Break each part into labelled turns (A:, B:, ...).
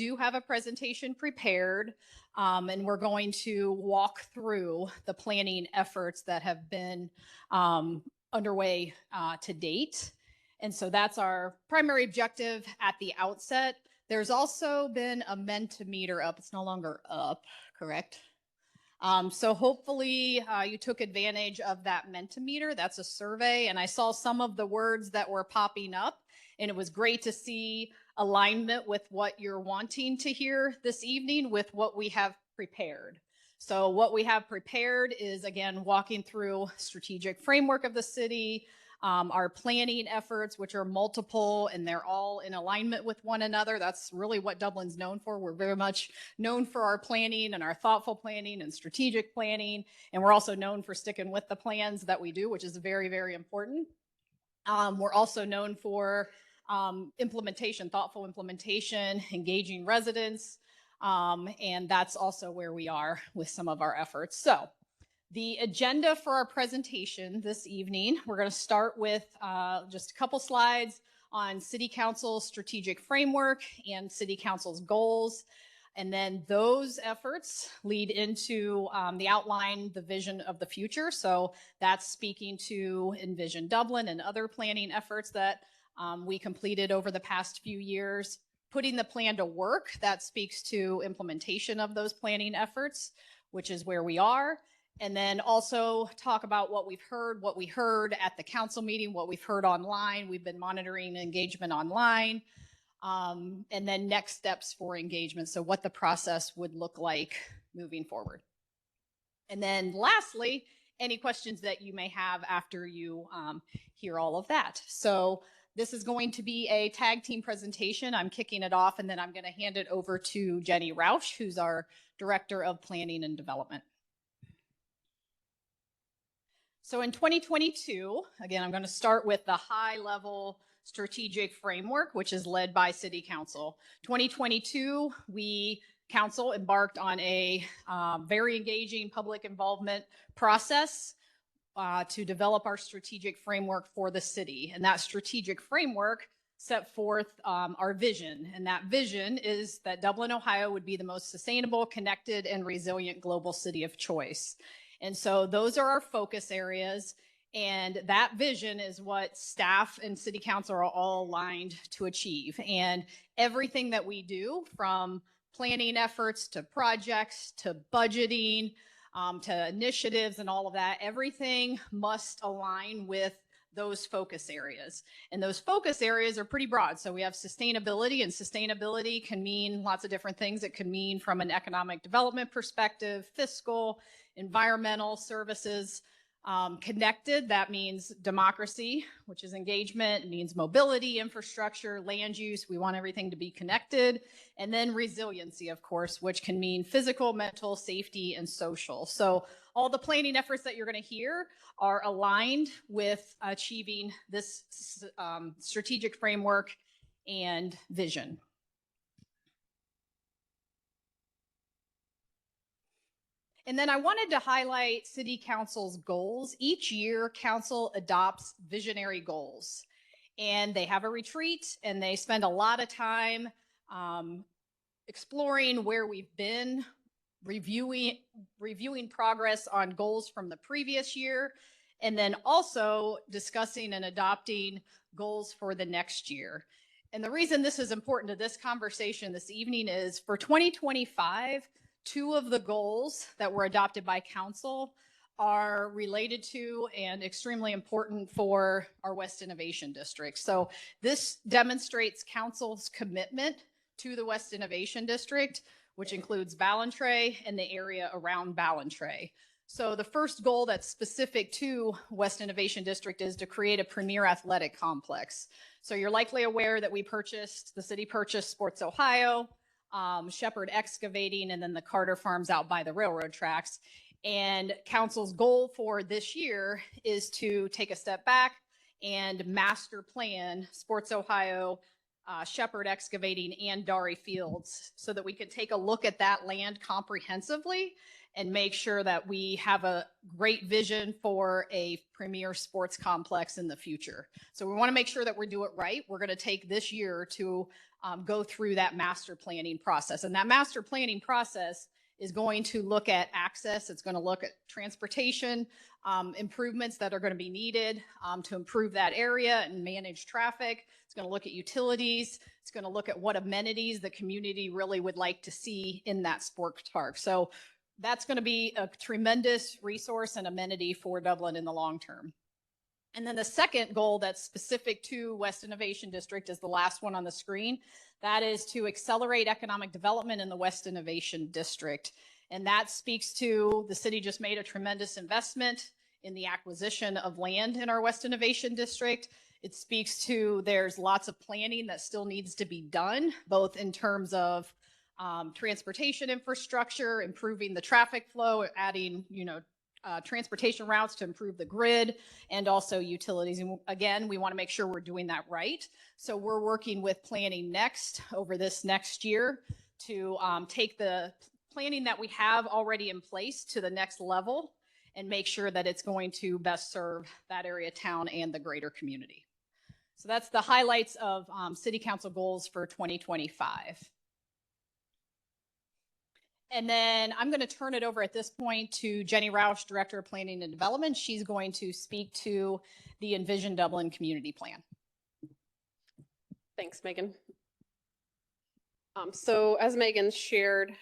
A: do have a presentation prepared, and we're going to walk through the planning efforts that have been underway to date. And so that's our primary objective at the outset. There's also been a Mentimeter up. It's no longer up, correct? So hopefully you took advantage of that Mentimeter. That's a survey, and I saw some of the words that were popping up, and it was great to see alignment with what you're wanting to hear this evening with what we have prepared. So what we have prepared is, again, walking through strategic framework of the city, our planning efforts, which are multiple and they're all in alignment with one another. That's really what Dublin's known for. We're very much known for our planning and our thoughtful planning and strategic planning. And we're also known for sticking with the plans that we do, which is very, very important. We're also known for implementation, thoughtful implementation, engaging residents. And that's also where we are with some of our efforts. So the agenda for our presentation this evening, we're going to start with just a couple slides on City Council's strategic framework and City Council's goals. And then those efforts lead into the outline, the vision of the future. So that's speaking to Envision Dublin and other planning efforts that we completed over the past few years. Putting the plan to work, that speaks to implementation of those planning efforts, which is where we are. And then also talk about what we heard at the council meeting, what we've heard online. We've been monitoring engagement online. And then next steps for engagement. So what the process would look like moving forward. And then lastly, any questions that you may have after you hear all of that. So this is going to be a tag team presentation. I'm kicking it off, and then I'm going to hand it over to Jenny Rausch, who's our Director of Planning and Development. So in 2022, again, I'm going to start with the high-level strategic framework, which is led by City Council. 2022, Council embarked on a very engaging public involvement process to develop our strategic framework for the city. And that strategic framework set forth our vision. And that vision is that Dublin, Ohio would be the most sustainable, connected, and resilient global city of choice. And so those are our focus areas. And that vision is what staff and City Council are all aligned to achieve. And everything that we do, from planning efforts to projects to budgeting to initiatives and all of that, everything must align with those focus areas. And those focus areas are pretty broad. So we have sustainability, and sustainability can mean lots of different things. It can mean from an economic development perspective, fiscal, environmental, services. Connected, that means democracy, which is engagement. It means mobility, infrastructure, land use. We want everything to be connected. And then resiliency, of course, which can mean physical, mental, safety, and social. So all the planning efforts that you're going to hear are aligned with achieving this strategic framework and vision. And then I wanted to highlight City Council's goals. Each year, Council adopts visionary goals. And they have a retreat, and they spend a lot of time exploring where we've been, reviewing progress on goals from the previous year, and then also discussing and adopting goals for the next year. And the reason this is important to this conversation this evening is for 2025, 2 of the goals that were adopted by Council are related to and extremely important for our West Innovation District. So this demonstrates Council's commitment to the West Innovation District, which includes Ballantrae and the area around Ballantrae. So the first goal that's specific to West Innovation District is to create a premier athletic complex. So you're likely aware that the city purchased Sports Ohio, Shepherd Excavating, and then the Carter Farms out by the railroad tracks. And Council's goal for this year is to take a step back and master plan Sports Ohio Shepherd Excavating and Dari Fields, so that we could take a look at that land comprehensively and make sure that we have a great vision for a premier sports complex in the future. So we want to make sure that we do it right. We're going to take this year to go through that master planning process. And that master planning process is going to look at access. It's going to look at transportation improvements that are going to be needed to improve that area and manage traffic. It's going to look at utilities. It's going to look at what amenities the community really would like to see in that sports park. So that's going to be a tremendous resource and amenity for Dublin in the long term. And then the second goal that's specific to West Innovation District is the last one on the screen. That is to accelerate economic development in the West Innovation District. And that speaks to the city just made a tremendous investment in the acquisition of land in our West Innovation District. It speaks to there's lots of planning that still needs to be done, both in terms of transportation infrastructure, improving the traffic flow, adding, transportation routes to improve the grid, and also utilities. And again, we want to make sure we're doing that right. So we're working with Planning Next over this next year to take the planning that we have already in place to the next level and make sure that it's going to best serve that area, town, and the greater community. So that's the highlights of City Council goals for 2025. And then I'm going to turn it over at this point to Jenny Roush, Director of Planning and Development. She's going to speak to the Envision Dublin Community Plan.
B: Thanks, Megan. So as Megan shared,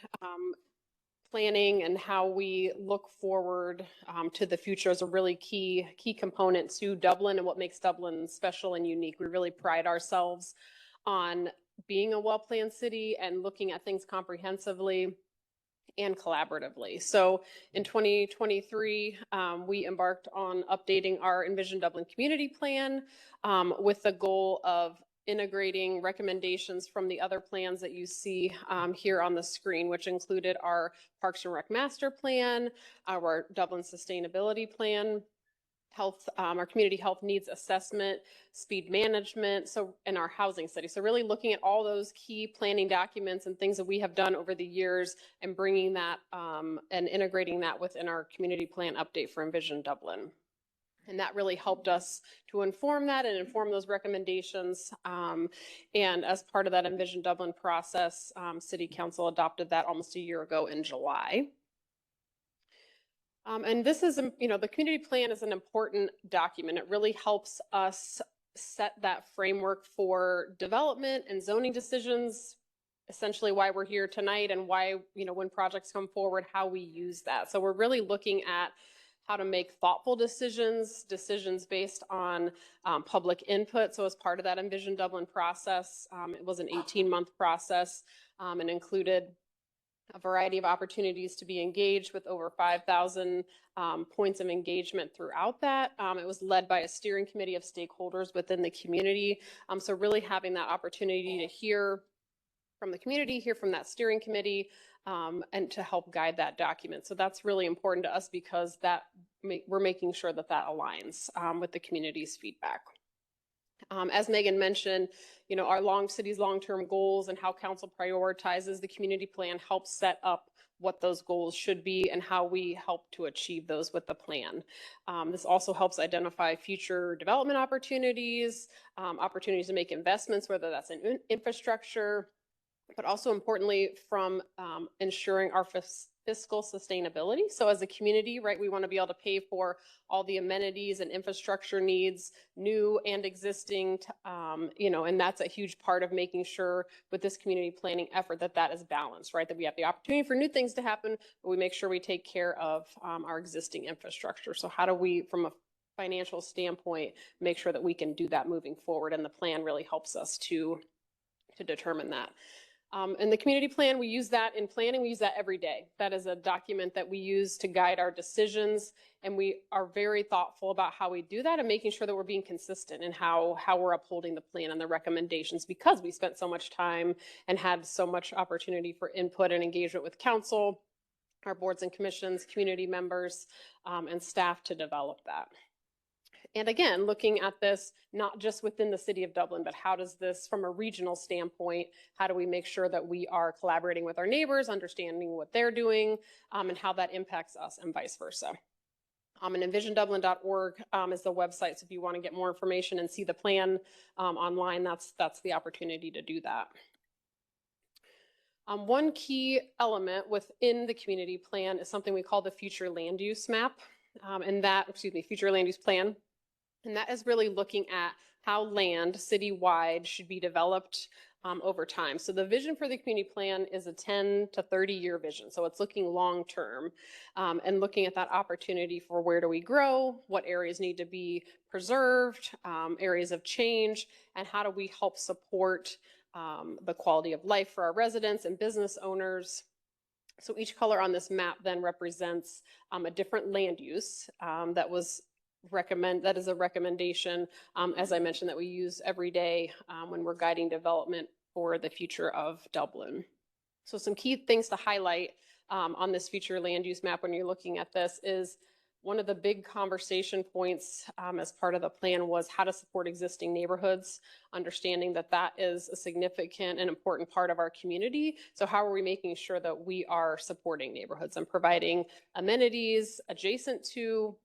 B: planning and how we look forward to the future is a really key component to Dublin and what makes Dublin special and unique. We really pride ourselves on being a well-planned city and looking at things comprehensively and collaboratively. So in 2023, we embarked on updating our Envision Dublin Community Plan with the goal of integrating recommendations from the other plans that you see here on the screen, which included our Parks and Rec Master Plan, our Dublin Sustainability Plan, our community health needs assessment, speed management, and our housing study. So really looking at all those key planning documents and things that we have done over the years and bringing that and integrating that within our community plan update for Envision Dublin. And that really helped us to inform that and inform those recommendations. And as part of that Envision Dublin process, City Council adopted that almost a year ago in July. And this is, the community plan is an important document. It really helps us set that framework for development and zoning decisions, essentially why we're here tonight and why, when projects come forward, how we use that. So we're really looking at how to make thoughtful decisions based on public input. So as part of that Envision Dublin process, it was an 18-month process and included a variety of opportunities to be engaged with over 5,000 points of engagement throughout that. It was led by a steering committee of stakeholders within the community. So really having that opportunity to hear from the community, hear from that steering committee, and to help guide that document. So that's really important to us because we're making sure that aligns with the community's feedback. As Megan mentioned, our city's long-term goals and how council prioritizes the community plan helps set up what those goals should be and how we help to achieve those with the plan. This also helps identify future development opportunities, opportunities to make investments, whether that's in infrastructure, but also importantly from ensuring our fiscal sustainability. So as a community, right, we want to be able to pay for all the amenities and infrastructure needs, new and existing, and that's a huge part of making sure with this community planning effort that is balanced, right, that we have the opportunity for new things to happen, but we make sure we take care of our existing infrastructure. So how do we, from a financial standpoint, make sure that we can do that moving forward? And the plan really helps us to determine that. And the community plan, we use that in planning, we use that every day. That is a document that we use to guide our decisions, and we are very thoughtful about how we do that and making sure that we're being consistent in how we're upholding the plan and the recommendations, because we spent so much time and had so much opportunity for input and engagement with council, our boards and commissions, community members, and staff to develop that. And again, looking at this not just within the city of Dublin, but how does this, from a regional standpoint, how do we make sure that we are collaborating with our neighbors, understanding what they're doing, and how that impacts us, and vice versa. And envisiondublin.org is the website. So if you want to get more information and see the plan online, that's the opportunity to do that. One key element within the community plan is something we call the future land use map, future land use plan. And that is really looking at how land citywide should be developed over time. So the vision for the community plan is a 10 to 30-year vision. So it's looking long term and looking at that opportunity for where do we grow, what areas need to be preserved, areas of change, and how do we help support the quality of life for our residents and business owners. So each color on this map then represents a different land use that is a recommendation, as I mentioned, that we use every day when we're guiding development for the future of Dublin. So some key things to highlight on this future land use map when you're looking at this is one of the big conversation points as part of the plan was how to support existing neighborhoods, understanding that that is a significant and important part of our community. So how are we making sure that we are supporting neighborhoods and providing amenities adjacent to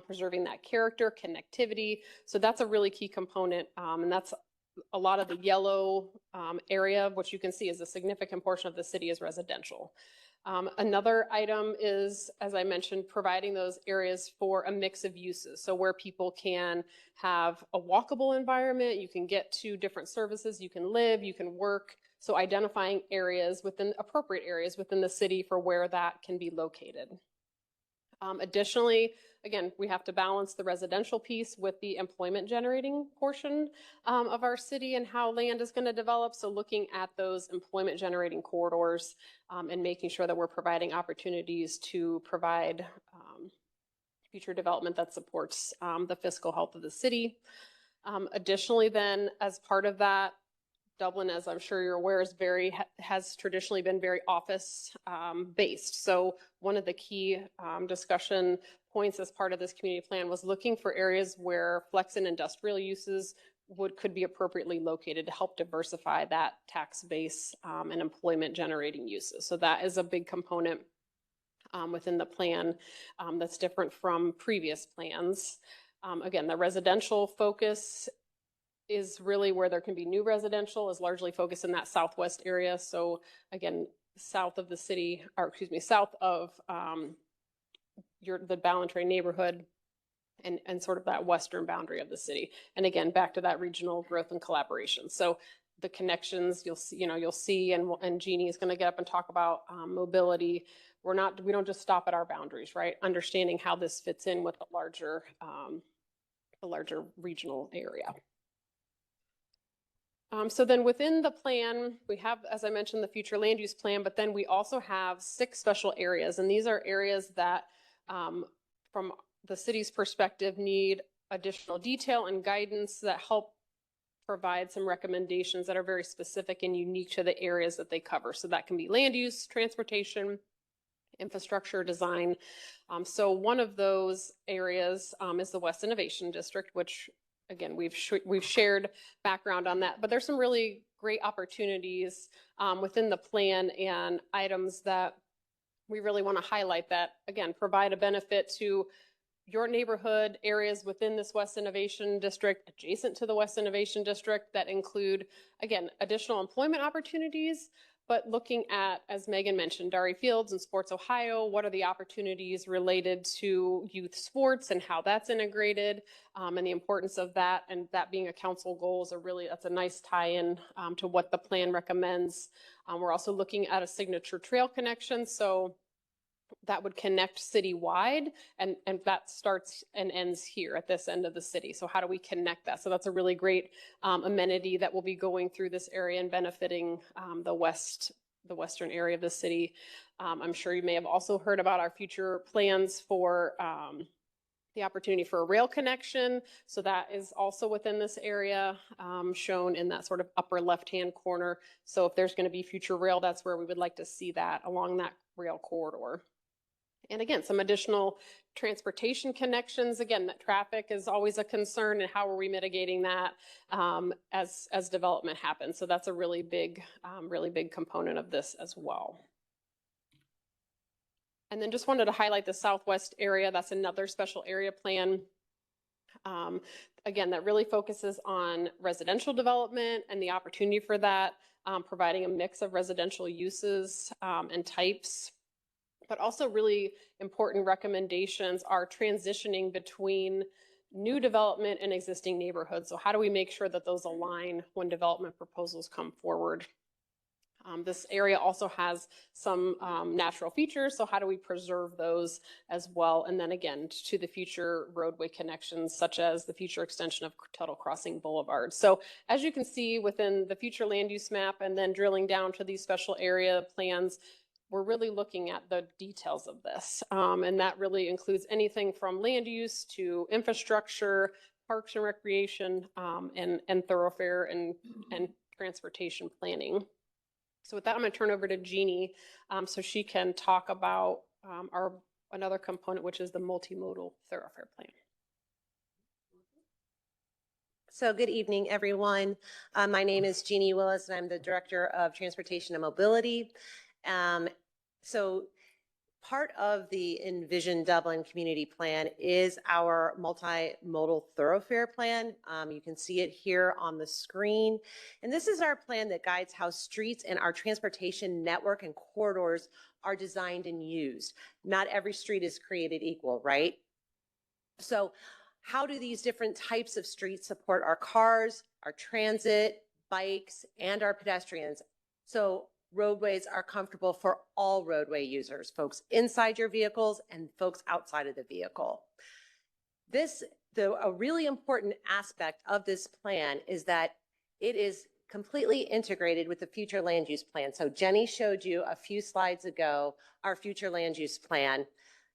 B: preserving that character, connectivity. So that's a really key component. And that's a lot of the yellow area, which you can see is a significant portion of the city is residential. Another item is, as I mentioned, providing those areas for a mix of uses. So where people can have a walkable environment, you can get to different services, you can live, you can work. So identifying areas appropriate areas within the city for where that can be located. Additionally, again, we have to balance the residential piece with the employment generating portion of our city and how land is going to develop. So looking at those employment generating corridors and making sure that we're providing opportunities to provide future development that supports the fiscal health of the city. Additionally, then, as part of that, Dublin, as I'm sure you're aware, has traditionally been very office based. So one of the key discussion points as part of this community plan was looking for areas where flex and industrial uses could be appropriately located to help diversify that tax base and employment generating uses. So that is a big component within the plan that's different from previous plans. Again, the residential focus is really where there can be new residential, is largely focused in that southwest area. So again, south of the city, south of the Ballantrae neighborhood and sort of that western boundary of the city. And again, back to that regional growth and collaboration. So the connections you'll see, and Jeannie is going to get up and talk about mobility. We don't just stop at our boundaries, right? Understanding how this fits in with the larger regional area. So then within the plan, we have, as I mentioned, the future land use plan, but then we also have 6 special areas. And these are areas that, from the city's perspective, need additional detail and guidance that help provide some recommendations that are very specific and unique to the areas that they cover. So that can be land use, transportation, infrastructure, design. So one of those areas is the West Innovation District, which again, we've shared background on that, but there's some really great opportunities within the plan and items that we really want to highlight that, again, provide a benefit to your neighborhood, areas within this West Innovation District, adjacent to the West Innovation District, that include, again, additional employment opportunities, but looking at, as Megan mentioned, Dari Fields and Sports Ohio, what are the opportunities related to youth sports and how that's integrated, and the importance of that, and that being a council goal that's a nice tie-in to what the plan recommends. We're also looking at a signature trail connection, so that would connect citywide, and that starts and ends here at this end of the city. So how do we connect that? So that's a really great amenity that will be going through this area and benefiting the western area of the city. I'm sure you may have also heard about our future plans for the opportunity for a rail connection. So that is also within this area, shown in that sort of upper left-hand corner. So if there's going to be future rail, that's where we would like to see that, along that rail corridor. And again, some additional transportation connections. Again, that traffic is always a concern, and how are we mitigating that as development happens? So that's a really big component of this as well. And then just wanted to highlight the southwest area. That's another special area plan. Again, that really focuses on residential development and the opportunity for that, providing a mix of residential uses and types. But also really important recommendations are transitioning between new development and existing neighborhoods. So how do we make sure that those align when development proposals come forward? This area also has some natural features, so how do we preserve those as well? And then again, to the future roadway connections, such as the future extension of Tuttle Crossing Boulevard. So as you can see within the future land use map, and then drilling down to these special area plans, we're really looking at the details of this. And that really includes anything from land use to infrastructure, parks and recreation, and thoroughfare and transportation planning. So with that, I'm going to turn over to Jeannie so she can talk about another component, which is the multimodal thoroughfare plan.
C: So good evening, everyone. My name is Jeannie Willis, and I'm the Director of Transportation and Mobility. So part of the Envision Dublin Community Plan is our multimodal thoroughfare plan. You can see it here on the screen. And this is our plan that guides how streets and our transportation network and corridors are designed and used. Not every street is created equal, right? So how do these different types of streets support our cars, our transit, bikes, and our pedestrians? So roadways are comfortable for all roadway users, folks inside your vehicles and folks outside of the vehicle. A really important aspect of this plan is that it is completely integrated with the future land use plan. So Jenny showed you a few slides ago our future land use plan.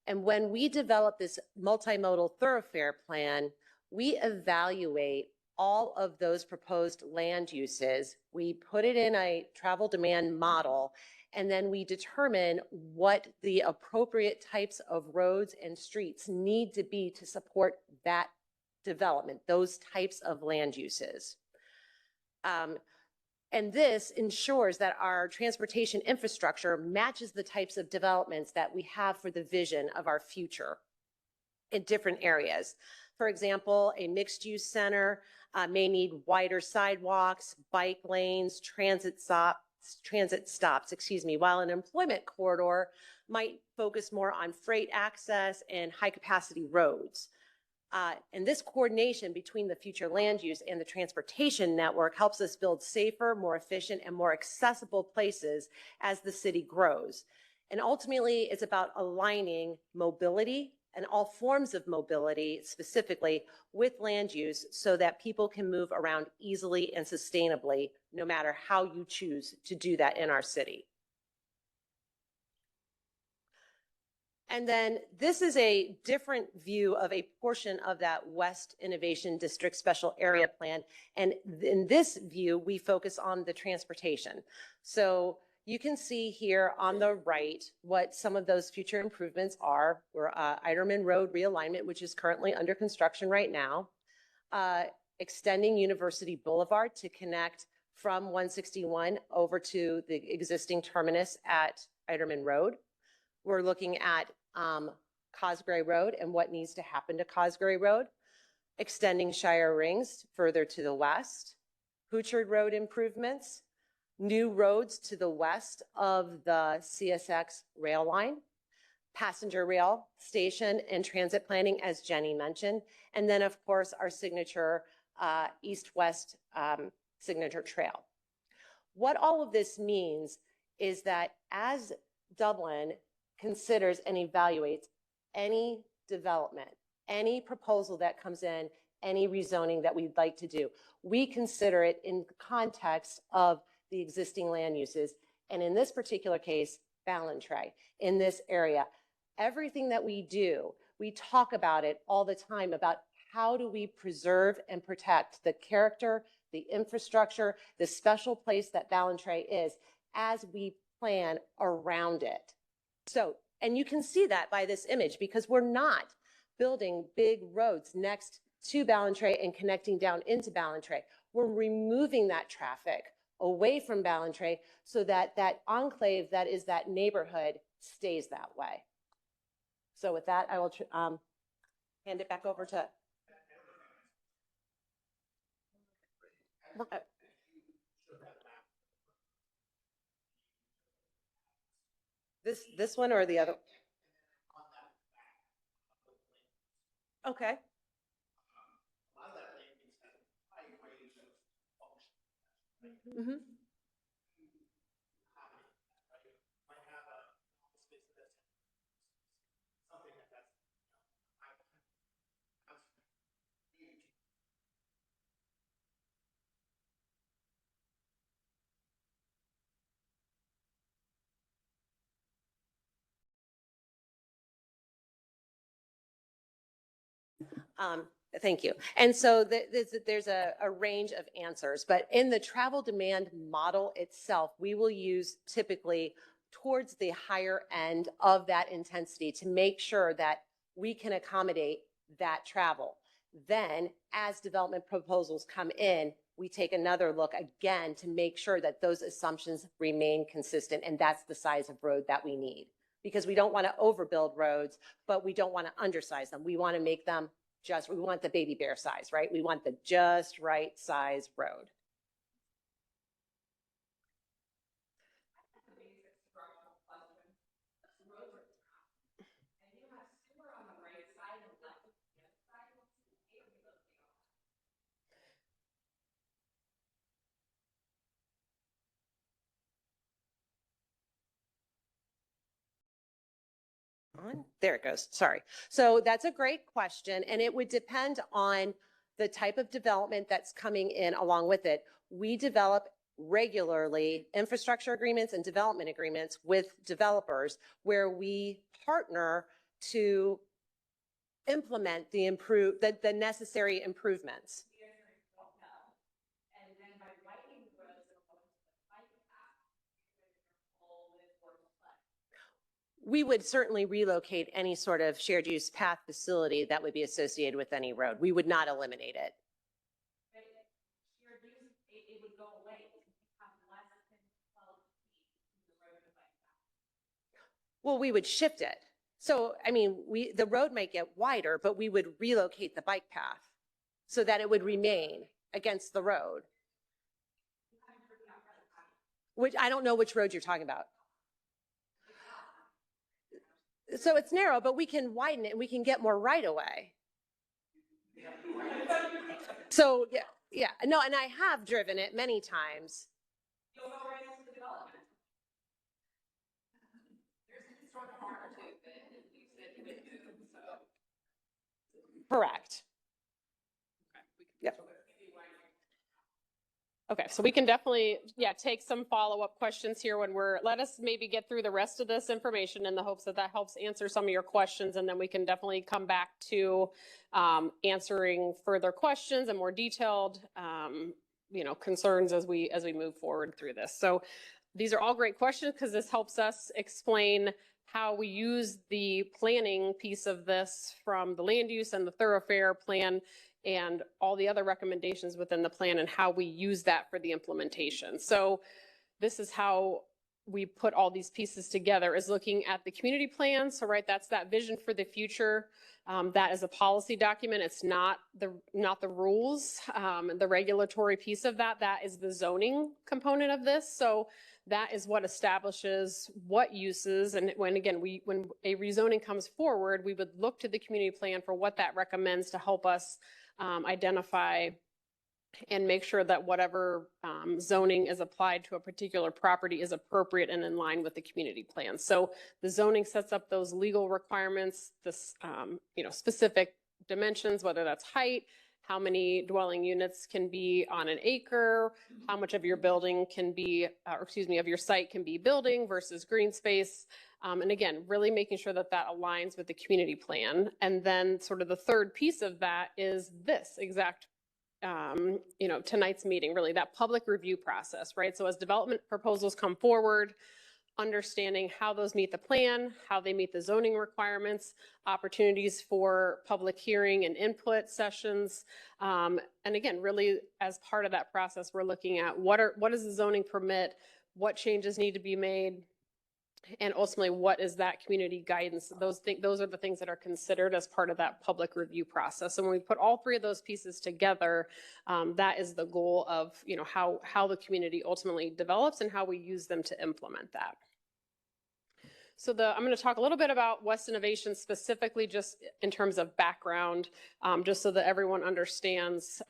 C: And when we develop this multimodal thoroughfare plan, we evaluate all of those proposed land uses. We put it in a travel demand model, and then we determine what the appropriate types of roads and streets need to be to support that development, those types of land uses. And this ensures that our transportation infrastructure matches the types of developments that we have for the vision of our future in different areas. For example, a mixed-use center may need wider sidewalks, bike lanes, transit stops, while an employment corridor might focus more on freight access and high-capacity roads. And this coordination between the future land use and the transportation network helps us build safer, more efficient, and more accessible places as the city grows. And ultimately, it's about aligning mobility and all forms of mobility specifically with land use so that people can move around easily and sustainably, no matter how you choose to do that in our city. And then this is a different view of a portion of that West Innovation District Special Area Plan. And in this view, we focus on the transportation. So you can see here on the right what some of those future improvements are. We're Eiderman Road realignment, which is currently under construction right now. Extending University Boulevard to connect from 161 over to the existing terminus at Eiderman Road. We're looking at Cosgray Road and what needs to happen to Cosgray Road. Extending Shire Rings further to the west. Houchard Road improvements. New roads to the west of the CSX rail line, passenger rail station and transit planning, as Jenny mentioned, and then of course our signature east-west signature trail. What all of this means is that as Dublin considers and evaluates any development, any proposal that comes in, any rezoning that we'd like to do, we consider it in the context of the existing land uses, and in this particular case, Ballantrae, in this area. Everything that we do, we talk about it all the time about how do we preserve and protect the character, the infrastructure, the special place that Ballantrae is as we plan around it. So And you can see that by this image because we're not building big roads next to Ballantrae and connecting down into Ballantrae. We're removing that traffic away from Ballantrae so that that enclave that is that neighborhood stays that way. So with that, I will hand it back over to. This one or the other? Okay. Mm-hmm. Thank you. And so there's a range of answers, but in the travel demand model itself, we will use typically towards the higher end of that intensity to make sure that we can accommodate that travel. Then as development proposals come in, we take another look again to make sure that those assumptions remain consistent, and that's the size of road that we need. Because we don't want to overbuild roads, but we don't want to undersize them. We want to make them we want the baby bear size, right? We want the just right size road. There it goes. Sorry. So that's a great question, and it would depend on the type of development that's coming in along with it. We develop regularly infrastructure agreements and development agreements with developers where we partner to implement the necessary improvements. We would certainly relocate any sort of shared use path facility that would be associated with any road. We would not eliminate it. It would go away. Well, we would shift it. So, I mean, the road might get wider, but we would relocate the bike path so that it would remain against the road. Which I don't know which road you're talking about. So it's narrow, but we can widen it and we can get more right away. So yeah, no, and I have driven it many times. You'll go right into the development. There's a strong corner too that you said you would do, so. Correct. Yep.
B: Okay, so we can definitely, take some follow-up questions here let us maybe get through the rest of this information in the hopes that helps answer some of your questions, and then we can definitely come back to answering further questions and more detailed, concerns as we move forward through this. So these are all great questions because this helps us explain how we use the planning piece of this from the land use and the thoroughfare plan and all the other recommendations within the plan and how we use that for the implementation. So this is how we put all these pieces together, is looking at the community plan. So that's that vision for the future. That is a policy document. It's not the rules, the regulatory piece of that. That is the zoning component of this. So that is what establishes what uses, and when a rezoning comes forward, we would look to the community plan for what that recommends to help us identify and make sure that whatever zoning is applied to a particular property is appropriate and in line with the community plan. So the zoning sets up those legal requirements, this specific dimensions, whether that's height, how many dwelling units can be on an acre, how much of your building can be, of your site can be building versus green space. And again, really making sure that aligns with the community plan. And then sort of the third piece of that is this exact, tonight's meeting, really that public review process, right? So as development proposals come forward, understanding how those meet the plan, how they meet the zoning requirements, opportunities for public hearing and input sessions. And again, really as part of that process, we're looking at what is the zoning permit, what changes need to be made, and ultimately what is that community guidance. Those are the things that are considered as part of that public review process. And when we put all three of those pieces together, that is the goal of, you know, how the community ultimately develops and how we use them to implement that. So I'm going to talk a little bit about West Innovation specifically, just in terms of background, just so that everyone understands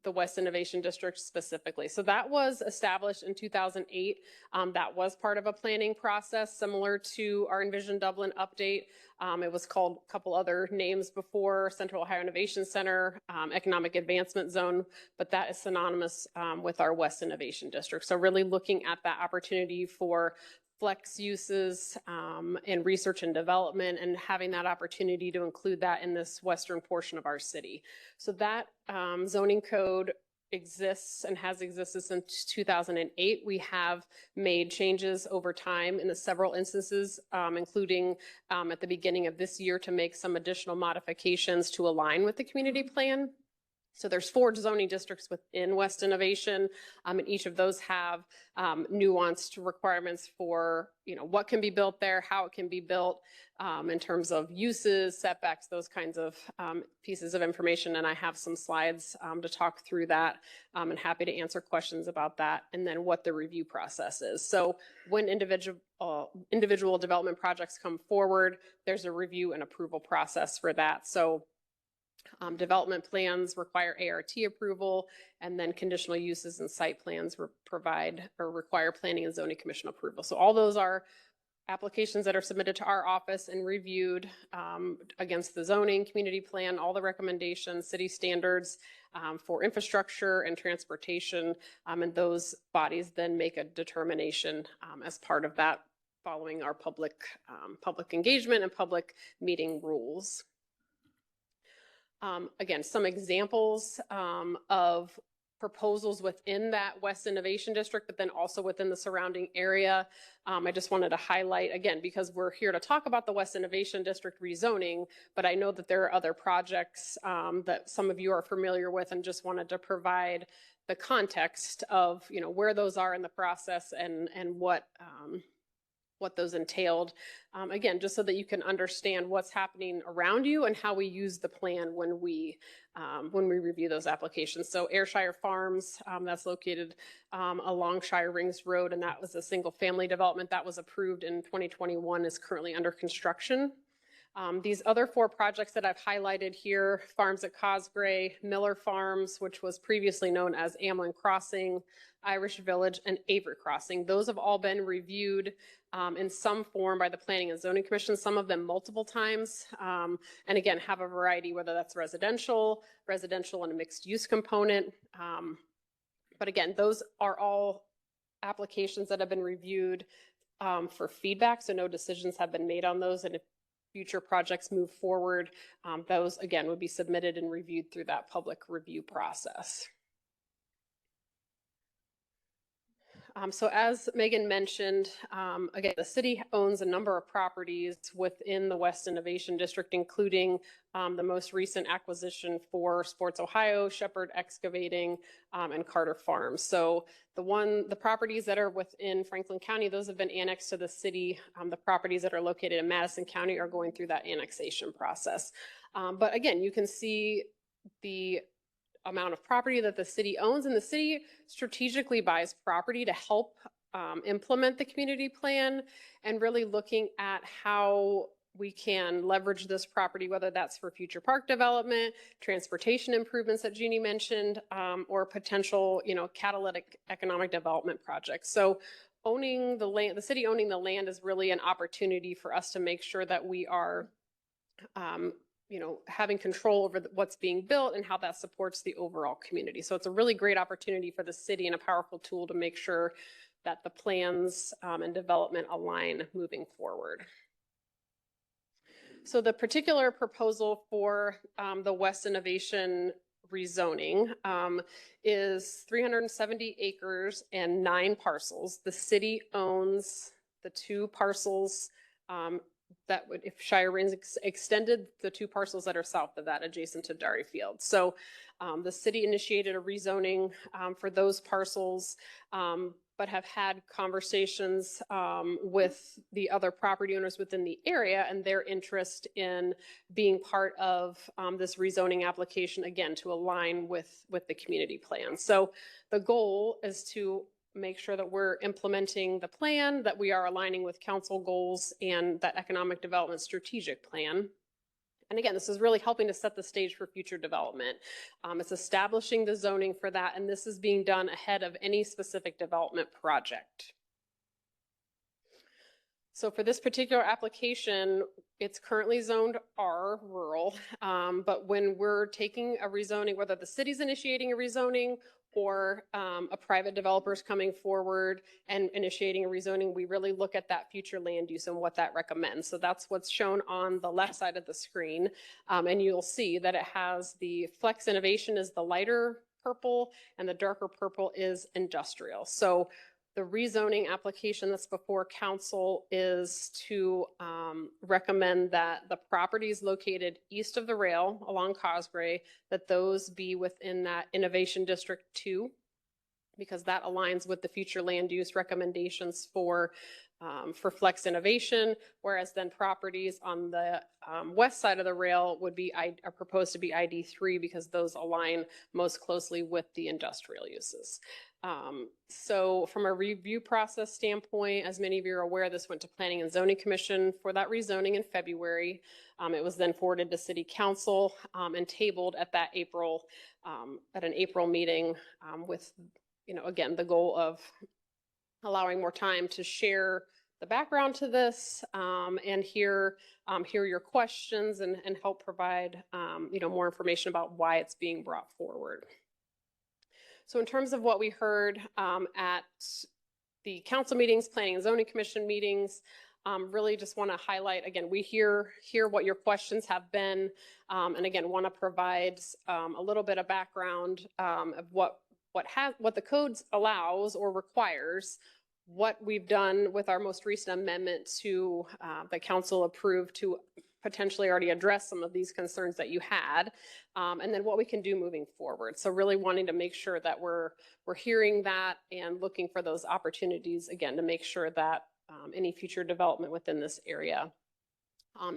B: the West Innovation District specifically. So that was established in 2008. That was part of a planning process similar to our Envision Dublin update. It was called a couple other names before, Central Ohio Innovation Center, Economic Advancement Zone, but that is synonymous with our West Innovation District. So really looking at that opportunity for flex uses and research and development, and having that opportunity to include that in this western portion of our city. So that zoning code exists and has existed since 2008. We have made changes over time in the several instances, including at the beginning of this year to make some additional modifications to align with the community plan. So there's 4 zoning districts within West Innovation, and each of those have nuanced requirements for, you know, what can be built there, how it can be built, in terms of uses, setbacks, those kinds of pieces of information. And I have some slides to talk through that, and happy to answer questions about that, and then what the review process is. So when individual development projects come forward, there's a review and approval process for that. So development plans require ART approval, and then conditional uses and site plans require planning and zoning commission approval. So all those are applications that are submitted to our office and reviewed against the zoning community plan, all the recommendations, city standards for infrastructure and transportation, and those bodies then make a determination as part of that, following our public engagement and public meeting rules. Again, some examples of proposals within that West Innovation District, but then also within the surrounding area. I just wanted to highlight, again, because we're here to talk about the West Innovation District rezoning, but I know that there are other projects that some of you are familiar with, and just wanted to provide the context of, you know, where those are in the process and what those entailed. Again, just so that you can understand what's happening around you and how we use the plan when we review those applications. So Ayrshire Farms, that's located along Shire Rings Road, and that was a single family development that was approved in 2021, is currently under construction. These other 4 projects that I've highlighted here, Farms at Cosgray, Miller Farms, which was previously known as Amlin Crossing, Irish Village, and Avery Crossing. Those have all been reviewed in some form by the Planning and Zoning Commission, some of them multiple times, and again, have a variety, whether that's residential and a mixed use component. But again, those are all applications that have been reviewed for feedback, so no decisions have been made on those. And if future projects move forward, those again would be submitted and reviewed through that public review process. So as Megan mentioned, again, the city owns a number of properties within the West Innovation District, including the most recent acquisition for Sports Ohio, Shepherd Excavating, and Carter Farms. So the properties that are within Franklin County, those have been annexed to the city. The properties that are located in Madison County are going through that annexation process. But again, you can see the amount of property that the city owns, and the city strategically buys property to help implement the community plan, and really looking at how we can leverage this property, whether that's for future park development, transportation improvements that Jeannie mentioned, or potential, you know, catalytic economic development projects. So owning the land, the city owning the land, is really an opportunity for us to make sure that we are you know, having control over what's being built and how that supports the overall community. So it's a really great opportunity for the city and a powerful tool to make sure that the plans and development align moving forward. So the particular proposal for the West Innovation rezoning is 370 acres and 9 parcels. The city owns the two parcels that would, if Shire Range extended, the two parcels that are south of that adjacent to Dari Field. So the city initiated a rezoning for those parcels, but have had conversations with the other property owners within the area and their interest in being part of this rezoning application, again, to align with the community plan. So the goal is to make sure that we're implementing the plan, that we are aligning with council goals and that economic development strategic plan. And again, this is really helping to set the stage for future development. It's establishing the zoning for that, and this is being done ahead of any specific development project. So for this particular application, it's currently zoned R, rural, but when we're taking a rezoning, whether the city's initiating a rezoning or a private developer is coming forward and initiating a rezoning, we really look at that future land use and what that recommends. So that's what's shown on the left side of the screen. And you'll see that it has the Flex Innovation is the lighter purple and the darker purple is industrial. So the rezoning application that's before council is to recommend that the properties located east of the rail along Causeway, that those be within that Innovation District 2, because that aligns with the future land use recommendations for Flex Innovation, whereas then properties on the west side of the rail would be are proposed to be ID3 because those align most closely with the industrial uses. So from a review process standpoint, as many of you are aware, this went to Planning and Zoning Commission for that rezoning in February. It was then forwarded to City Council and tabled at that at an April meeting with, again, the goal of allowing more time to share the background to this and hear your questions and help provide more information about why it's being brought forward. So in terms of what we heard at the council meetings, Planning and Zoning Commission meetings, really just want to highlight, again, we hear what your questions have been, and again, want to provide a little bit of background of what the codes allows or requires, what we've done with our most recent amendment to the council approved to potentially already address some of these concerns that you had, and then what we can do moving forward. So really wanting to make sure that we're hearing that and looking for those opportunities, again, to make sure that any future development within this area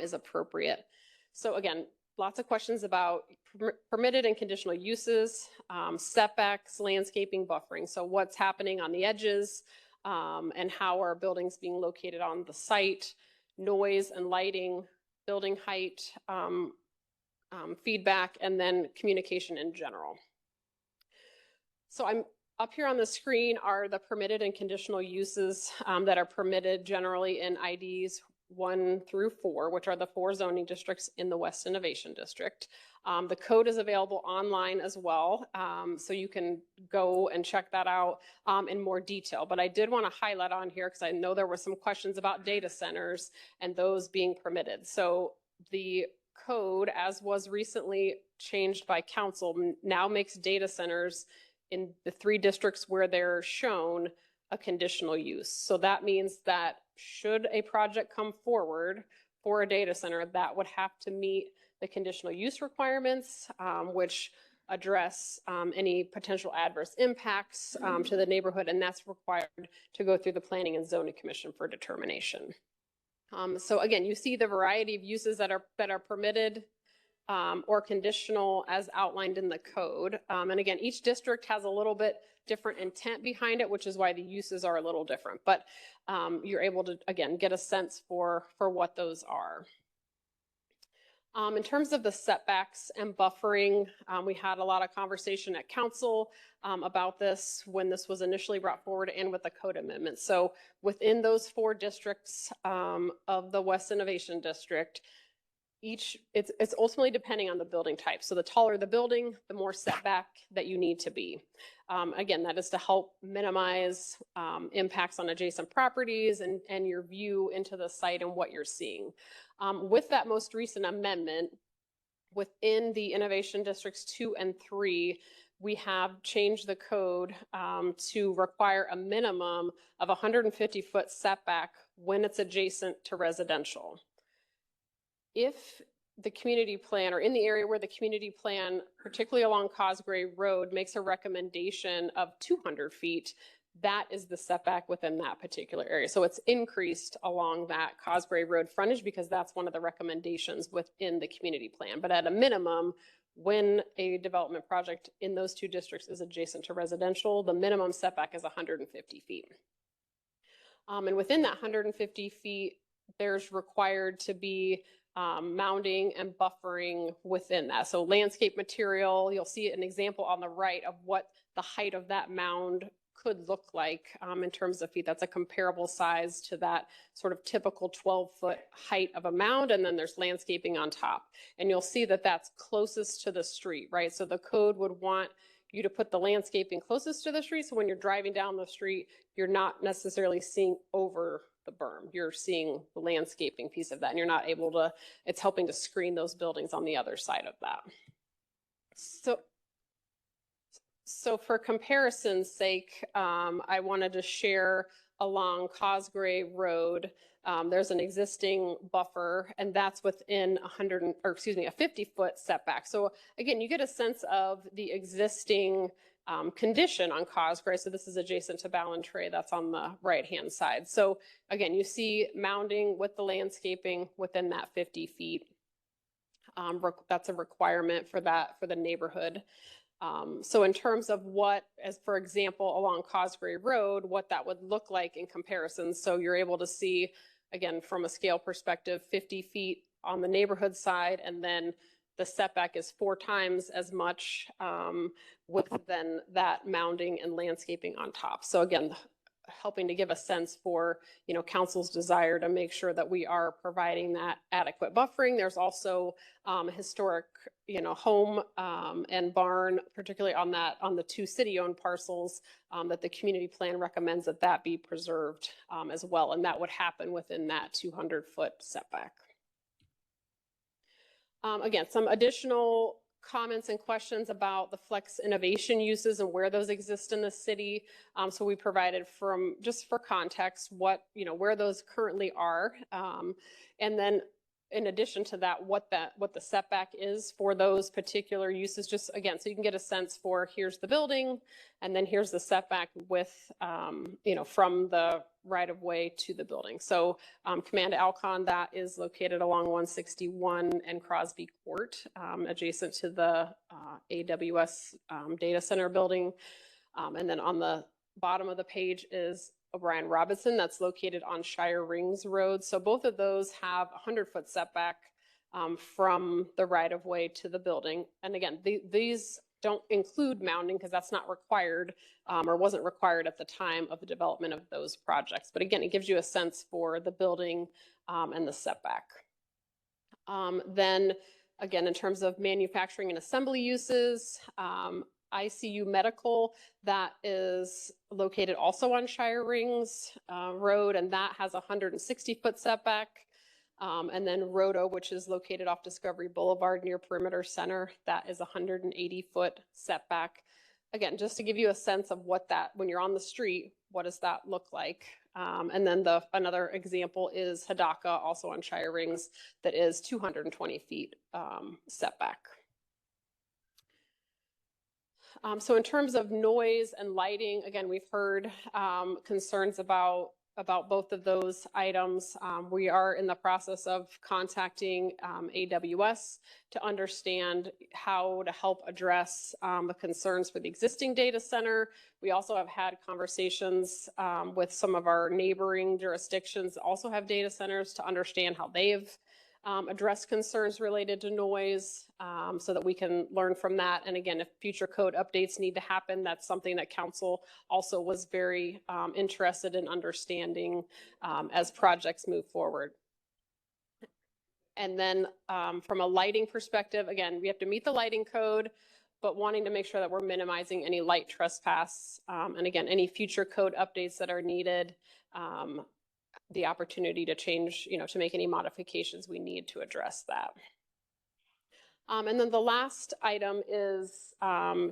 B: is appropriate. So again, lots of questions about permitted and conditional uses, setbacks, landscaping, buffering. So what's happening on the edges and how are buildings being located on the site, noise and lighting, building height, feedback, and then communication in general. So I'm up here on the screen are the permitted and conditional uses that are permitted generally in IDs 1 through 4, which are the 4 zoning districts in the West Innovation District. The code is available online as well, so you can go and check that out in more detail. But I did want to highlight on here because I know there were some questions about data centers and those being permitted. So the code, as was recently changed by council, now makes data centers in the 3 districts where they're shown a conditional use. So that means that should a project come forward for a data center, that would have to meet the conditional use requirements, which address any potential adverse impacts to the neighborhood, and that's required to go through the Planning and Zoning Commission for determination. So again, you see the variety of uses that are permitted or conditional as outlined in the code. And again, each district has a little bit different intent behind it, which is why the uses are a little different. But you're able to, again, get a sense for what those are. In terms of the setbacks and buffering, we had a lot of conversation at council about this when this was initially brought forward and with the code amendment. So within those 4 districts of the West Innovation District, it's ultimately depending on the building type. So the taller the building, the more setback that you need to be. Again, that is to help minimize impacts on adjacent properties and your view into the site and what you're seeing. With that most recent amendment, within the Innovation Districts 2 and 3, we have changed the code to require a minimum of 150-foot setback when it's adjacent to residential. If the community plan, or in the area where the community plan, particularly along Cosgray Road, makes a recommendation of 200 feet, that is the setback within that particular area. So it's increased along that Cosgray Road frontage because that's one of the recommendations within the community plan. But at a minimum, when a development project in those two districts is adjacent to residential, the minimum setback is 150 feet. And within that 150 feet, there's required to be mounding and buffering within that. So landscape material, you'll see an example on the right of what the height of that mound could look like in terms of feet. That's a comparable size to that sort of typical 12-foot height of a mound, and then there's landscaping on top. And you'll see that that's closest to the street, right? So the code would want you to put the landscaping closest to the street, so when you're driving down the street, you're not necessarily seeing over the berm. You're seeing the landscaping piece of that, and you're not able to, it's helping to screen those buildings on the other side of that. So for comparison's sake, I wanted to share along Cosgray Road, there's an existing buffer, and that's within a 50-foot setback. So again, you get a sense of the existing condition on Cosgray. So this is adjacent to Ballantrae, that's on the right-hand side. So again, you see mounding with the landscaping within that 50 feet. That's a requirement for that, for the neighborhood. So in terms of what, as for example, along Cosgray Road, what that would look like in comparison. So you're able to see, again, from a scale perspective, 50 feet on the neighborhood side, and then the setback is 4 times as much with then that mounding and landscaping on top. So again, helping to give a sense for, you know, council's desire to make sure that we are providing that adequate buffering. There's also historic, you know, home and barn, particularly on the 2 city-owned parcels, that the community plan recommends that that be preserved as well, and that would happen within that 200-foot setback. Again, some additional comments and questions about the flex innovation uses and where those exist in the city. So we provided just for context, what, you know, where those currently are. And then in addition to that, what the setback is for those particular uses, just again, so you can get a sense for, here's the building, and then here's the setback with, you know, from the right of way to the building. So Command Alcon, that is located along 161 and Crosby Court, adjacent to the AWS data center building. And then on the bottom of the page is O'Brien Robinson, that's located on Shire Rings Road. So both of those have a 100-foot setback from the right of way to the building. And again, these don't include mounding because that's not required or wasn't required at the time of the development of those projects. But again, it gives you a sense for the building and the setback. Then again, in terms of manufacturing and assembly uses, ICU Medical, that is located also on Shire Rings Road, and that has a 160-foot setback. And then Roto, which is located off Discovery Boulevard near Perimeter Center, that is a 180-foot setback. Again, just to give you a sense of what that, when you're on the street, what does that look like? And then another example is Hidaka, also on Shire Rings, that is 220 feet setback. So in terms of noise and lighting, again, we've heard concerns about both of those items. We are in the process of contacting AWS to understand how to help address the concerns for the existing data center. We also have had conversations with some of our neighboring jurisdictions that also have data centers to understand how they've addressed concerns related to noise so that we can learn from that. And again, if future code updates need to happen, that's something that council also was very interested in understanding as projects move forward. And then from a lighting perspective, again, we have to meet the lighting code, but wanting to make sure that we're minimizing any light trespass. And again, any future code updates that are needed, the opportunity to change, you know, to make any modifications we need to address that. And then the last item is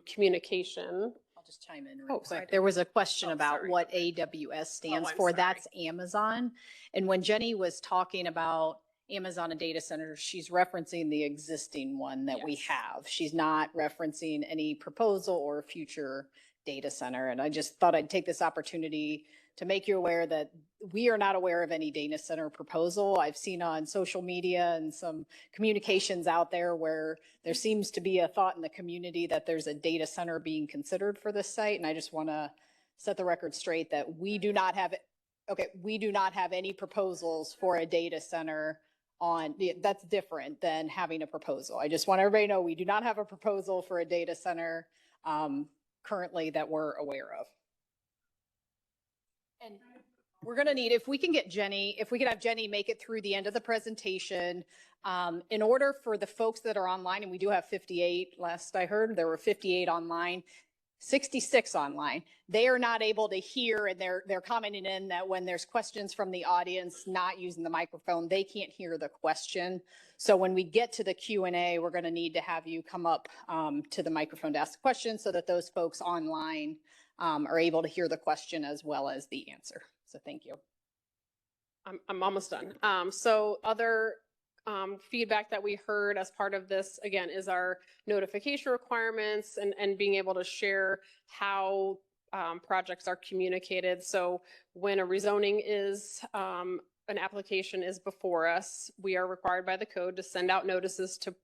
B: communication.
A: I'll just chime in real
B: Oh, sorry.
A: quick. There was a question
B: Oh,
A: about
B: sorry.
A: what AWS stands
B: I'm
A: for.
B: sorry.
A: That's Amazon. And when Jenny was talking about Amazon and data centers, she's referencing the existing one that we
B: Yes.
A: have. She's not referencing any proposal or future data center. And I just thought I'd take this opportunity to make you aware that we are not aware of any data center proposal. I've seen on social media and some communications out there where there seems to be a thought in the community that there's a data center being considered for this site. And I just want to set the record straight that we do not have, we do not have any proposals for a data center on, that's different than having a proposal. I just want everybody to know we do not have a proposal for a data center currently that we're aware of. And we're going to need, if we can get Jenny, if we can have Jenny make it through the end of the presentation, in order for the folks that are online, and we do have 58, last I heard, there were 58 online, 66 online. They are not able to hear, and they're commenting in that when there's questions from the audience not using the microphone, they can't hear the question. So when we get to the Q&A, we're going to need to have you come up to the microphone to ask the question so that those folks online are able to hear the question as well as the answer. So thank you.
B: I'm almost done. So other feedback that we heard as part of this, again, is our notification requirements and being able to share how projects are communicated. So when a rezoning is, an application is before us, we are required by the code to send out notices to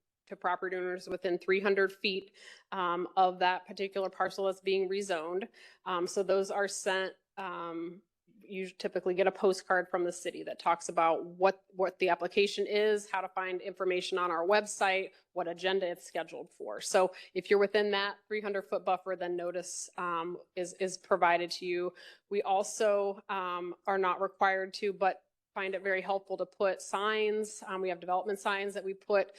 B: property owners within 300 feet of that particular parcel that's being rezoned. So those are sent, you typically get a postcard from the city that talks about what the application is, how to find information on our website, what agenda it's scheduled for. So if you're within that 300-foot buffer, then notice is provided to you. We also are not required to, but find it very helpful to put signs. We have development signs that we put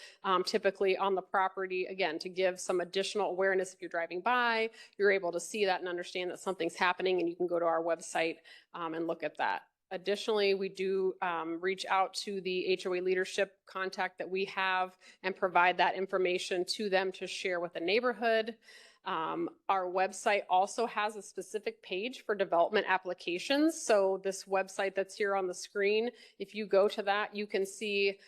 B: typically on the property, again, to give some additional awareness. If you're driving by, you're able to see that and understand that something's happening, and you can go to our website and look at that. Additionally, we do reach out to the HOA leadership contact that we have and provide that information to them to share with the neighborhood. Our website also has a specific page for development applications. So this website that's here on the screen, if you go to that, you can see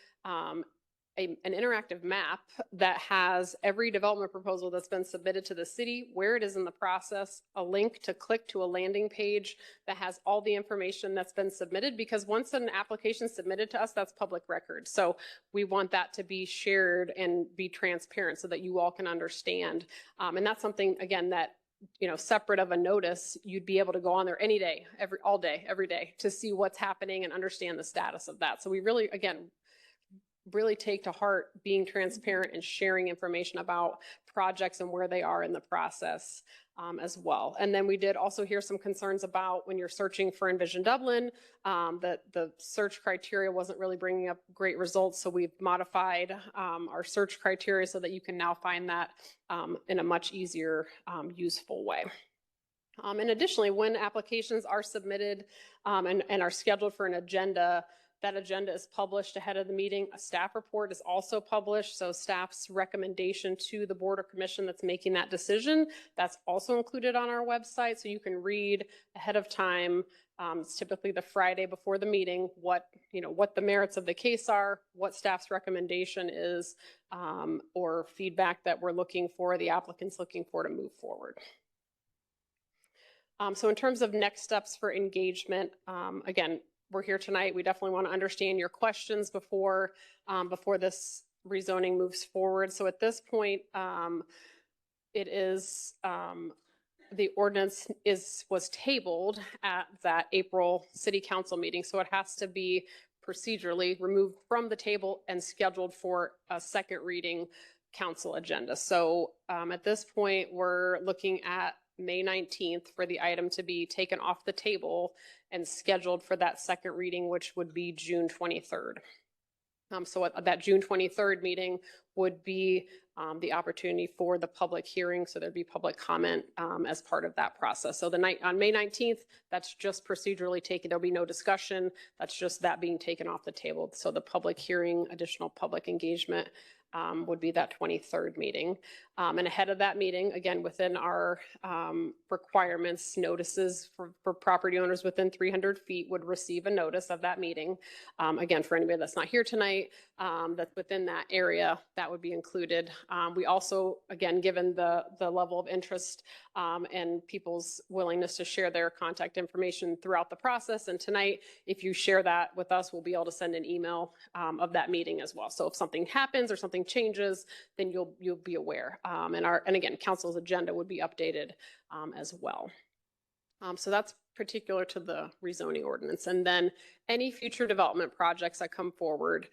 B: an interactive map that has every development proposal that's been submitted to the city, where it is in the process, a link to click to a landing page that has all the information that's been submitted, because once an application is submitted to us, that's public record. So we want that to be shared and be transparent so that you all can understand. And that's something, again, that, you know, separate of a notice, you'd be able to go on there any day, all day, every day, to see what's happening and understand the status of that. So we really, again, really take to heart being transparent and sharing information about projects and where they are in the process as well. And then we did also hear some concerns about when you're searching for Envision Dublin, that the search criteria wasn't really bringing up great results. So we've modified our search criteria so that you can now find that in a much easier, useful way. And additionally, when applications are submitted and are scheduled for an agenda, that agenda is published ahead of the meeting. A staff report is also published, so staff's recommendation to the board or commission that's making that decision, that's also included on our website, so you can read ahead of time. It's typically the Friday before the meeting, what the merits of the case are, what staff's recommendation is, or feedback that we're looking for, the applicant's looking for to move forward. So in terms of next steps for engagement, again, we're here tonight. We definitely want to understand your questions before this rezoning moves forward. So at this point, it is the ordinance was tabled at that April City Council meeting, so it has to be procedurally removed from the table and scheduled for a second reading council agenda. So at this point, we're looking at May 19th for the item to be taken off the table and scheduled for that second reading, which would be June 23rd. So that June 23rd meeting would be the opportunity for the public hearing. So there'd be public comment as part of that process. So on May 19th, that's just procedurally taken. There'll be no discussion. That's just that being taken off the table. So the public hearing, additional public engagement would be that 23rd meeting. And ahead of that meeting, again, within our requirements, notices for property owners within 300 feet would receive a notice of that meeting. Again, for anybody that's not here tonight, that's within that area, that would be included. We also, again, given the level of interest and people's willingness to share their contact information throughout the process, and tonight, if you share that with us, we'll be able to send an email of that meeting as well. So if something happens or something changes, then you'll be aware. And again, council's agenda would be updated as well. So that's particular to the rezoning ordinance. And then any future development projects that come forward,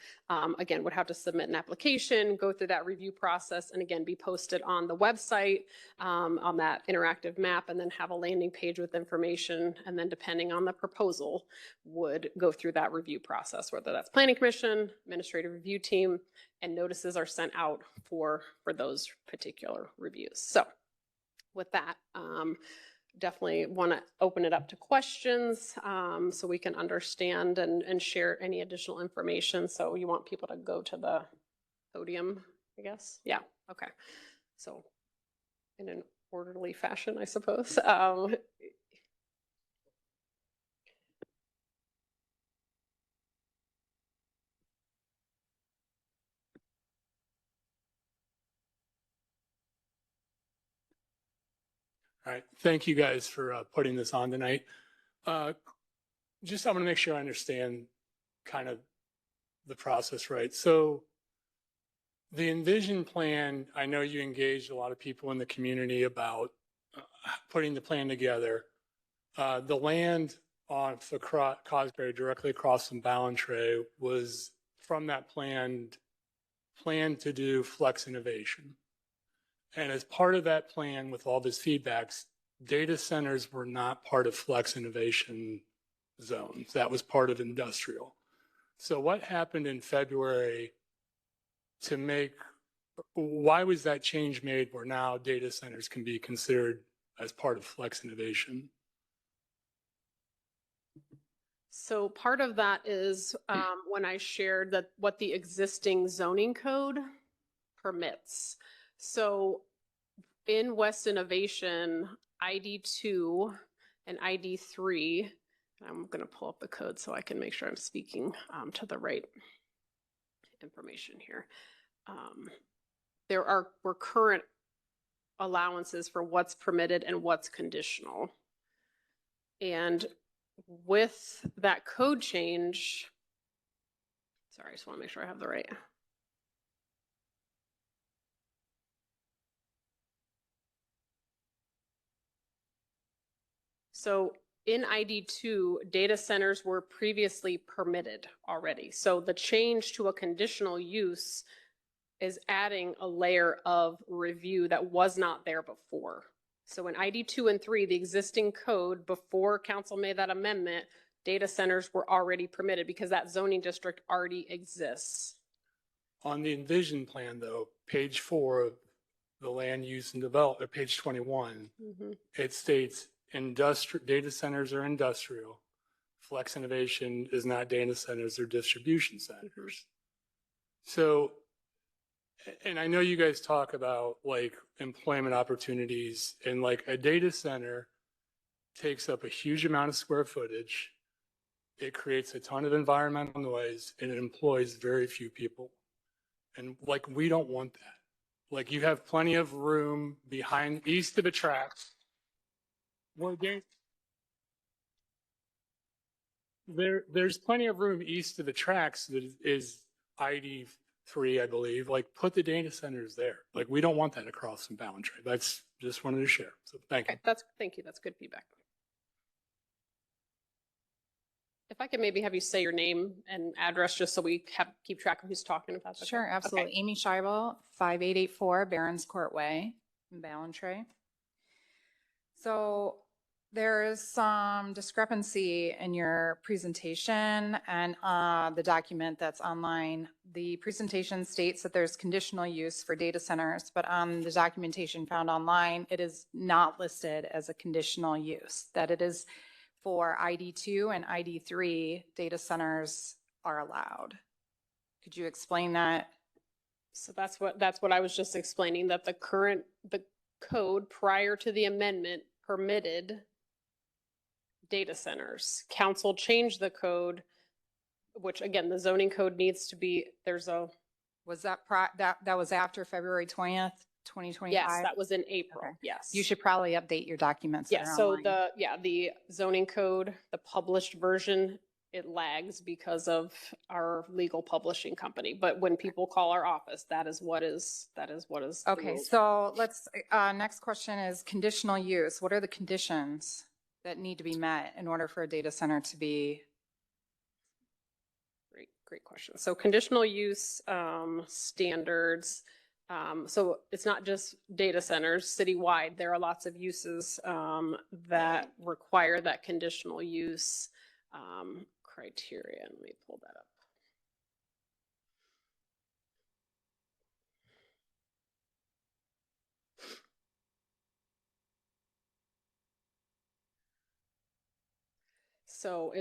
B: again, would have to submit an application, go through that review process, and again, be posted on the website on that interactive map, and then have a landing page with information. And then depending on the proposal, would go through that review process, whether that's planning commission, administrative review team, and notices are sent out for those particular reviews. So with that, definitely want to open it up to questions so we can understand and share any additional information. So you want people to go to the podium, I guess? Yeah, okay. So in an orderly fashion, I suppose.
D: All right, thank you guys for putting this on tonight. Just I want to make sure I understand kind of the process right. So the Envision plan, I know you engaged a lot of people in the community about putting the plan together. The land on Cosbury directly across from Ballantrae was from that plan to do flex innovation. And as part of that plan, with all this feedbacks, data centers were not part of flex innovation zones. That was part of industrial. So what happened in February to make, why was that change made where now data centers can be considered as part of flex innovation?
B: So part of that is when I shared that what the existing zoning code permits. So in West Innovation, ID2 and ID3, I'm going to pull up the code so I can make sure I'm speaking to the right information here. Were current allowances for what's permitted and what's conditional. And with that code change, sorry, I just want to make sure I have the right. So in ID2, data centers were previously permitted already. So the change to a conditional use is adding a layer of review that was not there before. So in ID2 and 3, the existing code before council made that amendment, data centers were already permitted because that zoning district already exists.
D: On the Envision plan though, page 4 of the land use and development, page 21, it states data centers are industrial. Flex innovation is not data centers, they're distribution centers. So, and I know you guys talk about like employment opportunities, and like a data center takes up a huge amount of square footage. It creates a ton of environmental noise and it employs very few people. And like, we don't want that. Like, you have plenty of room behind, east of the tracks. There's plenty of room east of the tracks that is ID3, I believe. Like, put the data centers there. Like, we don't want that across from Ballantrae. That's just wanted to share. So thank you.
B: Thank you. That's good feedback. If I could maybe have you say your name and address just so we keep track of who's talking about that.
E: Sure, absolutely. Okay. Amy Scheibel, 5884 Barons Court Way in Ballantrae. So there is some discrepancy in your presentation and the document that's online. The presentation states that there's conditional use for data centers, but on the documentation found online, it is not listed as a conditional use, that it is for ID2 and ID3 data centers are allowed. Could you explain that?
B: So that's what I was just explaining, that the code prior to the amendment permitted data centers. Council changed the code, which again, the zoning code needs to be,
E: Was that that was after February 20th, 2025?
B: yes, that was in April,
E: Okay.
B: yes.
E: You should probably update your documents. that
B: Yeah,
E: are
B: so
E: online.
B: the zoning code, the published version, it lags because of our legal publishing company. But when people call our office, that is what is the
E: Okay,
B: rules.
E: so let's, next question is conditional use. What are the conditions that need to be met in order for a data center to be?
B: Great question. So conditional use standards. So it's not just data centers citywide. There are lots of uses that require that conditional use criteria. Let me pull that up. So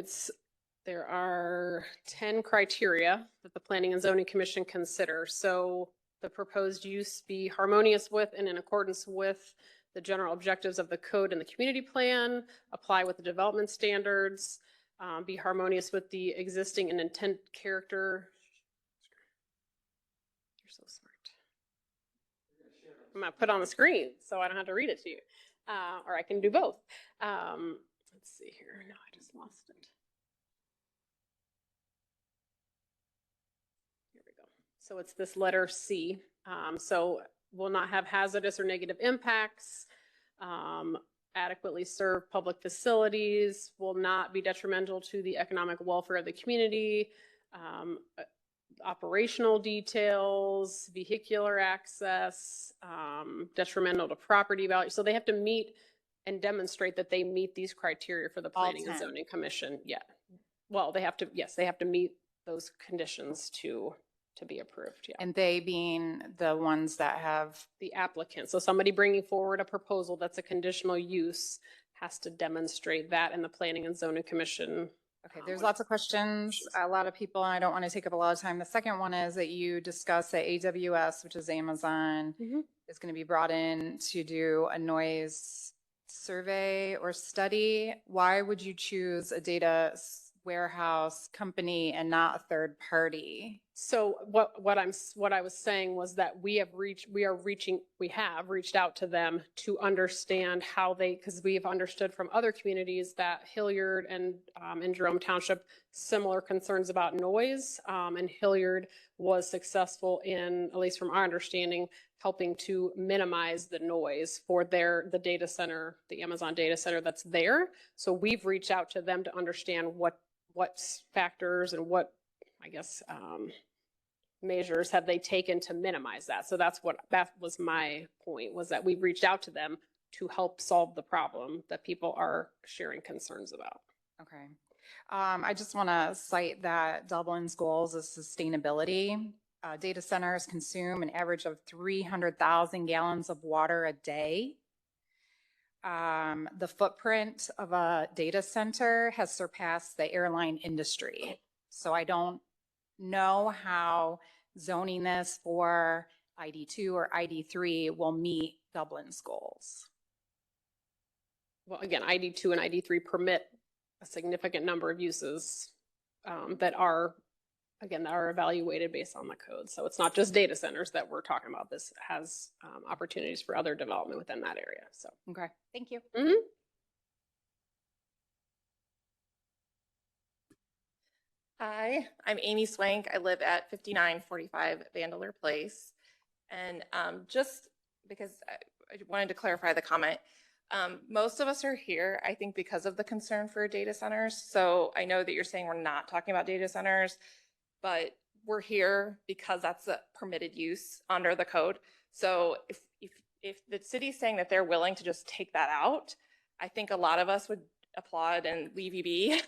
B: there are 10 criteria that the Planning and Zoning Commission consider. So the proposed use be harmonious with and in accordance with the general objectives of the code and the community plan, apply with the development standards, be harmonious with the existing and intent character. You're so smart. I'm going to put it on the screen so I don't have to read it to you. Or I can do both. Let's see here. No, I just lost it. Here we go. So it's this letter C. So will not have hazardous or negative impacts, adequately serve public facilities, will not be detrimental to the economic welfare of the community, operational details, vehicular access, detrimental to property value. So they have to meet and demonstrate that they meet these criteria for the Planning and Zoning Commission. Yeah. Well, they have to, yes, they have to meet those conditions to be approved. Yeah.
E: And they being the ones that have.
B: The applicant. So somebody bringing forward a proposal that's a conditional use has to demonstrate that in the Planning and Zoning Commission.
E: Okay, there's lots of questions. A lot of people, and I don't want to take up a lot of time. The second one is that you discuss that AWS, which is Amazon, is going to be brought in to do a noise survey or study. Why would you choose a data warehouse company and not a third party?
B: So what I was saying was that we have reached out to them to understand how because we have understood from other communities that Hilliard and in Jerome Township, similar concerns about noise, and Hilliard was successful in, at least from our understanding, helping to minimize the noise for the data center, the Amazon data center that's there. So we've reached out to them to understand what factors and what, I guess, measures have they taken to minimize that. So that was my point, was that we've reached out to them to help solve the problem that people are sharing concerns about.
E: Okay. I just want to cite that Dublin's goals is sustainability. Data centers consume an average of 300,000 gallons of water a day. The footprint of a data center has surpassed the airline industry. So I don't know how zoning this for ID2 or ID3 will meet Dublin's goals.
B: Well, again, ID2 and ID3 permit a significant number of uses that are evaluated based on the code. So it's not just data centers that we're talking about. This has opportunities for other development within that area. So,
E: okay, thank you.
F: Hi, I'm Amy Swank. I live at 5945 Vandeleur Place. And just because I wanted to clarify the comment, most of us are here, I think, because of the concern for data centers. So I know that you're saying we're not talking about data centers, but we're here because that's a permitted use under the code. So if the city's saying that they're willing to just take that out, I think a lot of us would applaud and leave you be.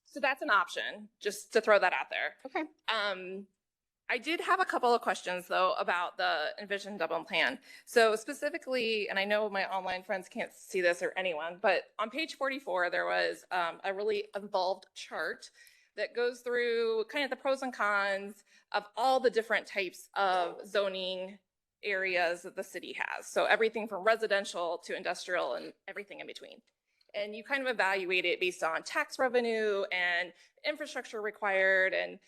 F: So that's an option, just to throw that out there.
B: okay.
F: I did have a couple of questions, though, about the Envision Dublin plan. So specifically, and I know my online friends can't see this or anyone, but on page 44, there was a really involved chart that goes through kind of the pros and cons of all the different types of zoning areas that the city has. So everything from residential to industrial and everything in between. And you kind of evaluate it based on tax revenue and infrastructure required. And,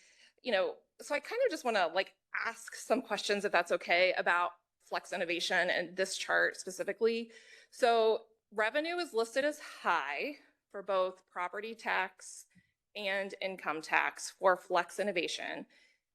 F: so I kind of just want to like ask some questions, if that's okay, about flex innovation and this chart specifically. So revenue is listed as high for both property tax and income tax for flex innovation.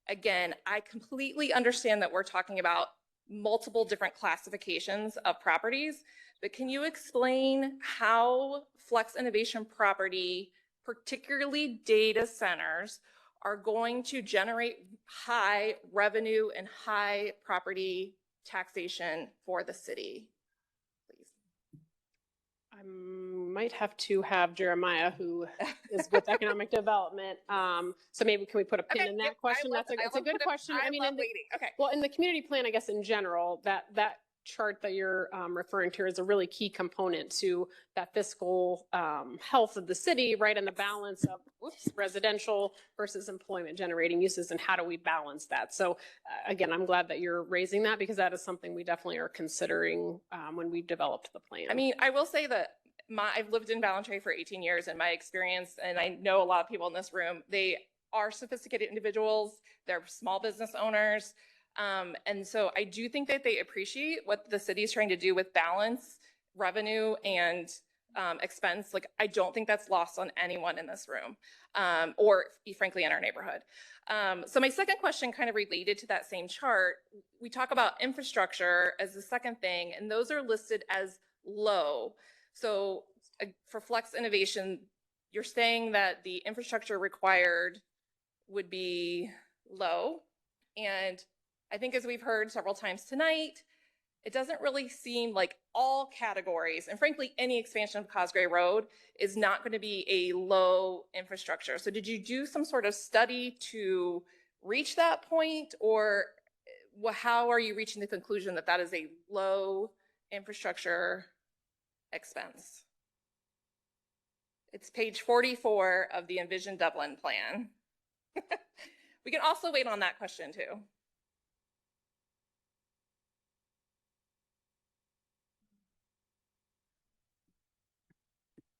F: Again, I completely understand that we're talking about multiple different classifications of properties, but can you explain how flex innovation property, particularly data centers, are going to generate high revenue and high property taxation for the city, please?
B: I might have to have Jeremiah, who is with economic development. So maybe can we put a pin in that question? That's a good question. I mean,
F: okay.
B: Well, in the community plan, I guess in general, that chart that you're referring to is a really key component to that fiscal health of the city, right? And the balance of residential versus employment generating uses, and how do we balance that? So again, I'm glad that you're raising that, because that is something we definitely are considering when we developed the plan.
F: I mean, I will say that I've lived in Ballantrae for 18 years, and my experience, and I know a lot of people in this room, they are sophisticated individuals. They're small business owners. And so I do think that they appreciate what the city is trying to do with balance, revenue, and expense. Like, I don't think that's lost on anyone in this room, or frankly in our neighborhood. So my second question, kind of related to that same chart, we talk about infrastructure as the second thing, and those are listed as low. So for flex innovation, you're saying that the infrastructure required would be low. And I think, as we've heard several times tonight, it doesn't really seem like all categories, and frankly, any expansion of Cosgray Road is not going to be a low infrastructure. So did you do some sort of study to reach that point, or how are you reaching the conclusion that that is a low infrastructure expense? It's page 44 of the Envision Dublin plan. We can also wait on that question too.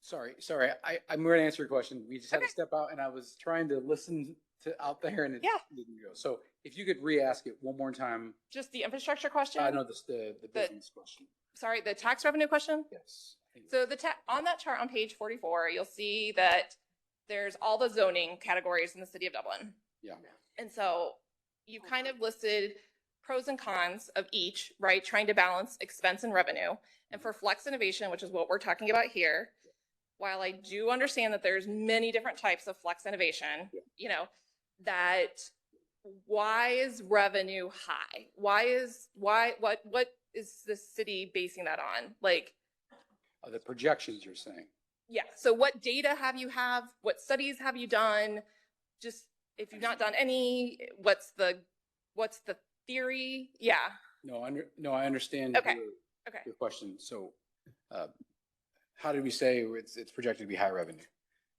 G: Sorry. I'm going to answer your question. We just had to step out, and I was trying to listen to out there, and it didn't go. So if you could re-ask it one more time.
F: Just the infrastructure question?
G: I know the business question.
F: Sorry, the tax revenue question?
G: Yes.
F: So on that chart on page 44, you'll see that there's all the zoning categories in the city of Dublin.
G: Yeah.
F: And so you kind of listed pros and cons of each, right? Trying to balance expense and revenue. And for flex innovation, which is what we're talking about here, while I do understand that there's many different types of flex innovation, that why is revenue high? What is the city basing that on? Like,
G: the projections you're saying.
F: Yeah. So what data what studies have you done? Just, if you've not done any, what's the theory? Yeah.
G: No, I understand your question. So, how do we say it's projected to be high revenue?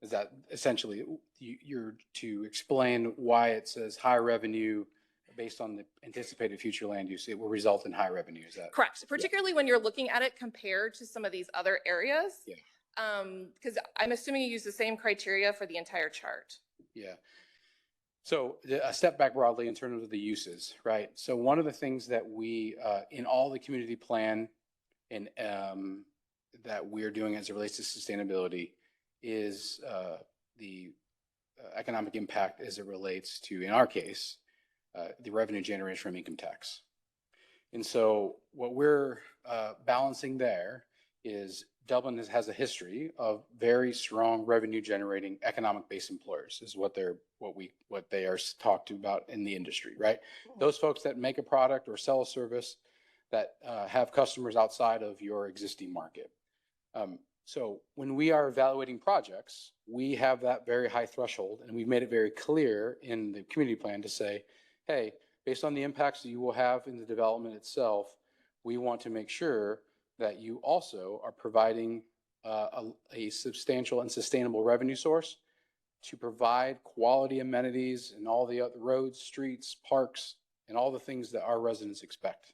G: Is that essentially you're to explain why it says high revenue based on the anticipated future land use, it will result in high revenue? Is that
F: correct? Particularly when you're looking at it compared to some of these other areas.
G: Yeah.
F: Because I'm assuming you use the same criteria for the entire chart.
G: Yeah. So a step back broadly in terms of the uses, right? So one of the things that we, in all the community plan and that we're doing as it relates to sustainability is the economic impact as it relates to, in our case, the revenue generation from income tax. And so what we're balancing there is Dublin has a history of very strong revenue generating economic based employers is what they are talked about in the industry, right? Those folks that make a product or sell a service that have customers outside of your existing market. So when we are evaluating projects, we have that very high threshold, and we've made it very clear in the community plan to say, hey, based on the impacts that you will have in the development itself, we want to make sure that you also are providing a substantial and sustainable revenue source to provide quality amenities and all the other roads, streets, parks, and all the things that our residents expect.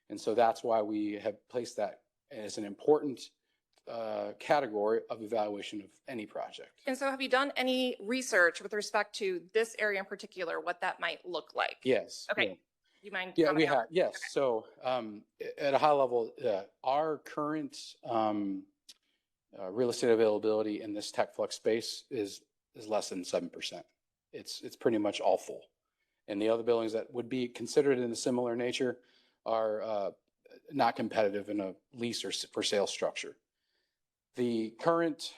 G: And so that's why we have placed that as an important category of evaluation of any project.
F: And so have you done any research with respect to this area in particular, what that might look like?
G: Yes.
F: Okay.
G: Yeah.
F: You mind?
G: Yeah, we
F: commenting on
G: have. Yes.
F: Okay.
G: So at a high level, our current real estate availability in this tech flex space is less than 7%. It's pretty much all full. And the other buildings that would be considered in a similar nature are not competitive in a lease or for sale structure. The current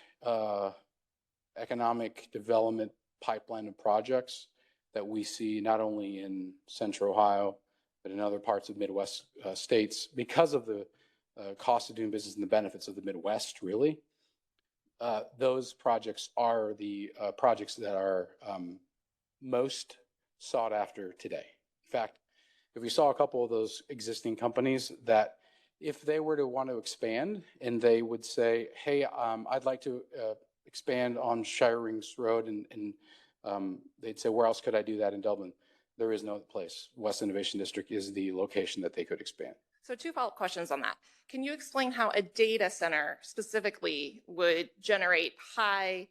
G: economic development pipeline of projects that we see not only in Central Ohio, but in other parts of Midwest states, because of the cost of doing business and the benefits of the Midwest, really, those projects are the projects that are most sought after today. In fact, if we saw a couple of those existing companies that if they were to want to expand and they would say, hey, I'd like to expand on Shire Rings Road, and they'd say, where else could I do that in Dublin? There is no place. West Innovation District is the location that they could expand.
F: So 2 follow-up questions on that. Can you explain how a data center specifically would generate high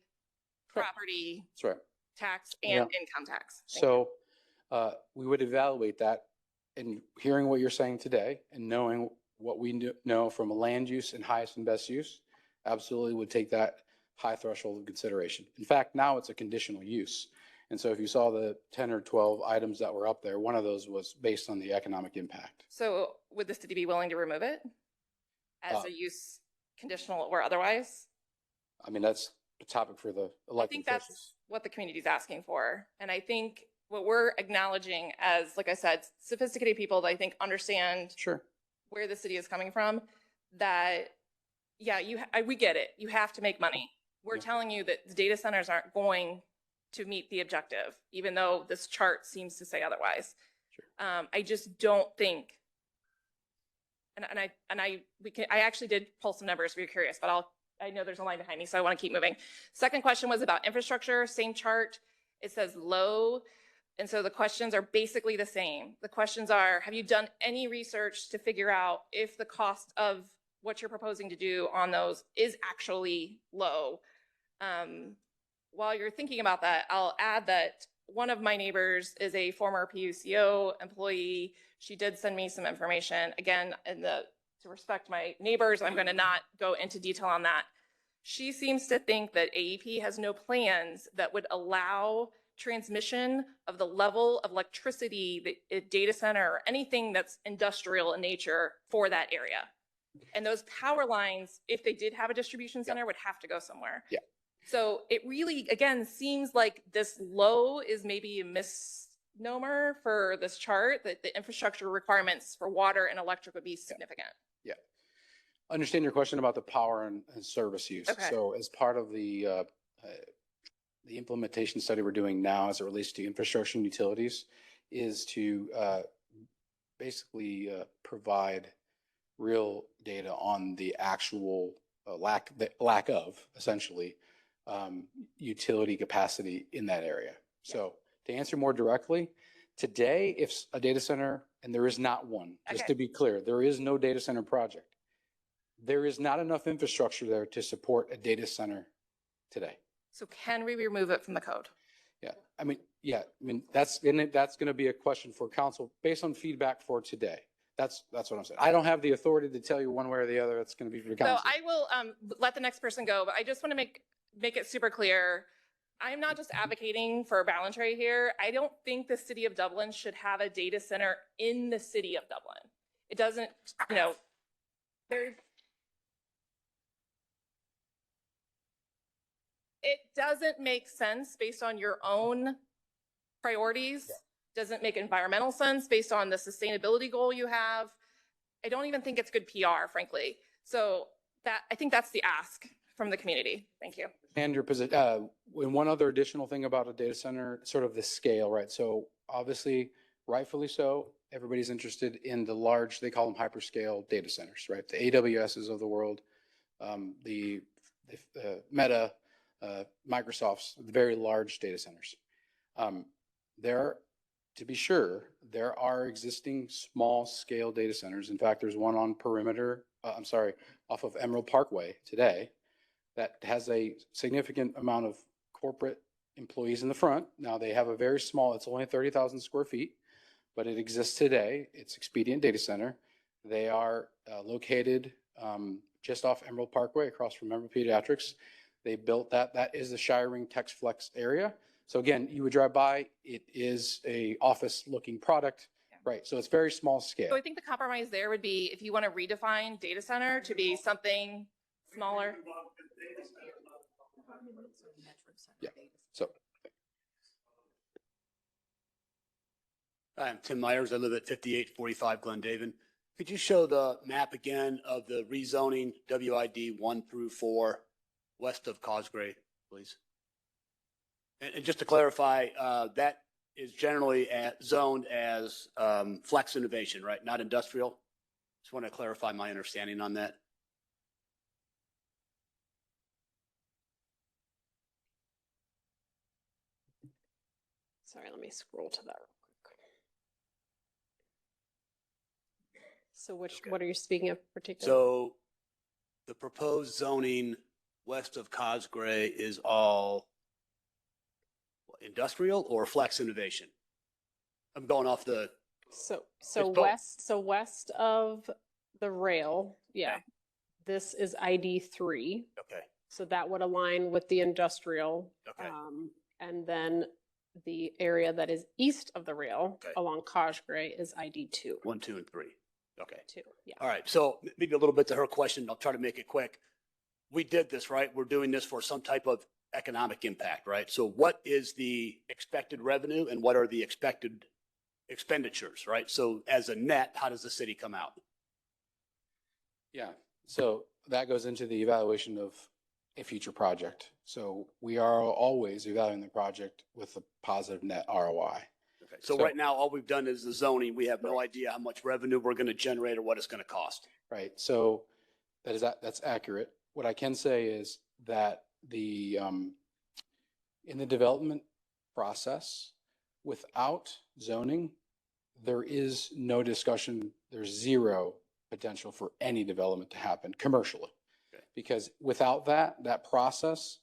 F: property
G: That's right.
F: tax and income tax?
G: So we would evaluate that, and hearing what you're saying today and knowing what we know from a land use and highest and best use, absolutely would take that high threshold of consideration. In fact, now it's a conditional use. And so if you saw the 10 or 12 items that were up there, one of those was based on the economic impact.
F: So would the city be willing to remove it as a use conditional or otherwise?
G: I mean, that's a topic for the elected
F: I think that's
G: officials.
F: what the community is asking for. And I think what we're acknowledging as, like I said, sophisticated people that I think understand
G: Sure.
F: where the city is coming from, that, yeah, we get it. You have to make money. We're telling you that the data centers aren't going to meet the objective, even though this chart seems to say otherwise.
G: Sure.
F: I just don't think, I actually did pull some numbers if you're curious, but I know there's a line behind me, so I want to keep moving. Second question was about infrastructure, same chart. It says low. And so the questions are basically the same. The questions are, have you done any research to figure out if the cost of what you're proposing to do on those is actually low? While you're thinking about that, I'll add that one of my neighbors is a former PUCO employee. She did send me some information. Again, to respect my neighbors, I'm going to not go into detail on that. She seems to think that AEP has no plans that would allow transmission of the level of electricity, the data center, or anything that's industrial in nature for that area. And those power lines, if they did have a distribution center, would have to go somewhere.
G: Yeah.
F: So it really, again, seems like this low is maybe a misnomer for this chart, that the infrastructure requirements for water and electric would be significant.
G: Yeah. Understand your question about the power and service use.
F: Okay.
G: So as part of the implementation study we're doing now as it relates to infrastructure and utilities is to basically provide real data on the actual lack of, essentially, utility capacity in that area. So to answer more directly, today, if a data center, and there is not one, just to be clear, there is no data center project. There is not enough infrastructure there to support a data center today.
F: So can we remove it from the code?
G: Yeah. That's going to be a question for council based on feedback for today. That's what I'm saying. I don't have the authority to tell you one way or the other. That's going to be for council.
F: So I will let the next person go, but I just want to make it super clear. I'm not just advocating for a balance rate here. I don't think the city of Dublin should have a data center in the city of Dublin. It doesn't, it doesn't make sense based on your own priorities. Doesn't make environmental sense based on the sustainability goal you have. I don't even think it's good PR, frankly. So I think that's the ask from the community. Thank you.
G: And your position, and one other additional thing about a data center, sort of the scale, right? So obviously, rightfully so, everybody's interested in the large, they call them hyperscale data centers, right? The AWSs of the world, the Meta, Microsoft's very large data centers. There, to be sure, there are existing small scale data centers. In fact, there's one on off of Emerald Parkway today that has a significant amount of corporate employees in the front. Now they have a very small, it's only 30,000 square feet, but it exists today. It's Expedient Data Center. They are located just off Emerald Parkway across from Emerald Pediatrics. They built that. That is the Shiring TexFlex area. So again, you would drive by, it is a office looking product, right? So it's very small scale.
F: So I think the compromise there would be if you want to redefine data center to be something smaller.
G: Yeah. So
H: I'm Tim Myers. I live at 5845 Glendaven. Could you show the map again of the rezoning WID 1 through 4 west of Cosgray, please? And just to clarify, that is generally zoned as flex innovation, right? Not industrial. Just want to clarify my understanding on that.
B: Sorry, let me scroll to that real quick. So what are you speaking of particularly?
H: So the proposed zoning west of Cosgray is all industrial or flex innovation? I'm going off the.
B: So
H: both.
B: west of the rail, yeah.
H: Okay.
B: This is ID 3.
H: Okay.
B: So that would align with the industrial.
H: Okay.
B: And then the area that is east of the rail
H: Okay.
B: along Cosgray is ID 2.
H: 1, 2, and 3. Okay.
B: 2, yeah.
H: All right. So maybe a little bit to her question. I'll try to make it quick. We did this, right? We're doing this for some type of economic impact, right? So what is the expected revenue and what are the expected expenditures, right? So as a net, how does the city come out?
G: yeah, so that goes into the evaluation of a future project. So we are always evaluating the project with a positive net ROI.
H: Okay. So right now, all we've done is the zoning. We have no idea how much revenue we're going to generate or what it's going to cost.
G: Right. So that's accurate. What I can say is that in the development process, without zoning, there is no discussion. There's zero potential for any development to happen commercially.
H: Okay.
G: Because without that process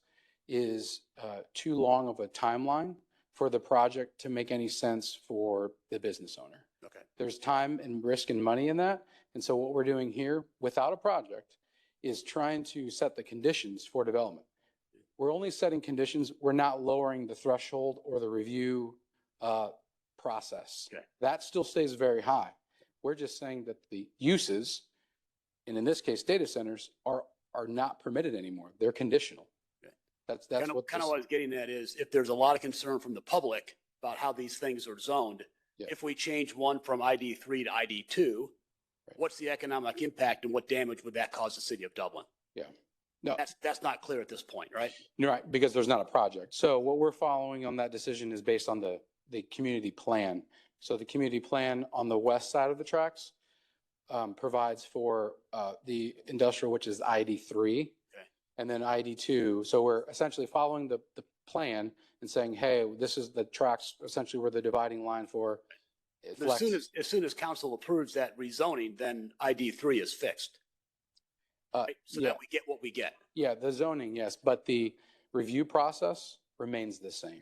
G: is too long of a timeline for the project to make any sense for the business owner.
H: Okay.
G: There's time and risk and money in that. And so what we're doing here without a project is trying to set the conditions for development. We're only setting conditions. We're not lowering the threshold or the review process.
H: Okay.
G: That still stays very high. We're just saying that the uses, and in this case, data centers, are not permitted anymore. They're conditional.
H: Okay.
G: That's
H: Kind of what I was getting at is if there's a lot of concern from the public about how these things are zoned,
G: Yeah.
H: if we change one from ID 3 to ID 2, what's the economic impact and what damage would that cause the city of Dublin?
G: Yeah. No,
H: That's not clear at this point, right?
G: you're right, because there's not a project. So what we're following on that decision is based on the community plan. So the community plan on the west side of the tracks provides for the industrial, which is ID 3,
H: Okay.
G: and then ID 2. So we're essentially following the plan and saying, hey, this is the tracks essentially where the dividing line for
H: But as soon as council approves that rezoning, then ID 3 is fixed. Right? So
G: yeah.
H: that we get what we get.
G: Yeah, the zoning, yes, but the review process remains the same.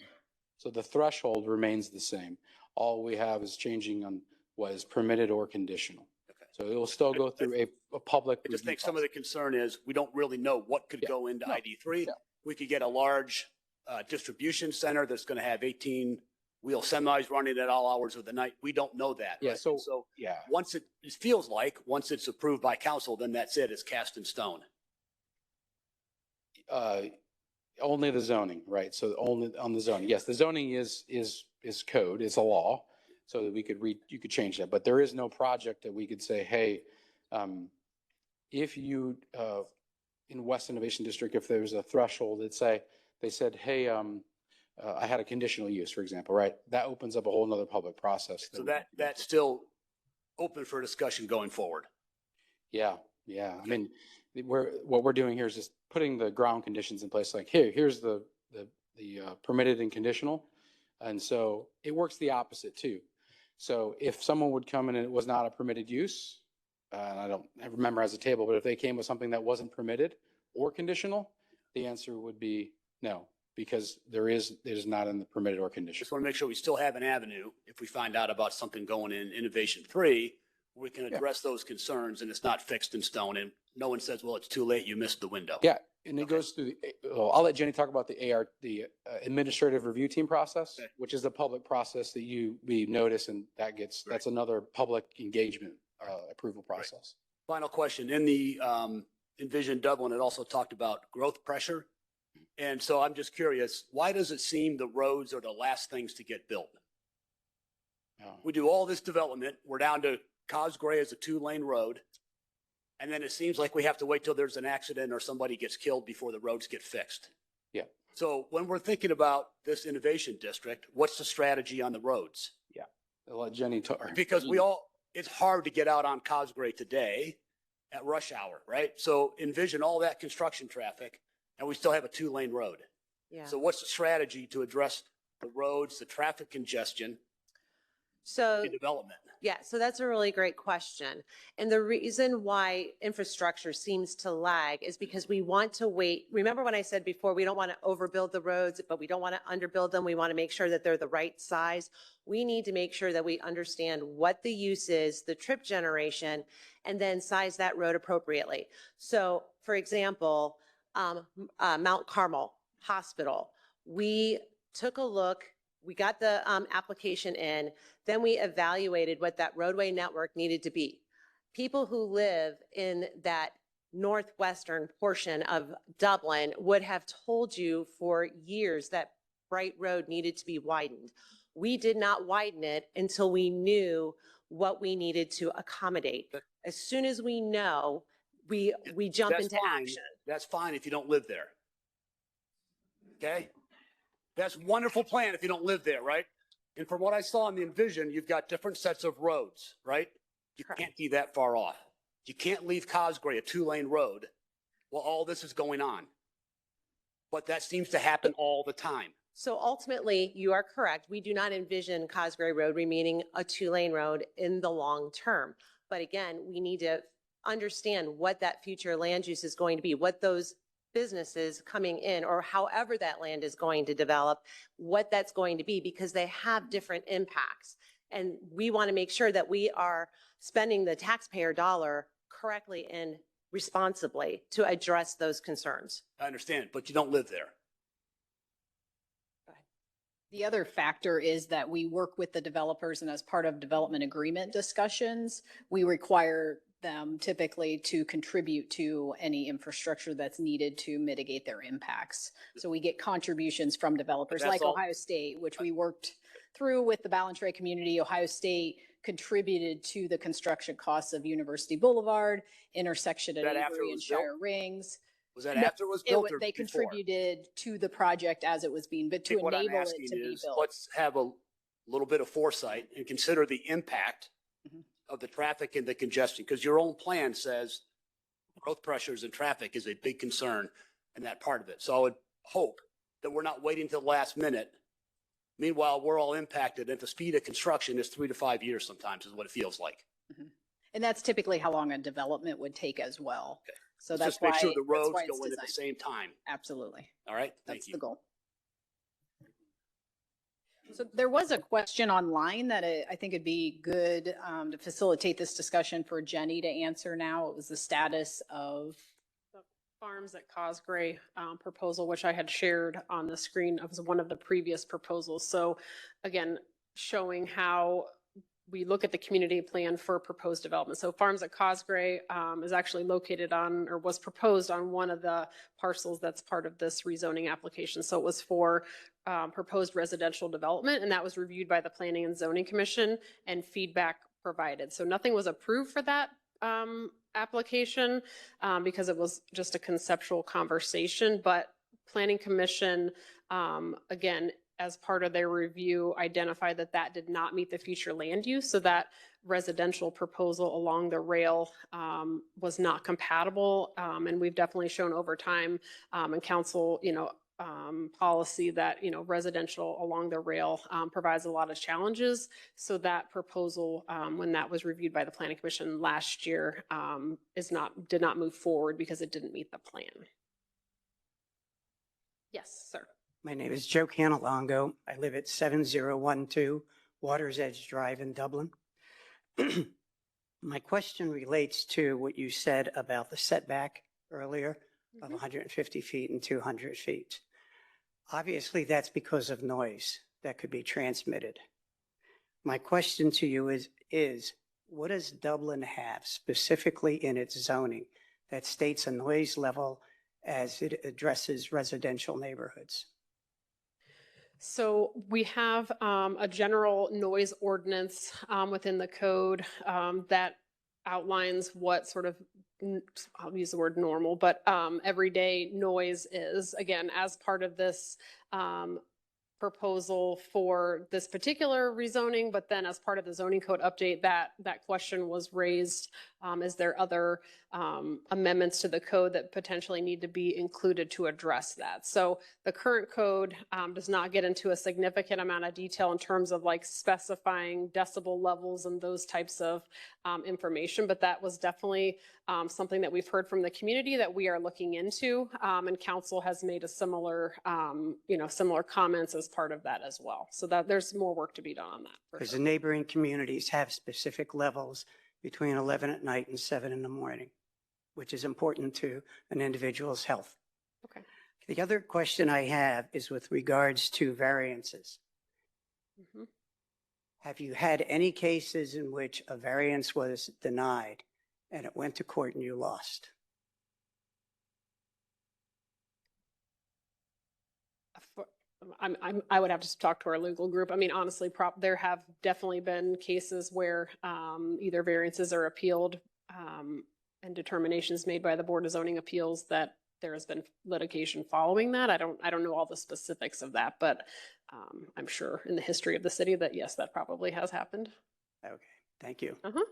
G: So the threshold remains the same. All we have is changing on what is permitted or conditional.
H: Okay.
G: So it will still go through a public.
H: I just
G: review
H: think some of the concern is we don't really know what could
G: Yeah.
H: go into
G: No.
H: ID 3.
G: Yeah.
H: We could get a large distribution center that's going to have 18-wheel semis running at all hours of the night. We don't know that.
G: Yeah,
H: right?
G: so-
H: So
G: Yeah,
H: once it feels like, once it's approved by council, then that's it. It's cast in stone.
G: only the zoning, right? So only on the zoning. Yes, the zoning is code, it's a law. So that you could change that, but there is no project that we could say, hey, if you, in West Innovation District, if there's a threshold, they said, hey, I had a conditional use, for example, right? That opens up a whole nother public process.
H: So that's still open for discussion going forward.
G: Yeah. I mean, what we're doing here is just putting the ground conditions in place. Like here's the permitted and conditional. And so it works the opposite too. So if someone would come in and it was not a permitted use, I don't remember as a table, but if they came with something that wasn't permitted or conditional, the answer would be no, because it is not in the permitted or conditional.
H: Just want to make sure we still have an avenue if we find out about something going in Innovation 3, we can address those concerns and it's not fixed in stone and no one says, well, it's too late, you missed the window.
G: Yeah, and it goes through, I'll let Jenny talk about the administrative review team process,
H: Okay.
G: which is a public process that we notice, and that's another public engagement approval process.
H: Final question. In the Envision Dublin, it also talked about growth pressure. And so I'm just curious, why does it seem the roads are the last things to get built? We do all this development. We're down to Cosgray as a 2-lane road. And then it seems like we have to wait till there's an accident or somebody gets killed before the roads get fixed.
G: Yeah.
H: So when we're thinking about this innovation district, what's the strategy on the roads?
G: Yeah. I'll let Jenny talk.
H: Because it's hard to get out on Cosgray today at rush hour, right? So envision all that construction traffic and we still have a 2-lane road.
C: Yeah.
H: So what's the strategy to address the roads, the traffic congestion,
C: So
H: and development?
C: yeah, so that's a really great question. And the reason why infrastructure seems to lag is because we want to wait. Remember when I said before, we don't want to overbuild the roads, but we don't want to underbuild them. We want to make sure that they're the right size. We need to make sure that we understand what the use is, the trip generation, and then size that road appropriately. So for example, Mount Carmel Hospital, we took a look. We got the application in, then we evaluated what that roadway network needed to be. People who live in that northwestern portion of Dublin would have told you for years that Bright Road needed to be widened. We did not widen it until we knew what we needed to accommodate. As soon as we know, we jump
H: That's
C: into
H: fine.
C: action.
H: That's fine if you don't live there. Okay? That's a wonderful plan if you don't live there, right? And from what I saw in the Envision, you've got different sets of roads, right? You can't be that far off. You can't leave Cosgray a 2-lane road while all this is going on. But that seems to happen all the time.
C: So ultimately, you are correct. We do not envision Cosgray Road remaining a 2-lane road in the long term. But again, we need to understand what that future land use is going to be, what those businesses coming in or however that land is going to develop, what that's going to be, because they have different impacts. And we want to make sure that we are spending the taxpayer dollar correctly and responsibly to address those concerns.
H: I understand, but you don't live there.
A: The other factor is that we work with the developers, and as part of development agreement discussions, we require them typically to contribute to any infrastructure that's needed to mitigate their impacts. So we get contributions from developers
H: That's
A: like
H: all-
A: Ohio State, which we worked through with the Ballantrae community. Ohio State contributed to the construction costs of University Boulevard, intersection at
H: That after it
A: Avery and
H: was built?
A: Shire Rings.
H: Was that
A: No,
H: after it was built or
A: They
H: before?
A: contributed to the project as it was being, but
H: I
A: to
H: think what I'm
A: enable it
H: asking
A: to be
H: is,
A: built.
H: let's have a little bit of foresight and consider the impact
A: Mhm.
H: of the traffic and the congestion, because your own plan says growth pressures and traffic is a big concern in that part of it. So I would hope that we're not waiting till the last minute. Meanwhile, we're all impacted, and the speed of construction is 3 to 5 years sometimes is what it feels like.
A: And that's typically how long a development would take as well.
H: Okay.
A: So
H: Let's
A: that's
H: just make
A: why,
H: sure the
A: that's
H: roads
A: why it's
H: go in at the
A: designed.
H: same time.
A: Absolutely.
H: All right?
A: That's
H: Thank
A: the
H: you.
A: goal. So there was a question online that I think it'd be good to facilitate this discussion for Jenny to answer now. It was the status of,
B: The Farms at Cosgray proposal, which I had shared on the screen as one of the previous proposals. So again, showing how we look at the community plan for proposed development. So Farms at Cosgray is actually located on, or was proposed on one of the parcels that's part of this rezoning application. So it was for proposed residential development, and that was reviewed by the Planning and Zoning Commission and feedback provided. So nothing was approved for that application because it was just a conceptual conversation, but Planning Commission, again, as part of their review, identified that that did not meet the future land use. So that residential proposal along the rail was not compatible. And we've definitely shown over time and council, policy that, residential along the rail provides a lot of challenges. So that proposal, when that was reviewed by the Planning Commission last year, did not move forward because it didn't meet the plan. Yes, sir.
I: My name is Joe Canalongo. I live at 7012 Water's Edge Drive in Dublin. My question relates to what you said about the setback earlier of 150 feet and 200 feet. Obviously, that's because of noise that could be transmitted. My question to you is what does Dublin have specifically in its zoning that states a noise level as it addresses residential neighborhoods?
B: So we have a general noise ordinance within the code that outlines what sort of, I'll use the word normal, but everyday noise is. Again, as part of this proposal for this particular rezoning, but then as part of the zoning code update, that question was raised. Is there other amendments to the code that potentially need to be included to address that? So the current code does not get into a significant amount of detail in terms of like specifying decibel levels and those types of information, but that was definitely something that we've heard from the community that we are looking into, and council has made a similar, similar comments as part of that as well. So that there's more work to be done on that.
I: Because the neighboring communities have specific levels between 11 at night and 7 in the morning, which is important to an individual's health.
B: Okay.
I: The other question I have is with regards to variances.
B: Mm-hmm.
I: Have you had any cases in which a variance was denied and it went to court and you lost?
B: I would have to talk to our legal group. I mean, honestly, there have definitely been cases where either variances are appealed and determinations made by the Board of Zoning Appeals that there has been litigation following that. I don't know all the specifics of that, but I'm sure in the history of the city that yes, that probably has happened.
I: Okay, thank you.
B: Uh-huh.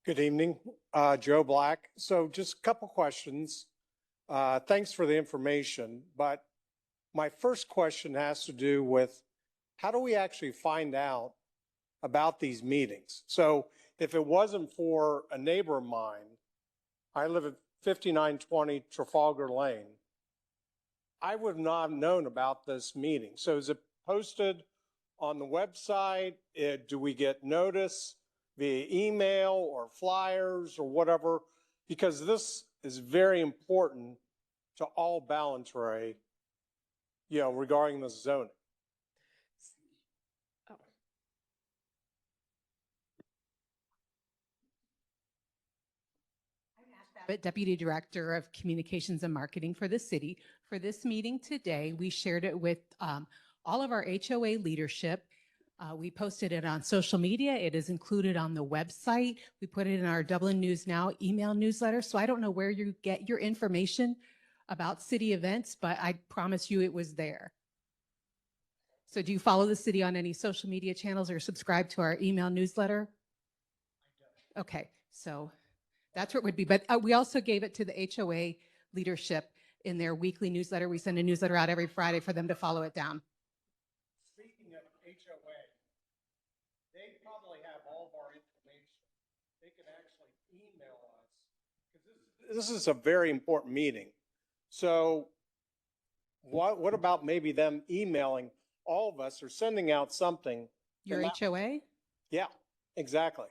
J: Good evening, Joe Black. So just a couple questions. Thanks for the information, but my first question has to do with how do we actually find out about these meetings? So if it wasn't for a neighbor of mine, I live at 5920 Trafalgar Lane, I would not have known about this meeting. So is it posted on the website? Do we get notice via email or flyers or whatever? Because this is very important to all Ballantrae, regarding the zoning.
K: But Deputy Director of Communications and Marketing for the city. For this meeting today, we shared it with all of our HOA leadership. We posted it on social media. It is included on the website. We put it in our Dublin News Now email newsletter. So I don't know where you get your information about city events, but I promise you it was there. So do you follow the city on any social media channels or subscribe to our email newsletter? Okay, so that's where it would be. But we also gave it to the HOA leadership in their weekly newsletter. We send a newsletter out every Friday for them to follow it down.
J: Speaking of HOA, they probably have all of our information. They can actually email us because this is a very important meeting. So what about maybe them emailing all of us or sending out something?
K: Your HOA?
J: Yeah, exactly.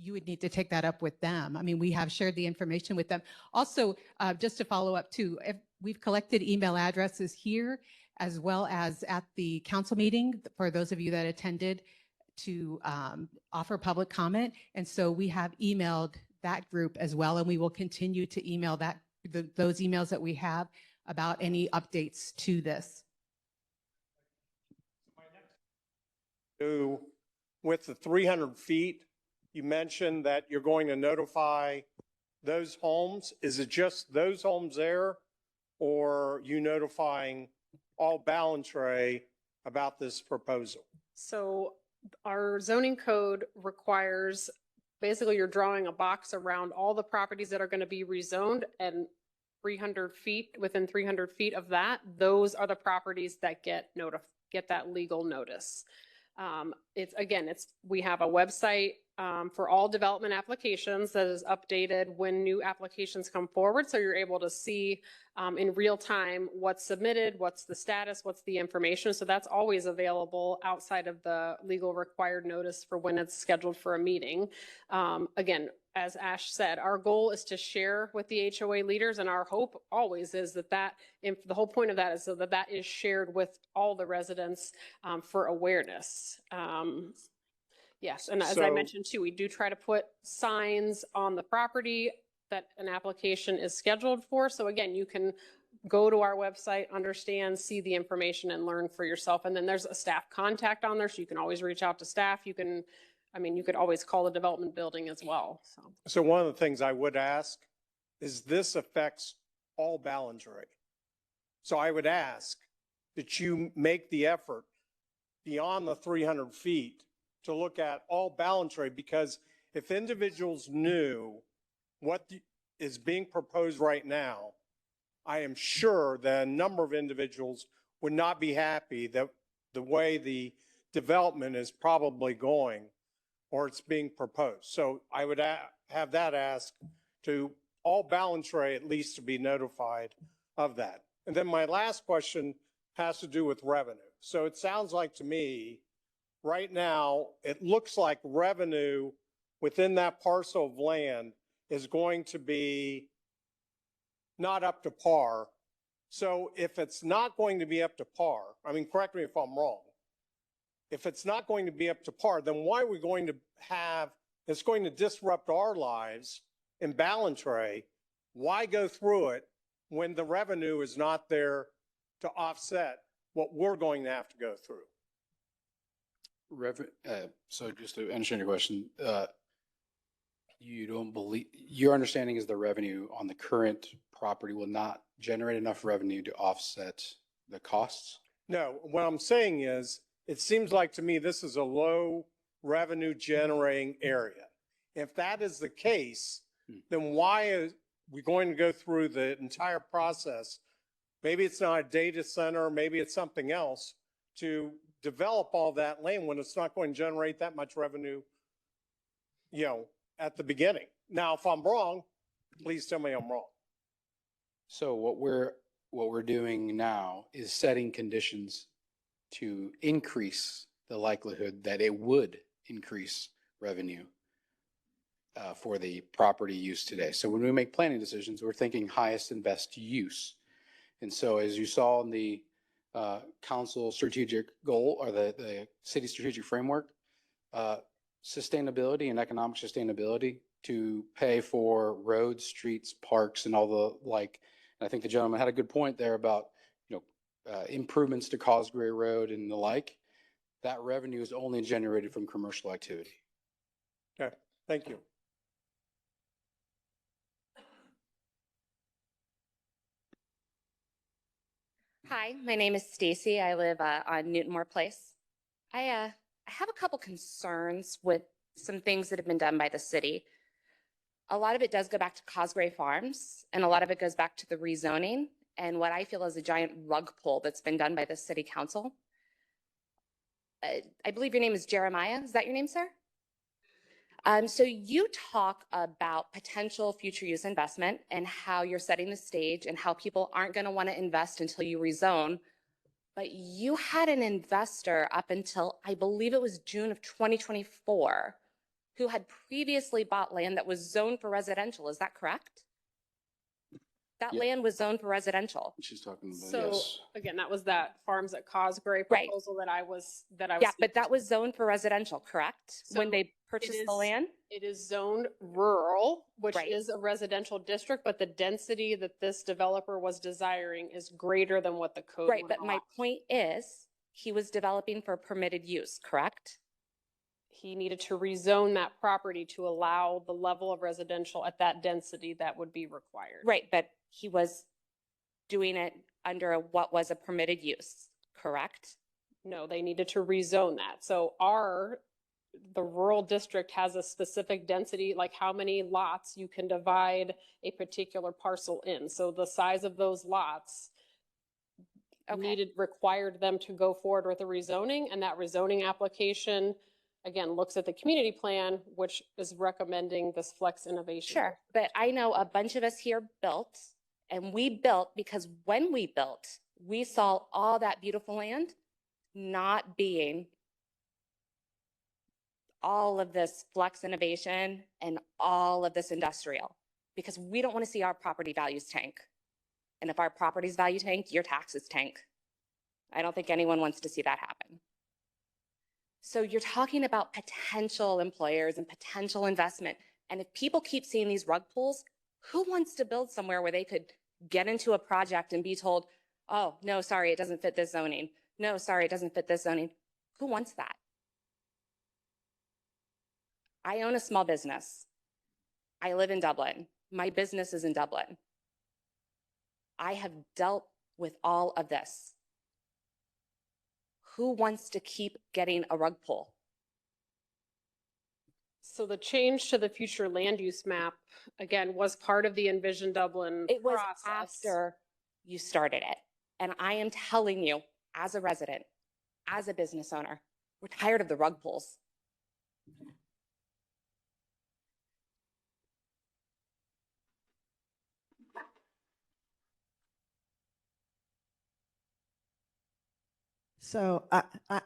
K: You would need to take that up with them. I mean, we have shared the information with them. Also, just to follow up too, if we've collected email addresses here as well as at the council meeting for those of you that attended to offer public comment. And so we have emailed that group as well, and we will continue to email those emails that we have about any updates to this.
J: With the 300 feet, you mentioned that you're going to notify those homes? Is it just those homes there? Or you notifying all Ballantrae about this proposal?
B: So our zoning code requires, basically you're drawing a box around all the properties that are going to be rezoned, and 300 feet, within 300 feet of that, those are the properties that get that legal notice. We have a website for all development applications that is updated when new applications come forward. So you're able to see in real time what's submitted, what's the status, what's the information. So that's always available outside of the legal required notice for when it's scheduled for a meeting. Again, as Ash said, our goal is to share with the HOA leaders, and our hope always is that the whole point of that is so that is shared with all the residents for awareness. Yes, and as I mentioned too, we do try to put signs on the property that an application is scheduled for. So again, you can go to our website, understand, see the information, and learn for yourself. And then there's a staff contact on there, so you can always reach out to staff. You could always call the development building as well.
J: So one of the things I would ask is this affects all Ballantrae. So I would ask that you make the effort beyond the 300 feet to look at all Ballantrae, because if individuals knew what is being proposed right now, I am sure that a number of individuals would not be happy that the way the development is probably going or it's being proposed. So I would have that asked to all Ballantrae at least to be notified of that. And then my last question has to do with revenue. So it sounds like to me, right now, it looks like revenue within that parcel of land is going to be not up to par. So if it's not going to be up to par, correct me if I'm wrong, if it's not going to be up to par, then why are we going to it's going to disrupt our lives in Ballantrae? Why go through it when the revenue is not there to offset what we're going to have to go through?
G: So just to understand your question, you don't believe, your understanding is the revenue on the current property will not generate enough revenue to offset the costs?
J: No, what I'm saying is, it seems like to me this is a low revenue generating area. If that is the case, then why are we going to go through the entire process? Maybe it's not a data center, maybe it's something else, to develop all that land when it's not going to generate that much revenue, at the beginning. Now, if I'm wrong, please tell me I'm wrong.
G: So what we're doing now is setting conditions to increase the likelihood that it would increase revenue for the property use today. So when we make planning decisions, we're thinking highest and best use. And so as you saw in the council strategic goal or the city strategic framework, sustainability and economic sustainability to pay for roads, streets, parks, and all the like. And I think the gentleman had a good point there about, improvements to Causeway Road and the like. That revenue is only generated from commercial activity.
J: Okay, thank you.
L: Hi, my name is Stacy. I live on Newtonmore Place. I have a couple concerns with some things that have been done by the city. A lot of it does go back to Causeway Farms, and a lot of it goes back to the rezoning and what I feel is a giant rug pull that's been done by the city council. I believe your name is Jeremiah. Is that your name, sir? So you talk about potential future use investment and how you're setting the stage and how people aren't going to want to invest until you rezone. But you had an investor up until, I believe it was June of 2024, who had previously bought land that was zoned for residential. Is that correct? That land was zoned for residential.
G: She's talking about,
B: So
G: yes.
B: again, that was that Farms at Causeway
L: Right.
B: proposal that I was.
L: Yeah, but that was zoned for residential, correct?
B: So
L: when they purchased the land?
B: It is zoned rural, which
L: Right.
B: is a residential district, but the density that this developer was desiring is greater than what the code
L: Right,
B: would
L: but my
B: allow.
L: point is, he was developing for permitted use, correct?
B: he needed to rezone that property to allow the level of residential at that density that would be required.
L: Right, but he was doing it under what was a permitted use, correct?
B: No, they needed to rezone that. So the rural district has a specific density, like how many lots you can divide a particular parcel in. So the size of those lots required them to go forward with a rezoning, and that rezoning application, again, looks at the community plan, which is recommending this flex innovation.
L: Sure, but I know a bunch of us here built, and we built because when we built, we saw all that beautiful land not being all of this flex innovation and all of this industrial, because we don't want to see our property values tank. And if our property's value tank, your taxes tank. I don't think anyone wants to see that happen. So you're talking about potential employers and potential investment. And if people keep seeing these rug pulls, who wants to build somewhere where they could get into a project and be told, oh, no, sorry, it doesn't fit this zoning. No, sorry, it doesn't fit this zoning. Who wants that? I own a small business. I live in Dublin. My business is in Dublin. I have dealt with all of this. Who wants to keep getting a rug pull?
B: So the change to the future land use map, again, was part of the Envision Dublin
L: It was
B: process.
L: after you started it. And I am telling you, as a resident, as a business owner, we're tired of the rug pulls.
M: So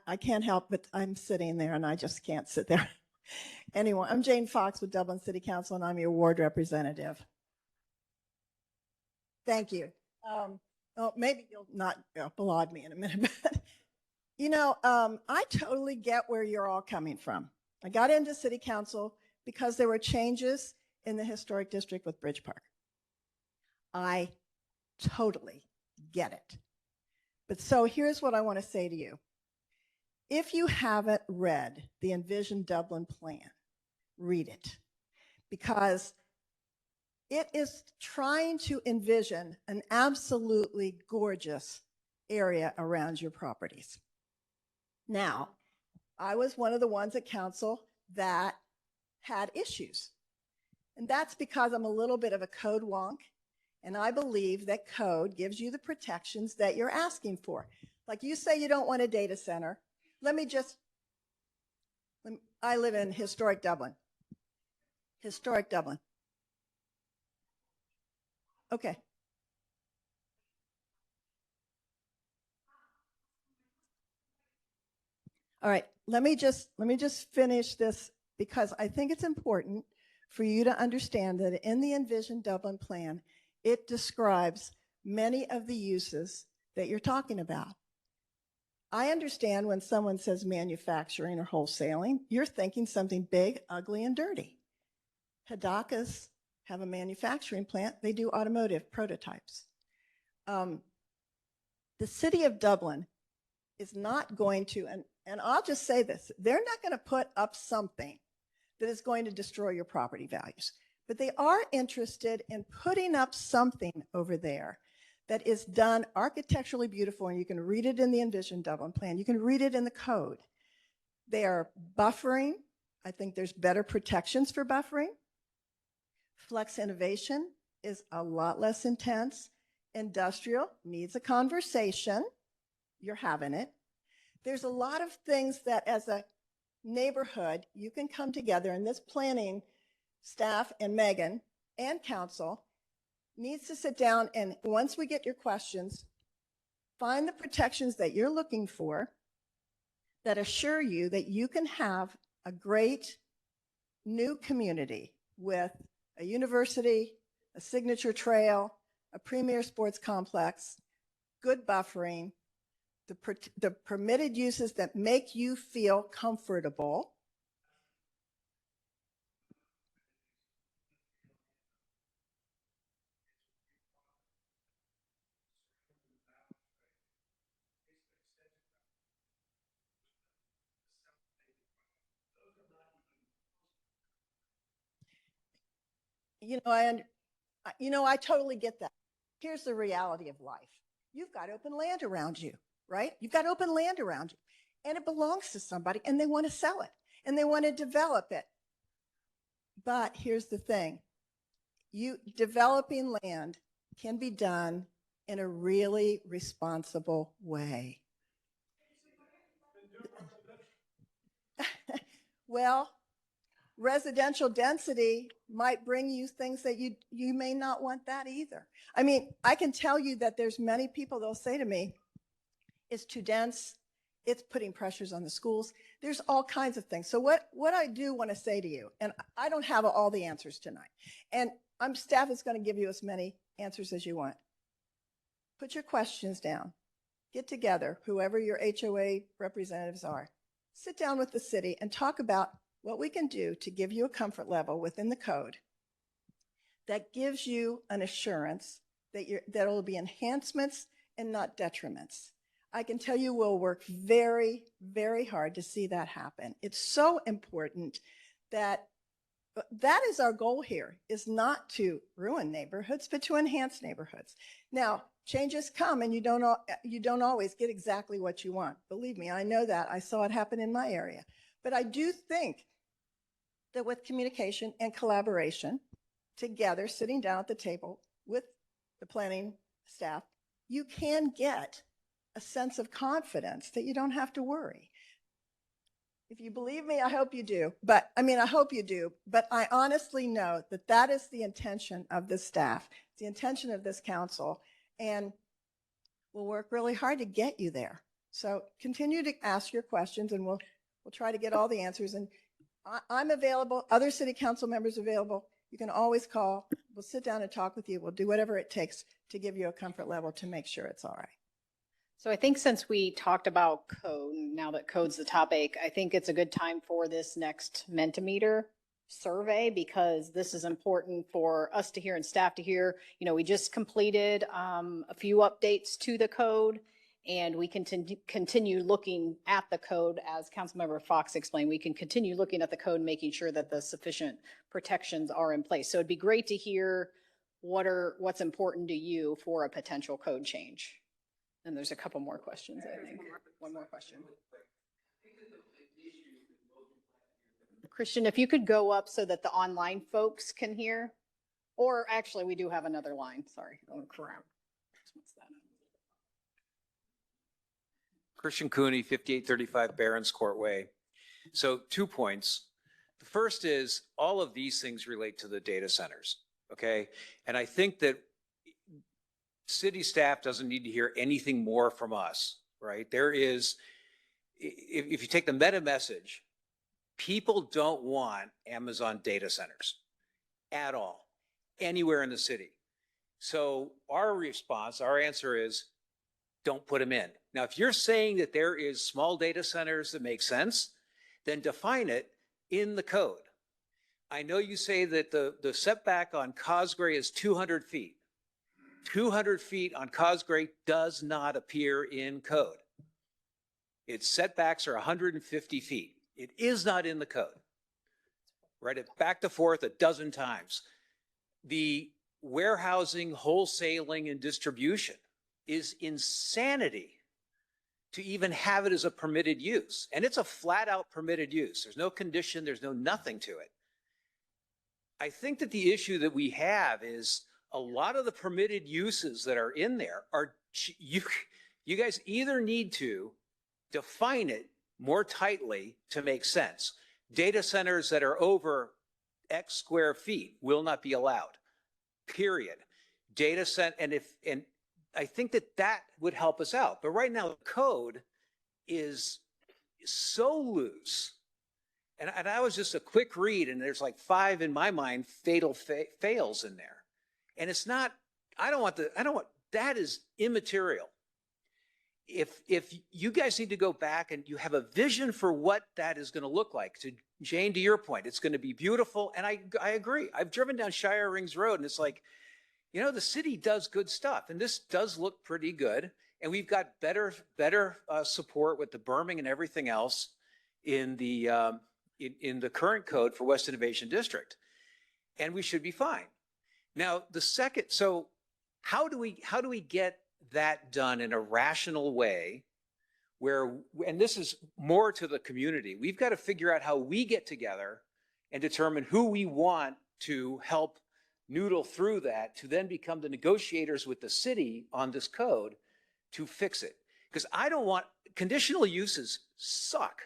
M: I can't help, but I'm sitting there and I just can't sit there. Anyway, I'm Jane Fox with Dublin City Council and I'm your ward representative. Thank you. Oh, maybe you'll not applaud me in a minute, but I totally get where you're all coming from. I got into City Council because there were changes in the historic district with Bridge Park. I totally get it. But so here's what I want to say to you. If you haven't read the Envision Dublin plan, read it, because it is trying to envision an absolutely gorgeous area around your properties. Now, I was one of the ones at council that had issues. And that's because I'm a little bit of a code wonk. And I believe that code gives you the protections that you're asking for. Like you say you don't want a data center. I live in historic Dublin. Historic Dublin. Okay. All right, let me just finish this because I think it's important for you to understand that in the Envision Dublin plan, it describes many of the uses that you're talking about. I understand when someone says manufacturing or wholesaling, you're thinking something big, ugly, and dirty. Hadakas have a manufacturing plant. They do automotive prototypes. The city of Dublin is not going to, and I'll just say this, they're not going to put up something that is going to destroy your property values. But they are interested in putting up something over there that is done architecturally beautiful, and you can read it in the Envision Dublin plan. You can read it in the code. They are buffering. I think there's better protections for buffering. Flex innovation is a lot less intense. Industrial needs a conversation. You're having it. There's a lot of things that as a neighborhood, you can come together, and this planning staff and Megan and council needs to sit down and once we get your questions, find the protections that you're looking for that assure you that you can have a great new community with a university, a signature trail, a premier sports complex, good buffering, the permitted uses that make you feel comfortable. I totally get that. Here's the reality of life. You've got open land around you, right? You've got open land around you, and it belongs to somebody, and they want to sell it, and they want to develop it. But here's the thing. Developing land can be done in a really responsible way. Well, residential density might bring you things that you may not want that either. I mean, I can tell you that there's many people that'll say to me, it's too dense, it's putting pressures on the schools. There's all kinds of things. So what I do want to say to you, and I don't have all the answers tonight, and staff is going to give you as many answers as you want. Put your questions down. Get together, whoever your HOA representatives are. Sit down with the city and talk about what we can do to give you a comfort level within the code that gives you an assurance that there will be enhancements and not detriments. I can tell you we'll work very, very hard to see that happen. It's so important that is our goal here, is not to ruin neighborhoods, but to enhance neighborhoods. Now, changes come and you don't always get exactly what you want. Believe me, I know that. I saw it happen in my area. But I do think that with communication and collaboration, together, sitting down at the table with the planning staff, you can get a sense of confidence that you don't have to worry. If you believe me, I hope you do. But I hope you do. But I honestly know that that is the intention of the staff, the intention of this council, and we'll work really hard to get you there. So continue to ask your questions, and we'll try to get all the answers. And I'm available. Other city council members available. You can always call. We'll sit down and talk with you. We'll do whatever it takes to give you a comfort level to make sure it's all right.
A: So I think since we talked about code, now that code's the topic, I think it's a good time for this next Mentimeter survey, because this is important for us to hear and staff to hear. We just completed a few updates to the code, and we can continue looking at the code. As Councilmember Fox explained, we can continue looking at the code, making sure that the sufficient protections are in place. So it'd be great to hear what's important to you for a potential code change. And there's a couple more questions, I think. One more question. Christian, if you could go up so that the online folks can hear. Or actually, we do have another line. Sorry, I'll look around. What's that?
N: Christian Cooney, 5835 Barron's Court Way. So 2 points. The first is all of these things relate to the data centers, okay? And I think that city staff doesn't need to hear anything more from us, right? There is, if you take the meta message, people don't want Amazon data centers at all, anywhere in the city. So our response, our answer is, don't put them in. Now, if you're saying that there is small data centers that make sense, then define it in the code. I know you say that the setback on Cosgray is 200 feet. 200 feet on Cosgray does not appear in code. Its setbacks are 150 feet. It is not in the code. Read it back to forth a dozen times. The warehousing, wholesaling, and distribution is insanity to even have it as a permitted use. And it's a flat out permitted use. There's no condition, there's no nothing to it. I think that the issue that we have is a lot of the permitted uses that are in there are, you guys either need to define it more tightly to make sense. Data centers that are over X square feet will not be allowed, period. Data center, and I think that would help us out. But right now, the code is so loose. And I was just a quick read, and there's like 5, in my mind, fatal fails in there. And it's not, that is immaterial. If you guys need to go back and you have a vision for what that is going to look like, to Jane, to your point, it's going to be beautiful. And I agree. I've driven down Shire Rings Road, and it's like, the city does good stuff, and this does look pretty good. And we've got better support with the berming and everything else in the current code for West Innovation District. And we should be fine. Now, the second, so how do we get that done in a rational way where, and this is more to the community, we've got to figure out how we get together and determine who we want to help noodle through that to then become the negotiators with the city on this code to fix it. Because I don't want, conditional uses suck.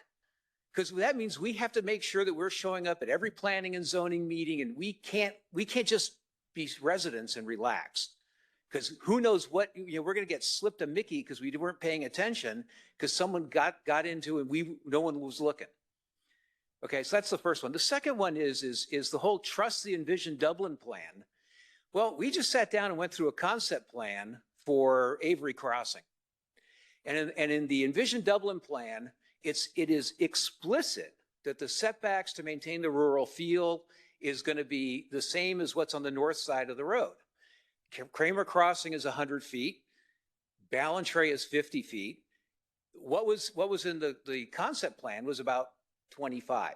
N: Because that means we have to make sure that we're showing up at every planning and zoning meeting, and we can't just be residents and relax. Because who knows what, we're going to get slipped a Mickey because we weren't paying attention because someone got into it, no one was looking. Okay, so that's the first one. The second one is the whole trust the Envision Dublin plan. Well, we just sat down and went through a concept plan for Avery Crossing. And in the Envision Dublin plan, it is explicit that the setbacks to maintain the rural feel is going to be the same as what's on the north side of the road. Kramer Crossing is 100 feet. Ballantrae is 50 feet. What was in the concept plan was about 25.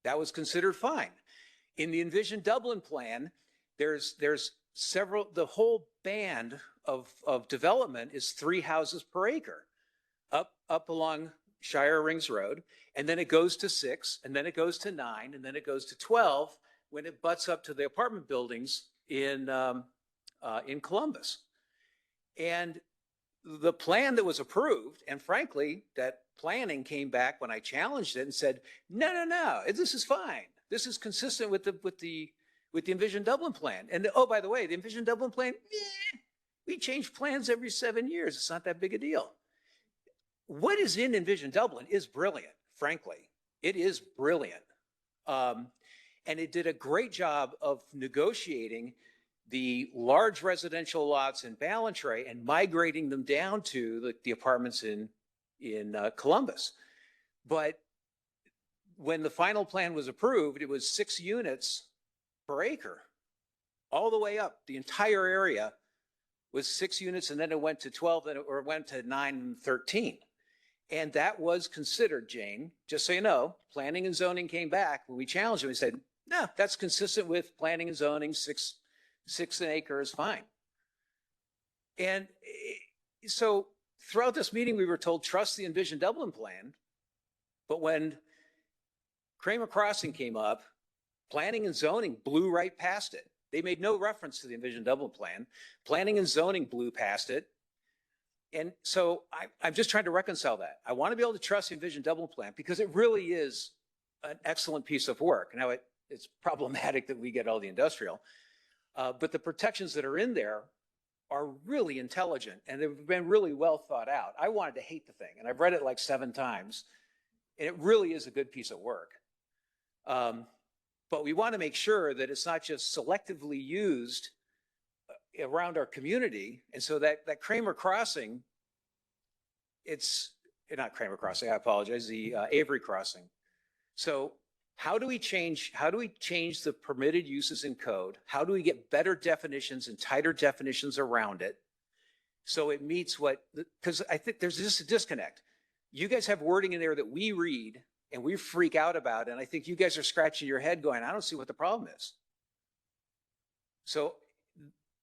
N: That was considered fine. In the Envision Dublin plan, there's several, the whole band of development is 3 houses per acre up along Shire Rings Road, and then it goes to 6, and then it goes to 9, and then it goes to 12 when it butts up to the apartment buildings in Columbus. And the plan that was approved, and frankly, that planning came back when I challenged it and said, no, this is fine. This is consistent with the Envision Dublin plan. And oh, by the way, the Envision Dublin plan, we change plans every 7 years. It's not that big a deal. What is in Envision Dublin is brilliant, frankly. It is brilliant. And it did a great job of negotiating the large residential lots in Ballantrae and migrating them down to the apartments in Columbus. But when the final plan was approved, it was 6 units per acre, all the way up. The entire area was 6 units, and then it went to 12, or it went to 9 and 13. And that was considered, Jane, just so you know, planning and zoning came back. When we challenged them, we said, no, that's consistent with planning and zoning, 6 an acre is fine. And so throughout this meeting, we were told, trust the Envision Dublin plan. But when Kramer Crossing came up, planning and zoning blew right past it. They made no reference to the Envision Dublin plan. Planning and zoning blew past it. And so I'm just trying to reconcile that. I want to be able to trust the Envision Dublin plan because it really is an excellent piece of work. Now, it's problematic that we get all the industrial, but the protections that are in there are really intelligent and they've been really well thought out. I wanted to hate the thing, and I've read it like 7 times, and it really is a good piece of work. But we want to make sure that it's not just selectively used around our community. And so that Kramer Crossing, it's not Kramer Crossing, I apologize, the Avery Crossing. So how do we change the permitted uses in code? How do we get better definitions and tighter definitions around it so it meets because I think there's just a disconnect. You guys have wording in there that we read and we freak out about, and I think you guys are scratching your head going, I don't see what the problem is. So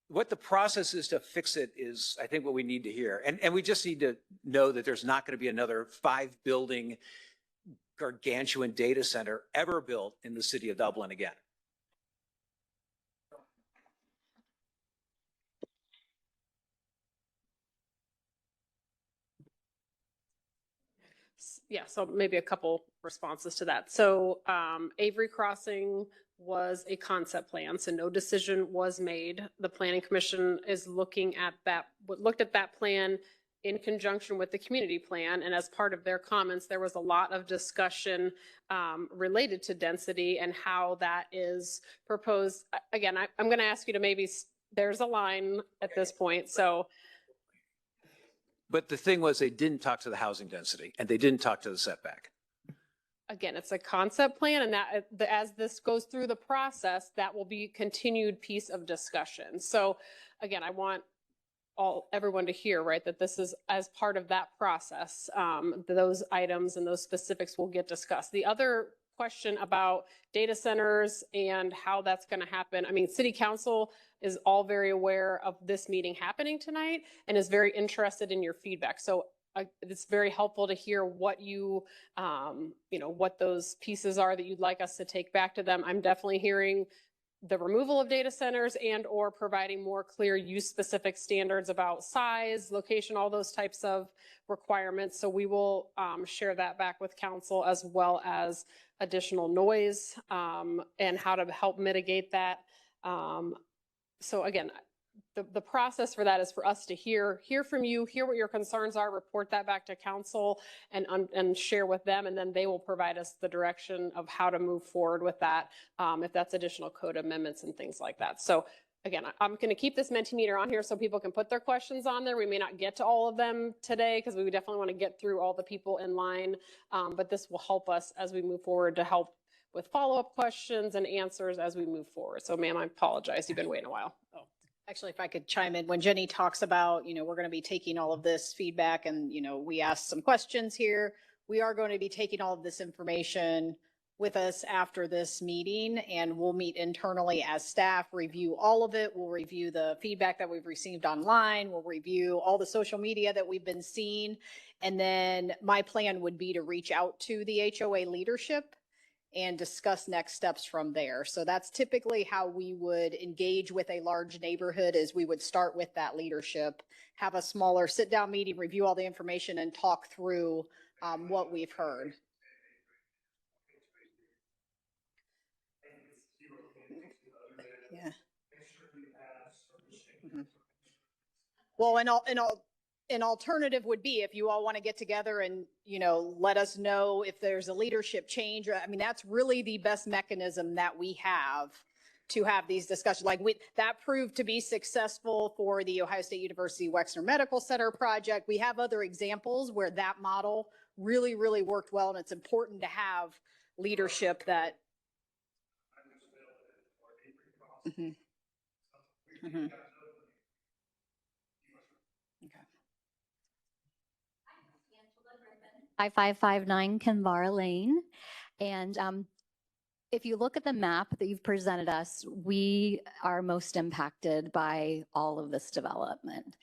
N: what the process is to fix it is, I think, what we need to hear. And we just need to know that there's not going to be another 5-building gargantuan data center ever built in the city of Dublin again.
B: Yeah, so maybe a couple responses to that. So Avery Crossing was a concept plan, so no decision was made. The Planning Commission is looked at that plan in conjunction with the community plan, and as part of their comments, there was a lot of discussion related to density and how that is proposed. Again, I'm going to ask you to maybe, there's a line at this point, so.
N: But the thing was, they didn't talk to the housing density and they didn't talk to the setback.
B: Again, it's a concept plan, and that as this goes through the process, that will be a continued piece of discussion. So again, I want everyone to hear, right, that this is as part of that process, those items and those specifics will get discussed. The other question about data centers and how that's going to happen. I mean, City Council is all very aware of this meeting happening tonight and is very interested in your feedback. So it's very helpful to hear what you know, what those pieces are that you'd like us to take back to them. I'm definitely hearing the removal of data centers and or providing more clear use specific standards about size, location, all those types of requirements. So we will share that back with council, as well as additional noise and how to help mitigate that. So again, the process for that is for us to hear from you, hear what your concerns are, report that back to council and share with them, and then they will provide us the direction of how to move forward with that, if that's additional code amendments and things like that. So again, I'm going to keep this Mentimeter on here so people can put their questions on there. We may not get to all of them today because we definitely want to get through all the people in line, but this will help us as we move forward to help with follow-up questions and answers as we move forward. So ma'am, I apologize. You've been waiting a while. Oh.
A: Actually, if I could chime in, when Jenny talks about, you know, we're going to be taking all of this feedback and, you know, we asked some questions here. We are going to be taking all of this information with us after this meeting, and we'll meet internally as staff, review all of it. We'll review the feedback that we've received online. We'll review all the social media that we've been seeing. And then my plan would be to reach out to the HOA leadership and discuss next steps from there. So that's typically how we would engage with a large neighborhood, is we would start with that leadership, have a smaller sit-down meeting, review all the information, and talk through what we've heard. Yeah. Mm-hmm. Well, an alternative would be if you all want to get together and, you know, let us know if there's a leadership change. I mean, that's really the best mechanism that we have to have these discussions. Like that proved to be successful for the Ohio State University Wexner Medical Center project. We have other examples where that model really, really worked well. And it's important to have leadership that. Mm-hmm. Mm-hmm.
O: 5559 Kinvara Lane. And if you look at the map that you've presented us, we are most impacted by all of this development.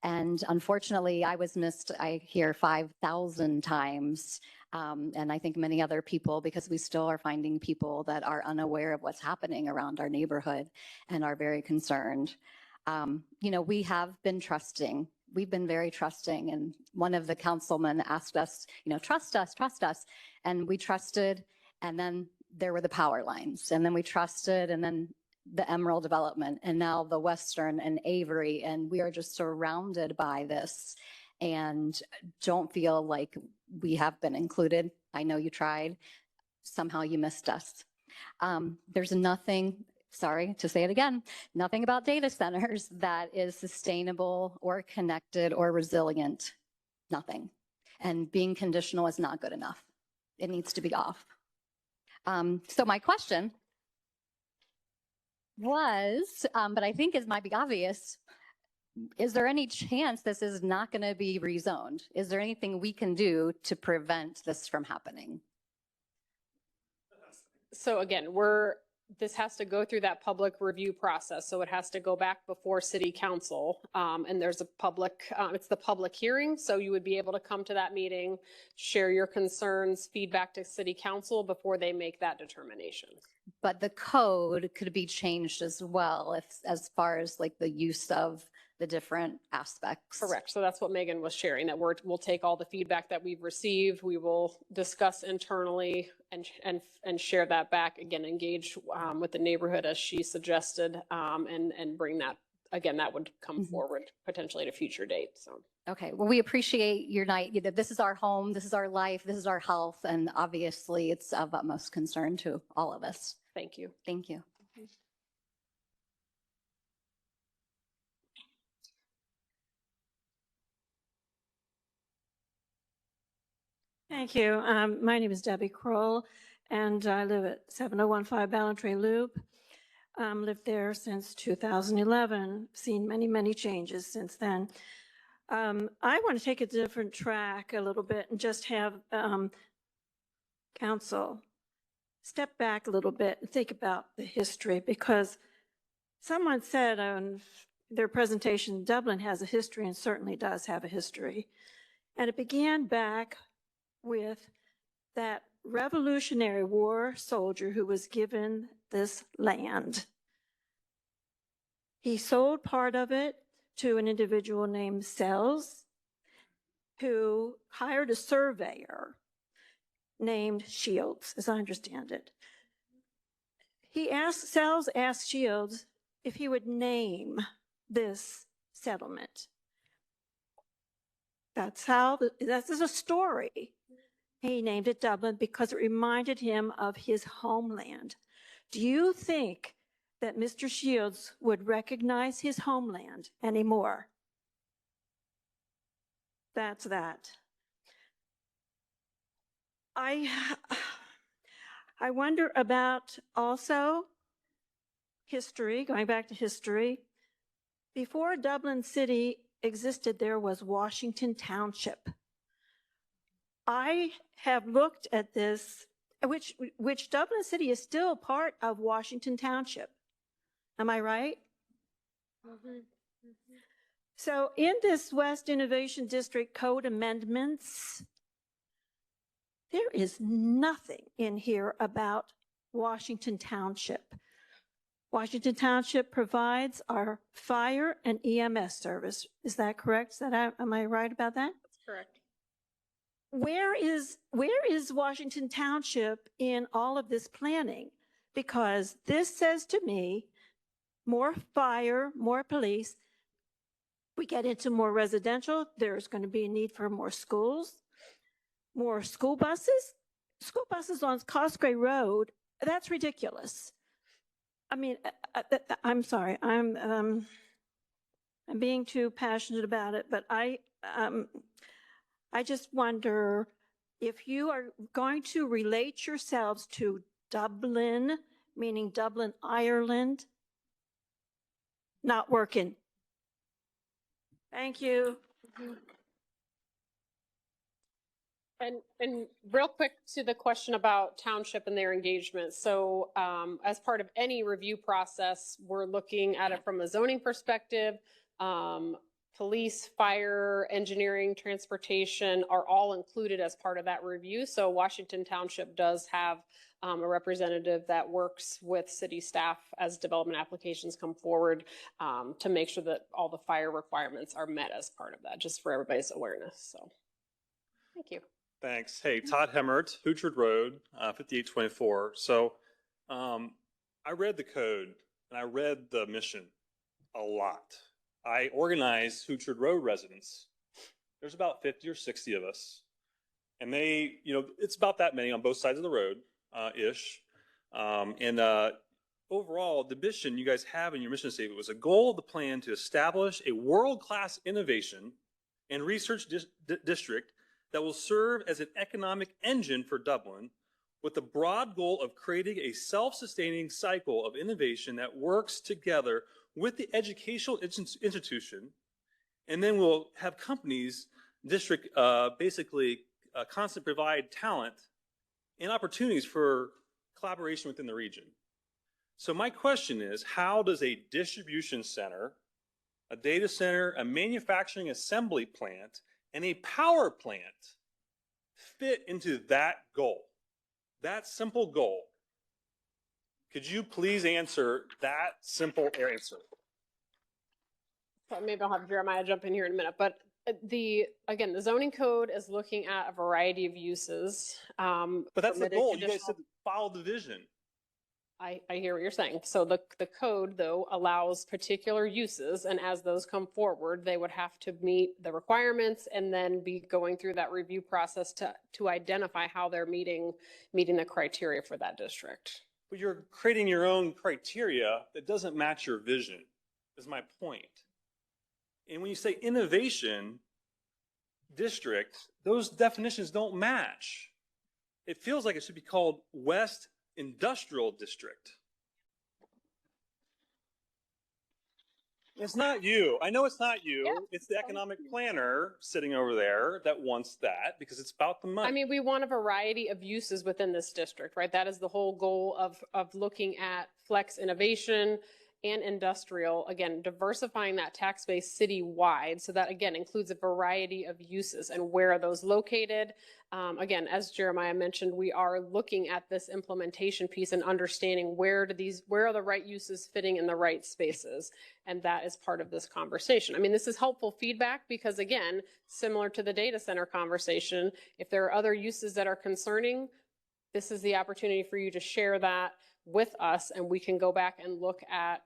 O: And unfortunately, I was missed, I hear 5,000 times, and I think many other people, because we still are finding people that are unaware of what's happening around our neighborhood and are very concerned. You know, we have been trusting. We've been very trusting. And one of the councilmen asked us, you know, trust us. And we trusted. And then there were the power lines. And then we trusted. And then the Emerald development. And now the Western and Avery. And we are just surrounded by this. And don't feel like we have been included. I know you tried. Somehow you missed us. There's nothing. Sorry to say it again, nothing about data centers that is sustainable or connected or resilient. Nothing. And being conditional is not good enough. It needs to be off. So my question was, but I think it might be obvious, is there any chance this is not going to be rezoned? Is there anything we can do to prevent this from happening?
B: So again, this has to go through that public review process. So it has to go back before city council. And there's a public, it's the public hearing. So you would be able to come to that meeting, share your concerns, feedback to city council before they make that determination.
O: But the code could be changed as well, as far as like the use of the different aspects.
B: Correct. So that's what Megan was sharing, that we'll take all the feedback that we've received. We will discuss internally and share that back, again, engage with the neighborhood as she suggested, and bring that, again, that would come forward potentially at a future date. So.
O: Okay. Well, we appreciate your night. You know, this is our home, this is our life, this is our health, and obviously it's of utmost concern to all of us.
B: Thank you.
O: Thank you.
P: Thank you. My name is Debbie Kroll, and I live at 7015 Ballantrae Loop. Lived there since 2011, seen many, many changes since then. I want to take a different track a little bit and just have council step back a little bit and think about the history, because someone said on their presentation, Dublin has a history, and certainly does have a history. And it began back with that Revolutionary War soldier who was given this land. He sold part of it to an individual named Sells, who hired a surveyor named Shields, as I understand it. Sells asked Shields if he would name this settlement. That's a story. He named it Dublin because it reminded him of his homeland. Do you think that Mr. Shields would recognize his homeland anymore? That's that. I wonder about also history, going back to history. Before Dublin City existed, there was Washington Township. I have looked at this, which Dublin City is still part of Washington Township. Am I right? Mm-hmm. So in this West Innovation District Code amendments, there is nothing in here about Washington Township. Washington Township provides our fire and EMS service. Is that correct? Am I right about that?
B: That's correct.
P: Where is Washington Township in all of this planning? Because this says to me, more fire, more police. We get into more residential, there's going to be a need for more schools, more school buses. School buses on Cosgrave Road, that's ridiculous. I mean, I'm sorry, I'm being too passionate about it, but I just wonder if you are going to relate yourselves to Dublin, meaning Dublin, Ireland, not working. Thank you.
B: And real quick to the question about township and their engagement. So as part of any review process, we're looking at it from a zoning perspective. Police, fire, engineering, transportation are all included as part of that review. So Washington Township does have a representative that works with city staff as development applications come forward to make sure that all the fire requirements are met as part of that, just for everybody's awareness. So thank you.
Q: Thanks. Hey, Todd Hemmert, Hootchard Road, 5824. So I read the code and I read the mission a lot. I organized Hootchard Road residents. There's about 50 or 60 of us. And they, it's about that many on both sides of the road, ish. Overall, the mission you guys have in your mission statement was a goal of the plan to establish a world-class innovation and research district that will serve as an economic engine for Dublin, with the broad goal of creating a self-sustaining cycle of innovation that works together with the educational institution, and then we'll have companies, district, basically constantly provide talent and opportunities for collaboration within the region. So my question is, how does a distribution center, a data center, a manufacturing assembly plant, and a power plant fit into that goal, that simple goal? Could you please answer that simple answer?
B: So maybe I'll have Jeremiah jump in here in a minute, but again, the zoning code is looking at a variety of uses.
Q: But that's the goal. You guys said follow the vision.
B: I hear what you're saying. So the code, though, allows particular uses, and as those come forward, they would have to meet the requirements and then be going through that review process to identify how they're meeting the criteria for that district.
Q: But you're creating your own criteria that doesn't match your vision, is my point. And when you say innovation district, those definitions don't match. It feels like it should be called West Industrial District. It's not you. I know it's not you. It's the economic planner sitting over there that wants that because it's about the money.
B: I mean, we want a variety of uses within this district, right? That is the whole goal of looking at flex innovation and industrial, again, diversifying that tax base citywide. So that, again, includes a variety of uses and where are those located. Again, as Jeremiah mentioned, we are looking at this implementation piece and understanding where are the right uses fitting in the right spaces. And that is part of this conversation. I mean, this is helpful feedback because, again, similar to the data center conversation, if there are other uses that are concerning, this is the opportunity for you to share that with us and we can go back and look at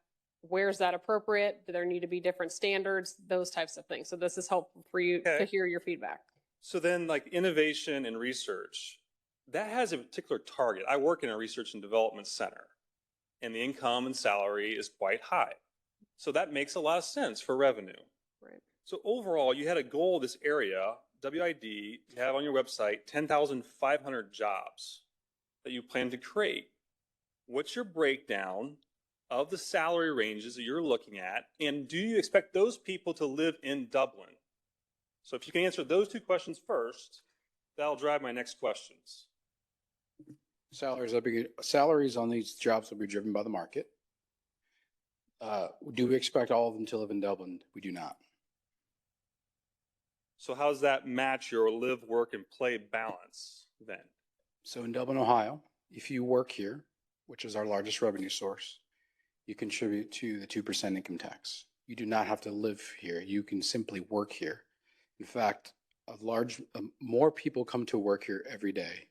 B: where's that appropriate? Do there need to be different standards? Those types of things. So this is helpful for you to hear your feedback.
Q: So then like innovation and research, that has a particular target. I work in a research and development center and the income and salary is quite high. So that makes a lot of sense for revenue.
B: Right.
Q: So overall, you had a goal of this area, WID, you have on your website 10,500 jobs that you plan to create. What's your breakdown of the salary ranges that you're looking at? And do you expect those people to live in Dublin? So if you can answer those two questions first, that'll drive my next questions.
G: Salaries on these jobs will be driven by the market. Do we expect all of them to live in Dublin? We do not.
Q: So how does that match your live, work, and play balance then?
G: So in Dublin, Ohio, if you work here, which is our largest revenue source, you contribute to the 2% income tax. You do not have to live here. You can simply work here. In fact, more people come to work here every day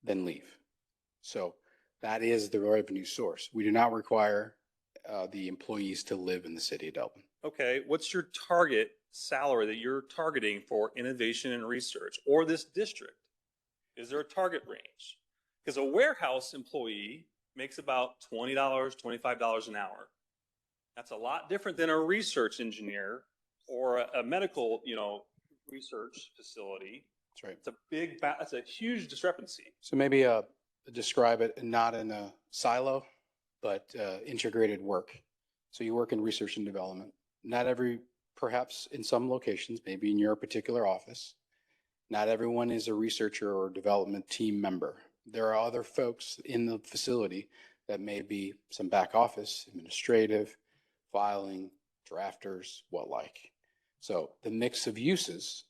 G: than leave. So that is the revenue source. We do not require the employees to live in the city of Dublin.
Q: Okay, what's your target salary that you're targeting for innovation and research or this district? Is there a target range? Because a warehouse employee makes about $20, $25 an hour. That's a lot different than a research engineer or a medical, research facility.
G: That's right.
Q: That's a huge discrepancy.
G: So maybe describe it not in a silo, but integrated work. So you work in research and development. Perhaps in some locations, maybe in your particular office, not everyone is a researcher or development team member. There are other folks in the facility that may be some back office, administrative, filing, drafters, what like. So the mix of uses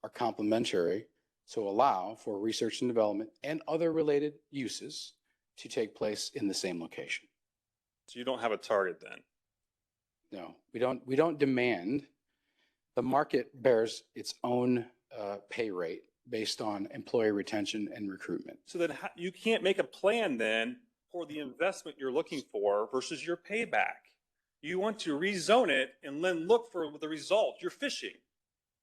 G: are complementary to allow for research and development and other related uses to take place in the same location.
Q: So you don't have a target then?
G: No, we don't demand. The market bears its own pay rate based on employee retention and recruitment.
Q: So then you can't make a plan then for the investment you're looking for versus your payback. You want to rezone it and then look for the result. You're fishing.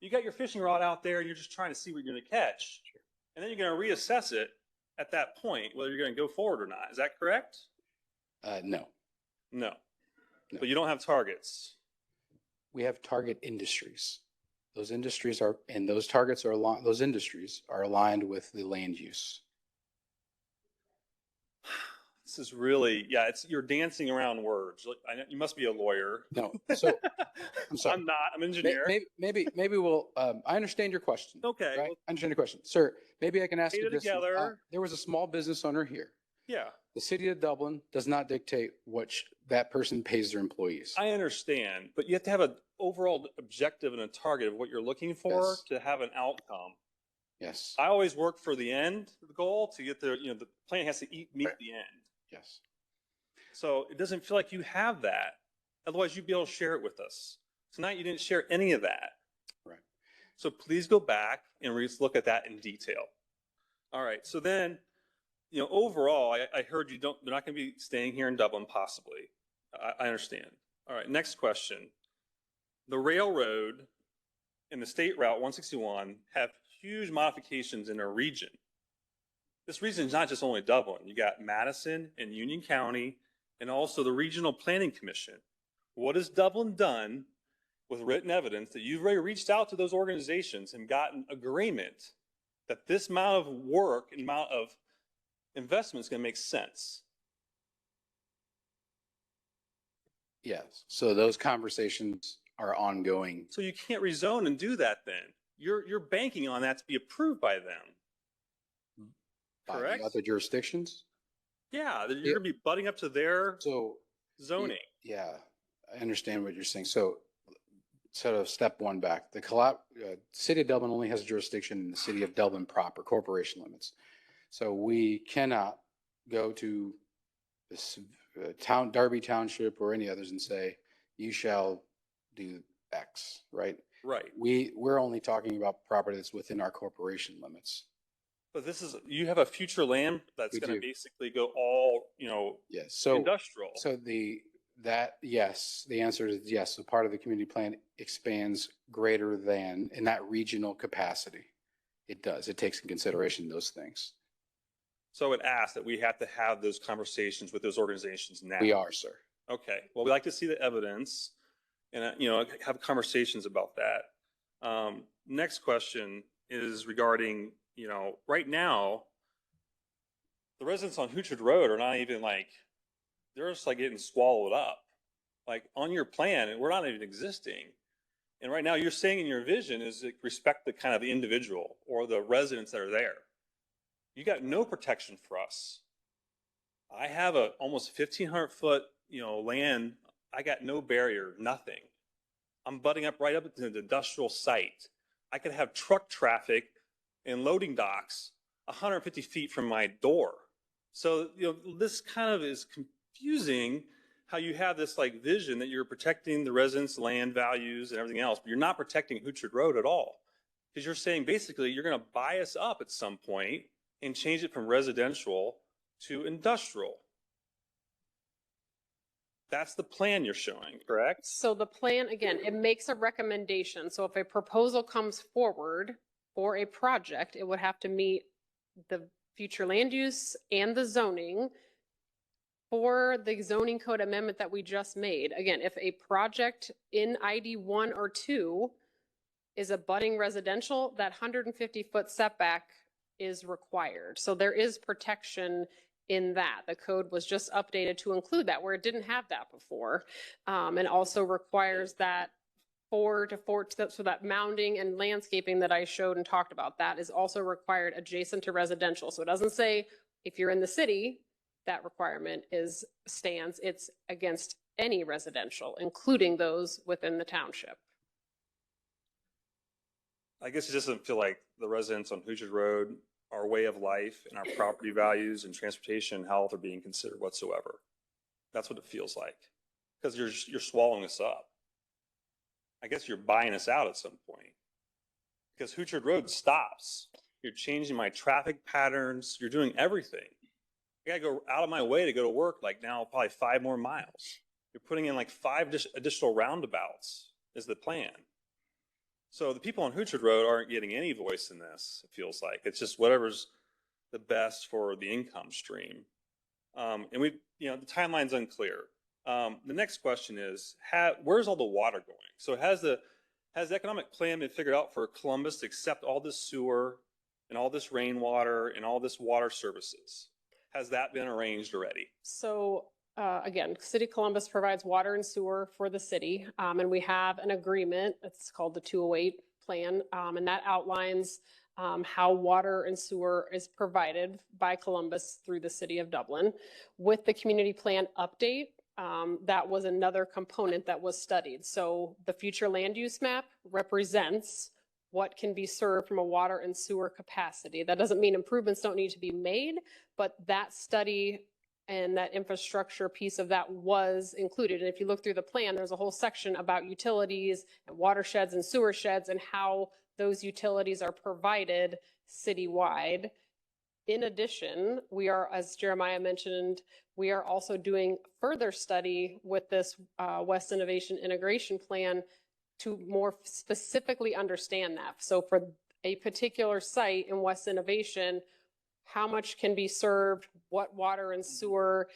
Q: You got your fishing rod out there and you're just trying to see what you're going to catch. Sure. And then you're going to reassess it at that point, whether you're going to go forward or not. Is that correct?
G: No.
Q: No. But you don't have targets.
G: We have target industries. Those industries are, and those targets are, those industries are aligned with the land use.
Q: This is really, you're dancing around words. You must be a lawyer.
G: No, so I'm sorry.
Q: I'm not. I'm an engineer.
G: Maybe we'll. I understand your question.
Q: Okay.
G: Right? I understand your question, sir. Maybe I can ask you this.
Q: Together.
G: There was a small business owner here.
Q: Yeah.
G: The city of Dublin does not dictate what that person pays their employees.
Q: I understand, but you have to have an overall objective and a target of what you're looking for to have an outcome.
G: Yes.
Q: I always work for the end, the goal to get the plan has to meet the end.
G: Yes.
Q: So it doesn't feel like you have that. Otherwise, you'd be able to share it with us. Tonight, you didn't share any of that.
G: Right.
Q: So please go back and look at that in detail. All right. So then, overall, I heard they're not going to be staying here in Dublin, possibly. I understand. All right. Next question. The railroad and the State Route 161 have huge modifications in their region. This region is not just only Dublin. You got Madison and Union County and also the Regional Planning Commission. What has Dublin done with written evidence that you've already reached out to those organizations and gotten agreement that this amount of work and amount of investment is going to make sense?
G: Yes. So those conversations are ongoing.
Q: So you can't rezone and do that then. You're banking on that to be approved by them.
G: By
Q: Correct?
G: the other jurisdictions?
Q: Yeah, you're going to be butting up to their zoning.
G: Yeah, I understand what you're saying. So sort of step one back, the city of Dublin only has jurisdiction in the city of Dublin proper, corporation limits. So we cannot go to this Derby Township or any others and say, you shall do X, right?
Q: Right.
G: We're only talking about property that's within our corporation limits.
Q: But you have a future land that's going to basically go all,
G: yes. So
Q: industrial.
G: So yes, the answer is yes. So part of the community plan expands greater than in that regional capacity. It does. It takes in consideration those things.
Q: So it asks that we have to have those conversations with those organizations now.
G: We are, sir.
Q: Okay. Well, we like to see the evidence and, have conversations about that. Next question is regarding, right now, the residents on Hootchard Road are not even they're just getting swallowed up. On your plan, we're not even existing. And right now you're saying in your vision is respect the kind of the individual or the residents that are there. You got no protection for us. I have a almost 1,500 foot, land. I got no barrier, nothing. I'm butting up right up to the industrial site. I could have truck traffic and loading docks 150 feet from my door. So, this kind of is confusing how you have this vision that you're protecting the residents' land values and everything else, but you're not protecting Hootchard Road at all. Because you're saying basically you're going to buy us up at some point and change it from residential to industrial. That's the plan you're showing, correct?
B: So the plan, again, it makes a recommendation. So if a proposal comes forward for a project, it would have to meet the future land use and the zoning for the zoning code amendment that we just made. Again, if a project in ID 1 or 2 is abutting residential, that 150-foot setback is required. So there is protection in that. The code was just updated to include that where it didn't have that before. And also requires that 4 to 4, so that mounding and landscaping that I showed and talked about, that is also required adjacent to residential. So it doesn't say if you're in the city, that requirement stands. It's against any residential, including those within the township.
Q: I guess it doesn't feel like the residents on Hootchard Road, our way of life and our property values and transportation and health are being considered whatsoever. That's what it feels like. Because you're swallowing us up. I guess you're buying us out at some point. Because Hootchard Road stops. You're changing my traffic patterns. You're doing everything. I gotta go out of my way to go to work now probably 5 more miles. You're putting in 5 additional roundabouts is the plan. So the people on Hootchard Road aren't getting any voice in this, it feels like. It's just whatever's the best for the income stream. And the timeline's unclear. The next question is, where's all the water going? So has the economic plan been figured out for Columbus to accept all this sewer and all this rainwater and all this water services? Has that been arranged already?
B: So again, City of Columbus provides water and sewer for the city, and we have an agreement. It's called the 208 plan, and that outlines how water and sewer is provided by Columbus through the City of Dublin. With the community plan update, that was another component that was studied. So the future land use map represents what can be served from a water and sewer capacity. That doesn't mean improvements don't need to be made, but that study and that infrastructure piece of that was included. And if you look through the plan, there's a whole section about utilities and watersheds and sewer sheds and how those utilities are provided citywide. In addition, we are, as Jeremiah mentioned, we are also doing further study with this West Innovation Integration Plan to more specifically understand that. So for a particular site in West Innovation, how much can be served, what water and sewer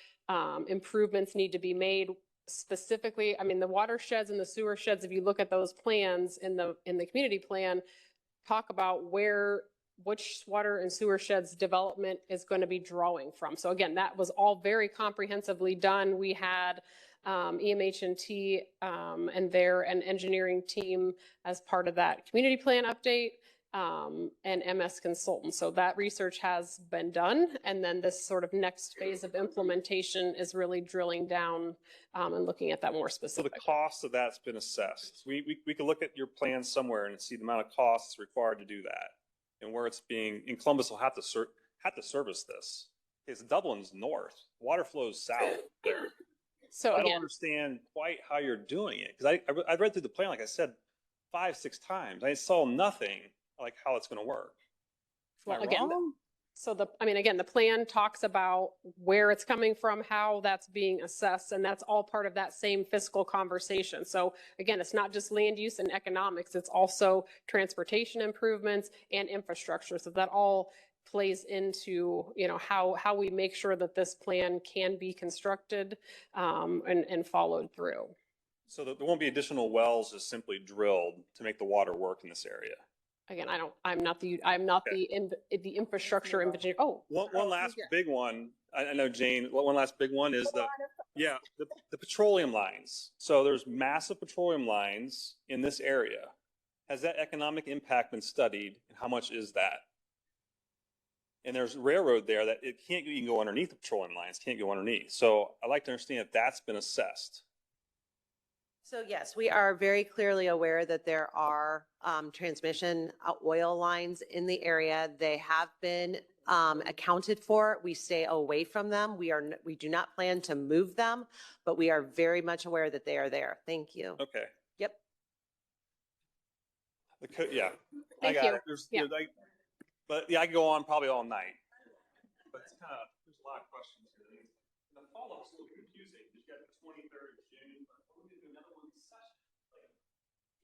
B: improvements need to be made specifically. I mean, the watersheds and the sewer sheds, if you look at those plans in the community plan, talk about which water and sewer sheds development is going to be drawing from. So again, that was all very comprehensively done. We had EMH&T and their an engineering team as part of that community plan update, and MS Consultant. So that research has been done. And then this sort of next phase of implementation is really drilling down and looking at that more
Q: So the
B: specifically.
Q: cost of that's been assessed. We could look at your plan somewhere and see the amount of costs required to do that, and where it's being. And Columbus will have to service this. Because Dublin's north, water flows south there.
B: So
Q: I
B: again,
Q: don't understand quite how you're doing it, because I read through the plan, like I said, 5-6 times. I saw nothing like how it's going to work. Am
B: well,
Q: I
B: again,
Q: wrong?
B: so again, the plan talks about where it's coming from, how that's being assessed, and that's all part of that same fiscal conversation. So again, it's not just land use and economics, it's also transportation improvements and infrastructure. So that all plays into, how we make sure that this plan can be constructed and followed through.
Q: So there won't be additional wells just simply drilled to make the water work in this area.
B: Again, I'm not the infrastructure engineer. Oh,
Q: One last big one. I know Jane. One last big one is the petroleum lines. So there's massive petroleum lines in this area. Has that economic impact been studied, and how much is that? And there's railroad there that you can go underneath the petroleum lines, can't go underneath. So I'd like to understand if that's been assessed.
C: So yes, we are very clearly aware that there are transmission oil lines in the area. They have been accounted for. We stay away from them. We do not plan to move them, but we are very much aware that they are there. Thank you.
Q: Okay.
C: Yep.
Q: Yeah,
B: Thank
Q: I got
B: you.
Q: it. But I could go on probably all night. But it's there's a lot of questions here. The follow-up's still confusing. You got the 23rd of June, but we're going to do another one session.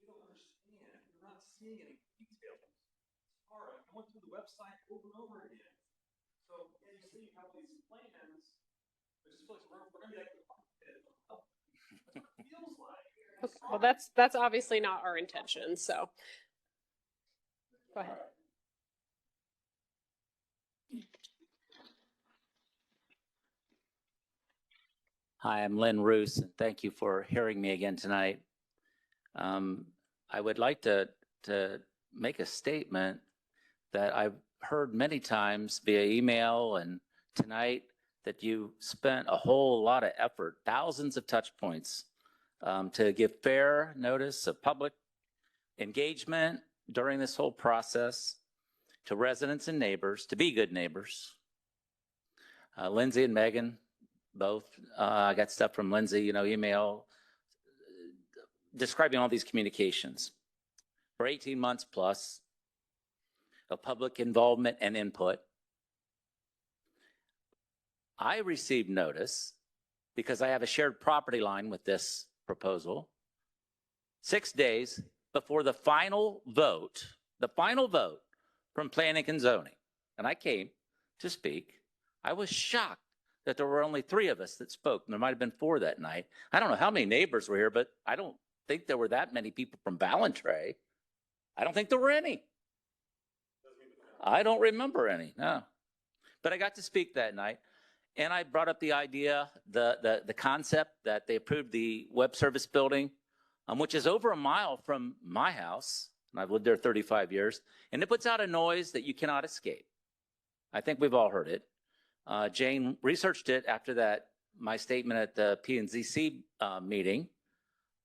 Q: You don't understand. You're not seeing any details. All right, I went through the website over and over again. So you see how these plans, it just feels like we're going to be like, it feels like.
B: Well, that's obviously not our intention. So go ahead.
R: Hi, I'm Lynn Roos, and thank you for hearing me again tonight. I would like to make a statement that I've heard many times via email and tonight, that you spent a whole lot of effort, thousands of touch points, to give fair notice of public engagement during this whole process to residents and neighbors, to be good neighbors. Lindsay and Megan, both. I got stuff from Lindsay, email describing all these communications for 18 months plus of public involvement and input. I received notice because I have a shared property line with this proposal 6 days before the final vote from planning and zoning. And I came to speak. I was shocked that there were only 3 of us that spoke. There might have been 4 that night. I don't know how many neighbors were here, but I don't think there were that many people from Ballantrae. I don't think there were any. I don't remember any, no. But I got to speak that night, and I brought up the idea, the concept that they approved the web service building, which is over a mile from my house, and I've lived there 35 years, and it puts out a noise that you cannot escape. I think we've all heard it. Jane researched it after my statement at the P&ZC meeting.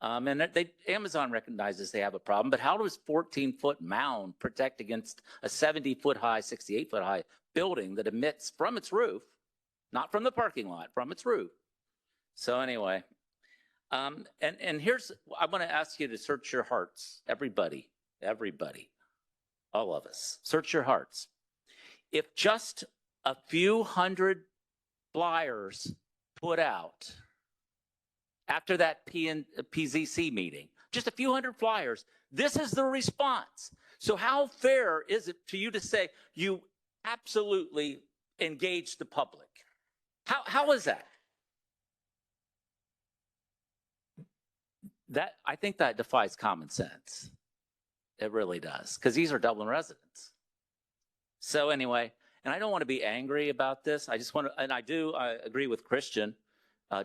R: And Amazon recognizes they have a problem, but how does 14-foot mound protect against a 70-foot high, 68-foot high building that emits from its roof, not from the parking lot, from its roof? So anyway, and here's, I want to ask you to search your hearts, everybody, all of us, search your hearts. If just a few hundred flyers put out after that PZC meeting, just a few hundred flyers, this is the response. So how fair is it to you to say you absolutely engaged the public? How is that? I think that defies common sense. It really does, because these are Dublin residents. So anyway, and I don't want to be angry about this. I just want to, and I agree with Christian.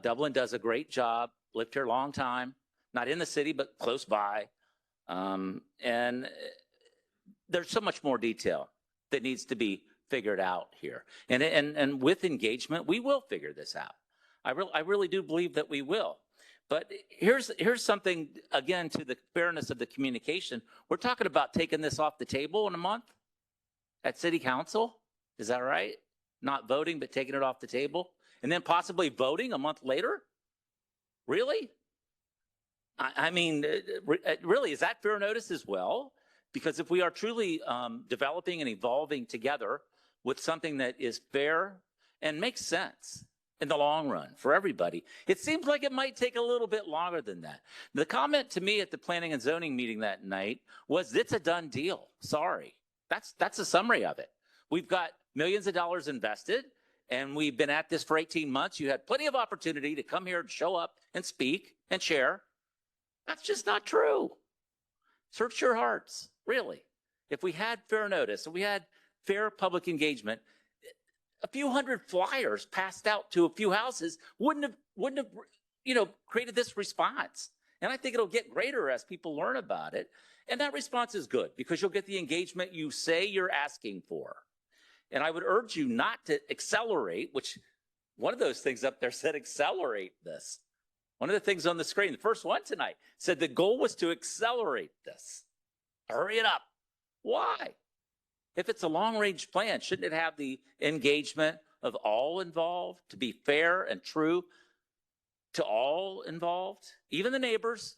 R: Dublin does a great job lived here a long time, not in the city, but close by. And there's so much more detail that needs to be figured out here. And with engagement, we will figure this out. I really do believe that we will. But here's something, again, to the fairness of the communication. We're talking about taking this off the table in a month at City Council. Is that right? Not voting, but taking it off the table. And then possibly voting a month later? Really? I mean, really, is that fair notice as well? Because if we are truly developing and evolving together with something that is fair and makes sense in the long run for everybody, it seems like it might take a little bit longer than that. The comment to me at the planning and zoning meeting that night was, it's a done deal. Sorry. That's a summary of it. We've got millions of dollars invested, and we've been at this for 18 months. You had plenty of opportunity to come here and show up and speak and share. That's just not true. Search your hearts, really. If we had fair notice, if we had fair public engagement, a few hundred flyers passed out to a few houses wouldn't have created this response. And I think it'll get greater as people learn about it. And that response is good because you'll get the engagement you say you're asking for. And I would urge you not to accelerate, which one of those things up there said accelerate this. One of the things on the screen, the first one tonight, said the goal was to accelerate this. Hurry it up. Why? If it's a long-range plan, shouldn't it have the engagement of all involved to be fair and true to all involved? Even the neighbors.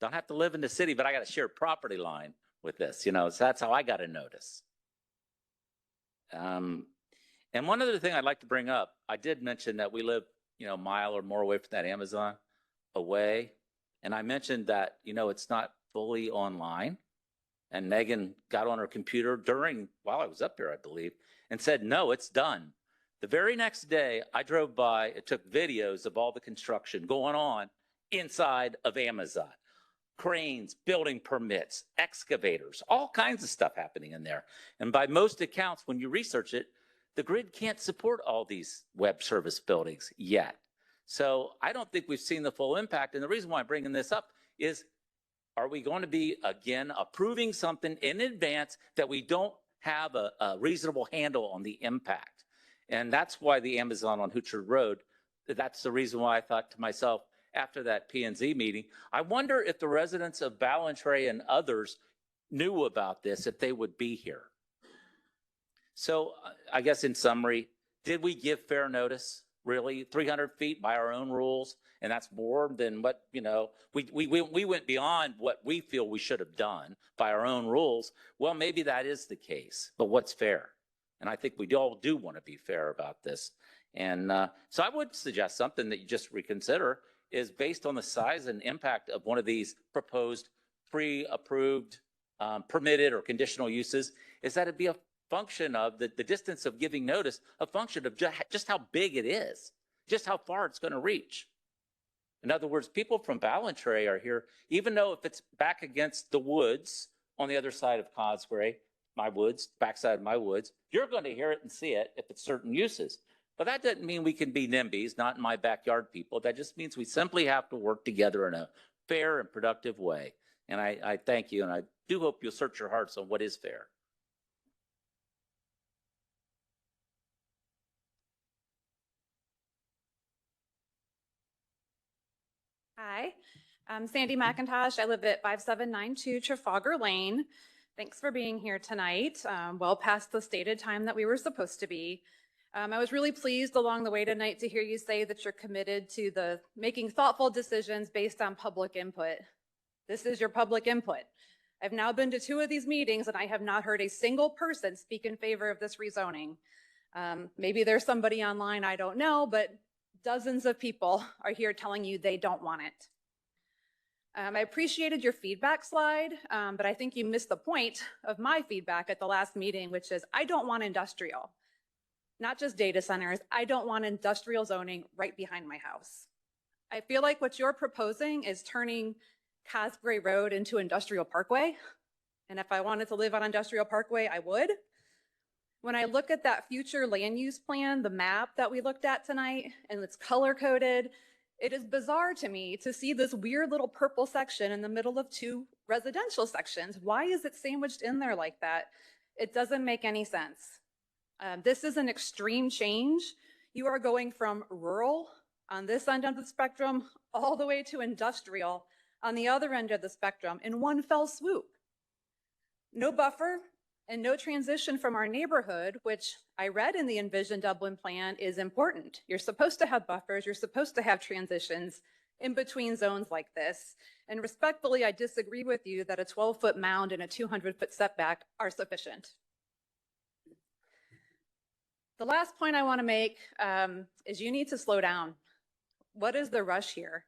R: Don't have to live in the city, but I got a shared property line with this, so that's how I got a notice. And one other thing I'd like to bring up, I did mention that we live, a mile or more away from that Amazon away. And I mentioned that, it's not fully online. And Megan got on her computer while I was up there, I believe, and said, no, it's done. The very next day, I drove by and took videos of all the construction going on inside of Amazon. Cranes, building permits, excavators, all kinds of stuff happening in there. And by most accounts, when you research it, the grid can't support all these web service buildings yet. So I don't think we've seen the full impact. And the reason why I'm bringing this up is, are we going to be, again, approving something in advance that we don't have a reasonable handle on the impact? And that's why the Amazon on Hootcher Road, that's the reason why I thought to myself, after that P&Z meeting, I wonder if the residents of Ballantrae and others knew about this, if they would be here. So I guess in summary, did we give fair notice? Really? 300 feet by our own rules? And that's more than what, we went beyond what we feel we should have done by our own rules. Well, maybe that is the case, but what's fair? And I think we all do want to be fair about this. And so I would suggest something that you just reconsider is based on the size and impact of one of these proposed pre-approved, permitted or conditional uses, is that it be a function of the distance of giving notice, a function of just how big it is, just how far it's going to reach. In other words, people from Ballantrae are here, even though if it's back against the woods on the other side of Cosgray, my woods, backside of my woods, you're going to hear it and see it if it's certain uses. But that doesn't mean we can be NIMBYs, not in my backyard people. That just means we simply have to work together in a fair and productive way. And I thank you, and I do hope you'll search your hearts on what is fair.
S: Hi, I'm Sandy McIntosh. I live at 5792 Trafalgar Lane. Thanks for being here tonight, well past the stated time that we were supposed to be. I was really pleased along the way tonight to hear you say that you're committed to making thoughtful decisions based on public input. This is your public input. I've now been to 2 of these meetings and I have not heard a single person speak in favor of this rezoning. Maybe there's somebody online, I don't know, but dozens of people are here telling you they don't want it. I appreciated your feedback slide, but I think you missed the point of my feedback at the last meeting, which is I don't want industrial. Not just data centers, I don't want industrial zoning right behind my house. I feel like what you're proposing is turning Cosgray Road into Industrial Parkway. And if I wanted to live on Industrial Parkway, I would. When I look at that future land use plan, the map that we looked at tonight, and it's color coded, It is bizarre to me to see this weird little purple section in the middle of two residential sections. Why is it sandwiched in there like that? It doesn't make any sense. This is an extreme change. You are going from rural on this end of the spectrum all the way to industrial on the other end of the spectrum in one fell swoop. No buffer and no transition from our neighborhood, which I read in the Envision Dublin plan is important. You're supposed to have buffers, you're supposed to have transitions in between zones like this. And respectfully, I disagree with you that a 12-foot mound and a 200-foot setback are sufficient. The last point I want to make is you need to slow down. What is the rush here?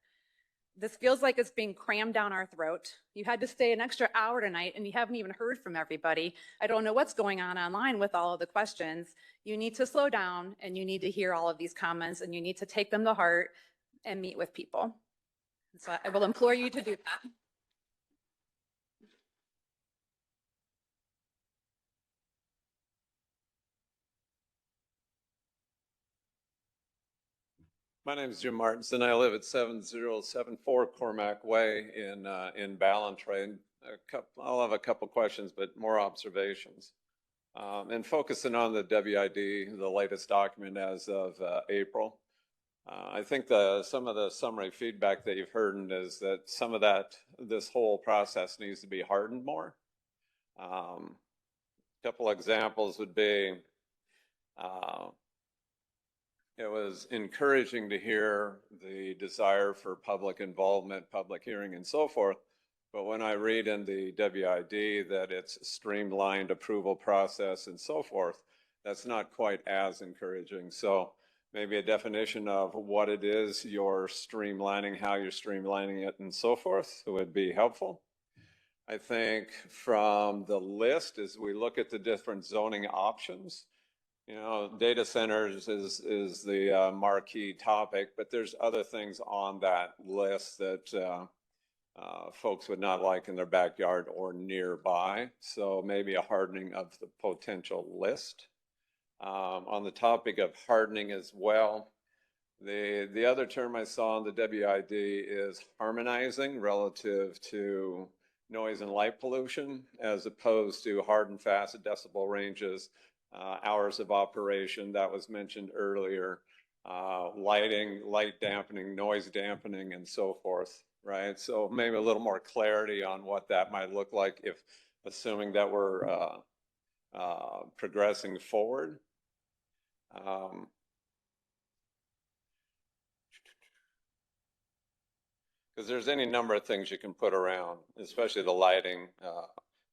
S: This feels like it's being crammed down our throat. You had to stay an extra hour tonight and you haven't even heard from everybody. I don't know what's going on online with all of the questions. You need to slow down and you need to hear all of these comments and you need to take them to heart and meet with people. So I will implore you to do that.
T: My name is Jim Martinson. I live at 7074 Cormac Way in Ballantrae. I'll have a couple questions, but more observations. And focusing on the WID, the latest document as of April. I think some of the summary feedback that you've heard is that some of this whole process needs to be hardened more. A couple examples would be, it was encouraging to hear the desire for public involvement, public hearing, and so forth. But when I read in the WID that it's a streamlined approval process and so forth, that's not quite as encouraging. So maybe a definition of what it is you're streamlining, how you're streamlining it, and so forth would be helpful. I think from the list, as we look at the different zoning options, you know, data centers is the marquee topic, but there's other things on that list that folks would not like in their backyard or nearby. So maybe a hardening of the potential list. On the topic of hardening as well, the other term I saw in the WID is harmonizing relative to noise and light pollution, as opposed to hard and fast decibel ranges. Hours of operation that was mentioned earlier, lighting, light dampening, noise dampening, and so forth, right? So maybe a little more clarity on what that might look like if, assuming that we're progressing forward. Because there's any number of things you can put around, especially the lighting,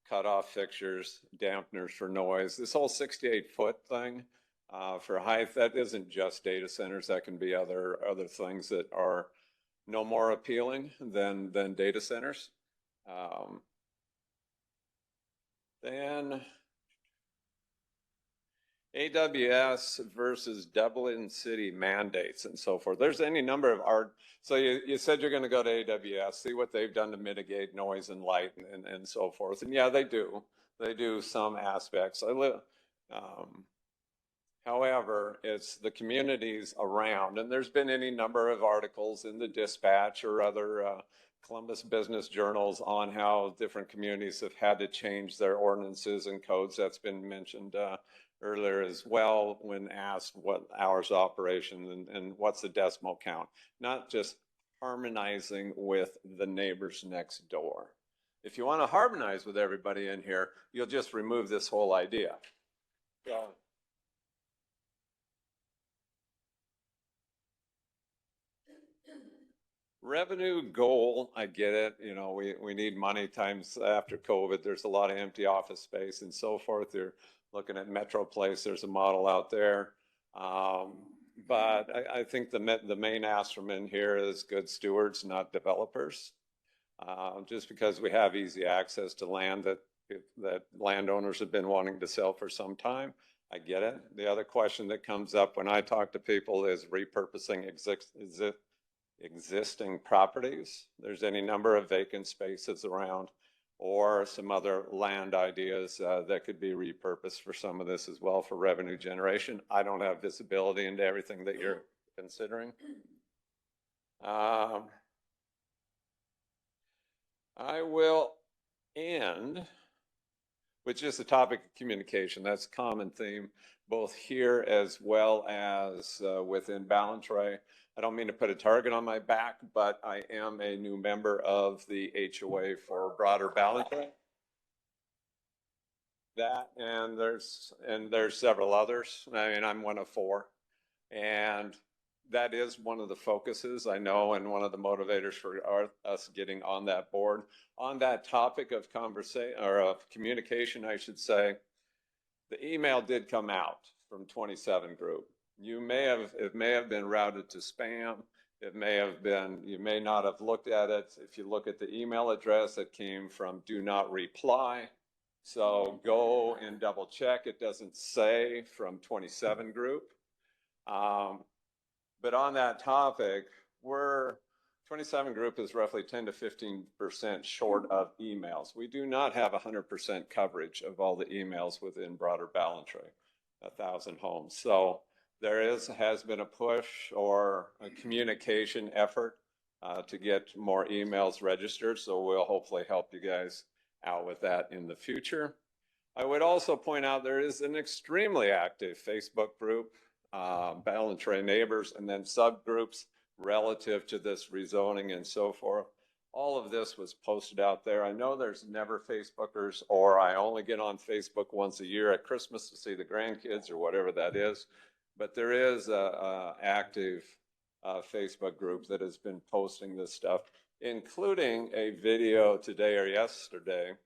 T: cutoff fixtures, dampeners for noise. This whole 68-foot thing for height, that isn't just data centers. That can be other things that are no more appealing than data centers. Then AWS versus Dublin city mandates and so forth. There's any number of so you said you're going to go to AWS, see what they've done to mitigate noise and light and so forth. And yeah, they do some aspects. However, it's the communities around, and there's been any number of articles in the Dispatch or other Columbus business journals on how different communities have had to change their ordinances and codes. That's been mentioned earlier as well when asked what hours of operation and what's the decimal count, not just harmonizing with the neighbors next door. If you want to harmonize with everybody in here, you'll just remove this whole idea. So, revenue goal, I get it. You know, we need money times after COVID. There's a lot of empty office space and so forth. You're looking at Metro Place. There's a model out there. But I think the main ask from in here is good stewards, not developers. Just because we have easy access to land that landowners have been wanting to sell for some time, I get it. The other question that comes up when I talk to people is repurposing existing properties. There's any number of vacant spaces around, or some other land ideas that could be repurposed for some of this as well for revenue generation. I don't have visibility into everything that you're considering. I will end with just the topic of communication. That's a common theme, both here as well as within Ballantrae. I don't mean to put a target on my back, but I am a new member of the HOA for broader Ballantrae. That, and there's several others. I mean, I'm one of four. And that is one of the focuses, I know, and one of the motivators for us getting on that board. On that topic of conversation, or of communication, I should say, the email did come out from 27 Group. It may have been routed to spam. It may have been, you may not have looked at it. If you look at the email address, it came from do not reply. So go and double check. It doesn't say from 27 Group. But on that topic, 27 Group is roughly 10 to 15% short of emails. We do not have 100% coverage of all the emails within broader Ballantrae, 1,000 homes. So there has been a push or a communication effort to get more emails registered. So we'll hopefully help you guys out with that in the future. I would also point out there is an extremely active Facebook group, Ballantrae neighbors, and then subgroups relative to this rezoning and so forth. All of this was posted out there. I know there's never Facebookers, or I only get on Facebook once a year at Christmas to see the grandkids or whatever that is. But there is a active Facebook group that has been posting this stuff, including a video today or yesterday,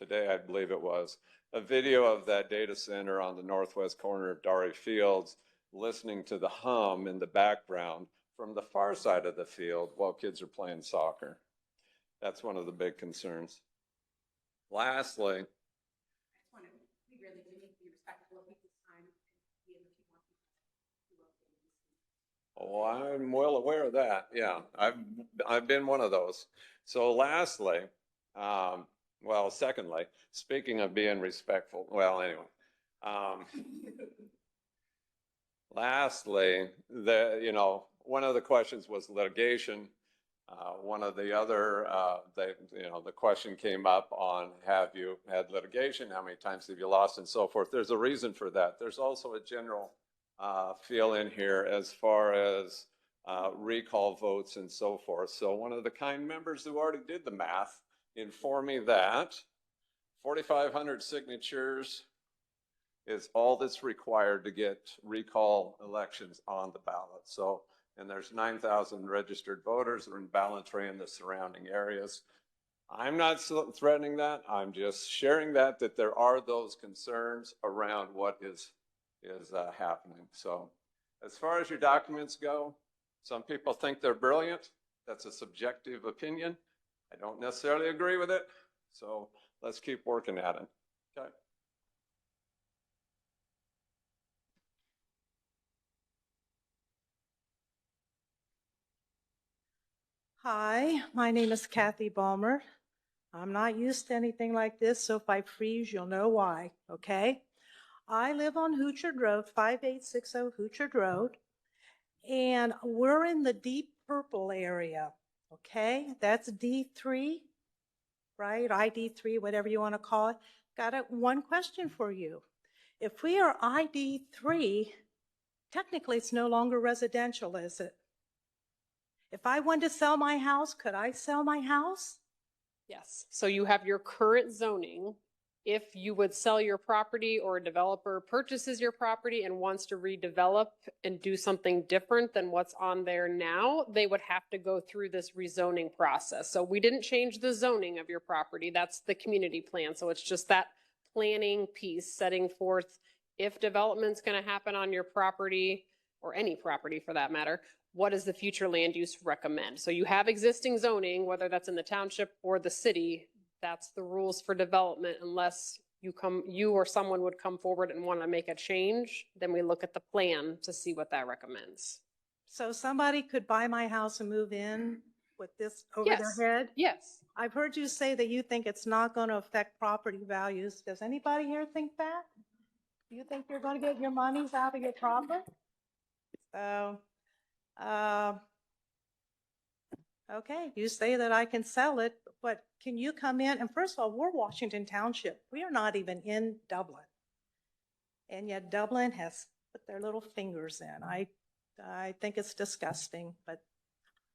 T: I believe it was, a video of that data center on the northwest corner of Dari Fields, listening to the hum in the background from the far side of the field while kids are playing soccer. That's one of the big concerns. Lastly, oh, I'm well aware of that. Yeah, I've been one of those. So lastly, secondly, speaking of being respectful, lastly, one of the questions was litigation. One of the other, the question came up on, have you had litigation? How many times have you lost, and so forth? There's a reason for that. There's also a general feel in here as far as recall votes and so forth. So one of the kind members who already did the math informed me that 4,500 signatures is all that's required to get recall elections on the ballot. So, and there's 9,000 registered voters in Ballantrae and the surrounding areas. I'm not threatening that. I'm just sharing that there are those concerns around what is happening. So as far as your documents go, some people think they're brilliant. That's a subjective opinion. I don't necessarily agree with it. So let's keep working at it. Okay.
U: Hi, my name is Kathy Balmer. I'm not used to anything like this, so if I freeze, you'll know why, okay? I live on Hoochard Road, 5860 Hoochard Road, and we're in the deep purple area, okay? That's D3, right? ID3, whatever you want to call it. Got one question for you. If we are ID3, technically it's no longer residential, is it? If I wanted to sell my house, could I sell my house?
B: Yes. So you have your current zoning. If you would sell your property or a developer purchases your property and wants to redevelop and do something different than what's on there now, they would have to go through this rezoning process. So we didn't change the zoning of your property. That's the community plan. So it's just that planning piece, setting forth if development's going to happen on your property or any property for that matter, what does the future land use recommend? So you have existing zoning, whether that's in the township or the city. That's the rules for development. Unless you or someone would come forward and want to make a change, then we look at the plan to see what that recommends.
U: So somebody could buy my house and move in with this over their head?
B: Yes.
U: I've heard you say that you think it's not going to affect property values. Does anybody here think that? Do you think you're going to get your monies out of your property? So, Okay, you say that I can sell it, but can you come in? And first of all, we're Washington Township. We are not even in Dublin. And yet Dublin has put their little fingers in. I think it's disgusting, but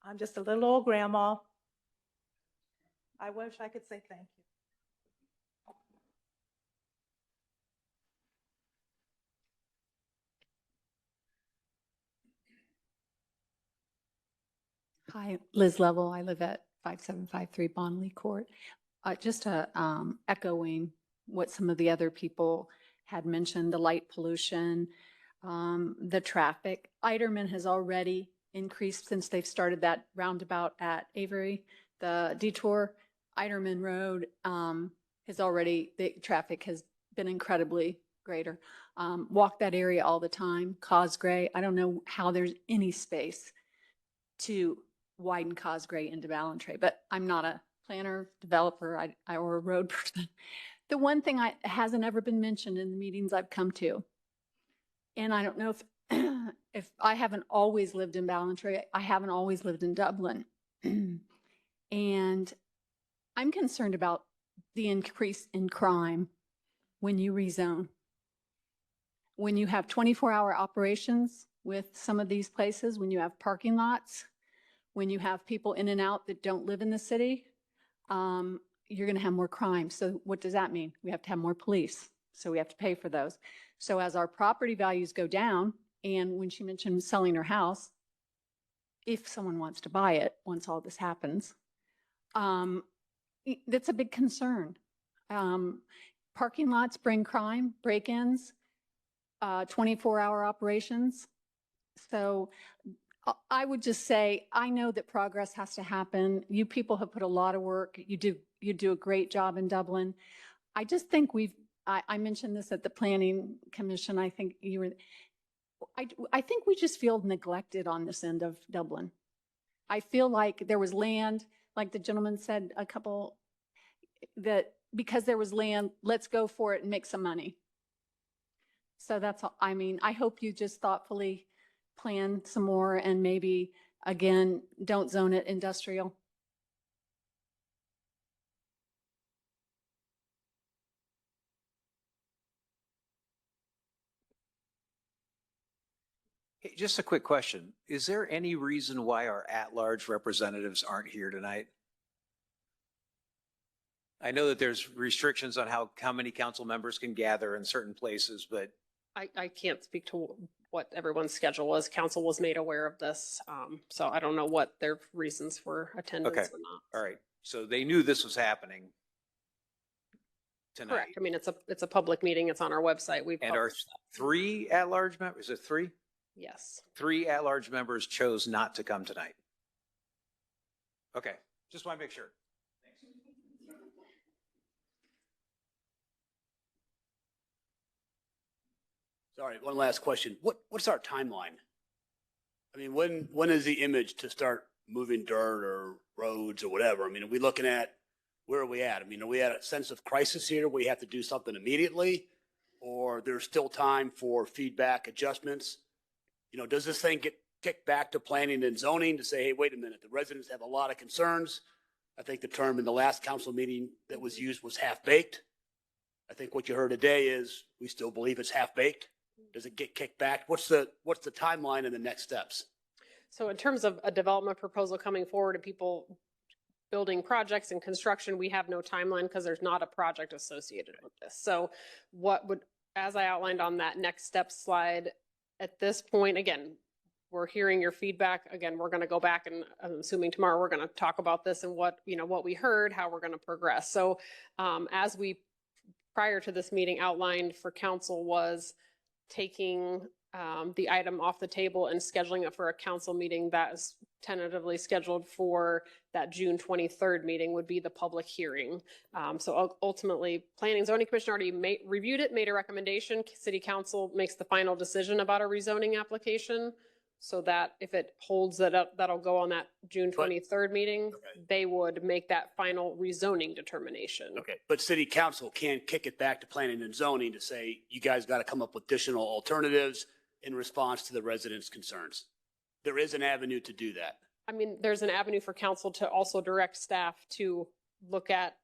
U: I'm just a little old grandma. I wish I could say thank you.
D: Hi, Liz Level. I live at 5753 Bonley Court. Just echoing what some of the other people had mentioned, the light pollution, the traffic. Eiderman has already increased since they've started that roundabout at Avery. The detour, Eiderman Road the traffic has been incredibly greater. Walk that area all the time. Cosgray, I don't know how there's any space to widen Cosgray into Ballantrae, but I'm not a planner, developer, or a road person. The one thing hasn't ever been mentioned in the meetings I've come to, and I don't know if if I haven't always lived in Ballantrae, I haven't always lived in Dublin, and I'm concerned about the increase in crime when you rezone. When you have 24-hour operations with some of these places, when you have parking lots, when you have people in and out that don't live in the city, you're going to have more crime. So what does that mean? We have to have more police. So we have to pay for those. So as our property values go down, and when she mentioned selling her house, if someone wants to buy it once all this happens, that's a big concern. Parking lots bring crime, break-ins, 24-hour operations. So I would just say, I know that progress has to happen. You people have put a lot of work. You do a great job in Dublin. I just think I mentioned this at the Planning Commission. I think I think we just feel neglected on this end of Dublin. I feel like there was land, like the gentleman said, that because there was land, let's go for it and make some money. So that's all. I mean, I hope you just thoughtfully plan some more and maybe, again, don't zone it industrial.
N: Hey, just a quick question. Is there any reason why our at-large representatives aren't here tonight? I know that there's restrictions on how many council members can gather in certain places, but
B: I can't speak to what everyone's schedule was. Council was made aware of this. So I don't know what their reasons for attendance
N: okay.
B: or not.
N: All right. So they knew this was happening tonight.
B: Correct. I mean, it's a public meeting. It's on our website.
N: And are 3 at-large members? Is it 3?
B: Yes.
N: 3 at-large members chose not to come tonight. Okay. Just want to make sure.
H: Sorry, one last question. What's our timeline? I mean, when is the image to start moving dirt or roads or whatever? I mean, are we looking at, where are we at? I mean, are we at a sense of crisis here? We have to do something immediately, or there's still time for feedback adjustments? You know, does this thing get kicked back to planning and zoning to say, hey, wait a minute, the residents have a lot of concerns. I think the term in the last council meeting that was used was half-baked. I think what you heard today is we still believe it's half-baked. Does it get kicked back? What's the timeline and the next steps?
B: So in terms of a development proposal coming forward and people building projects and construction, we have no timeline because there's not a project associated with this. So as I outlined on that next step slide, at this point, again, we're hearing your feedback. Again, we're going to go back and I'm assuming tomorrow we're going to talk about this and what we heard, how we're going to progress. So as we, prior to this meeting, outlined for council was taking the item off the table and scheduling it for a council meeting that is tentatively scheduled for that June 23rd meeting would be the public hearing. So ultimately, Planning and Zoning Commission already reviewed it, made a recommendation. City Council makes the final decision about a rezoning application. So that if it holds that up, that'll go on that June 23rd meeting. Okay. They would make that final rezoning determination.
H: Okay, but City Council can kick it back to Planning and Zoning to say, you guys got to come up with additional alternatives in response to the residents' concerns. There is an avenue to do that.
B: I mean, there's an avenue for council to also direct staff to look at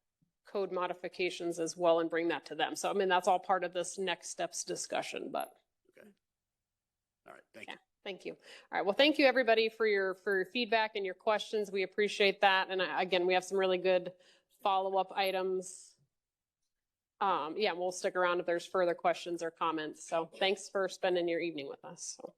B: code modifications as well and bring that to them. So, I mean, that's all part of this next steps discussion, but.
H: Okay. All right, thank you.
B: Thank you. All right. Well, thank you everybody for your feedback and your questions. We appreciate that. And again, we have some really good follow-up items. Yeah, we'll stick around if there's further questions or comments. So thanks for spending your evening with us. So.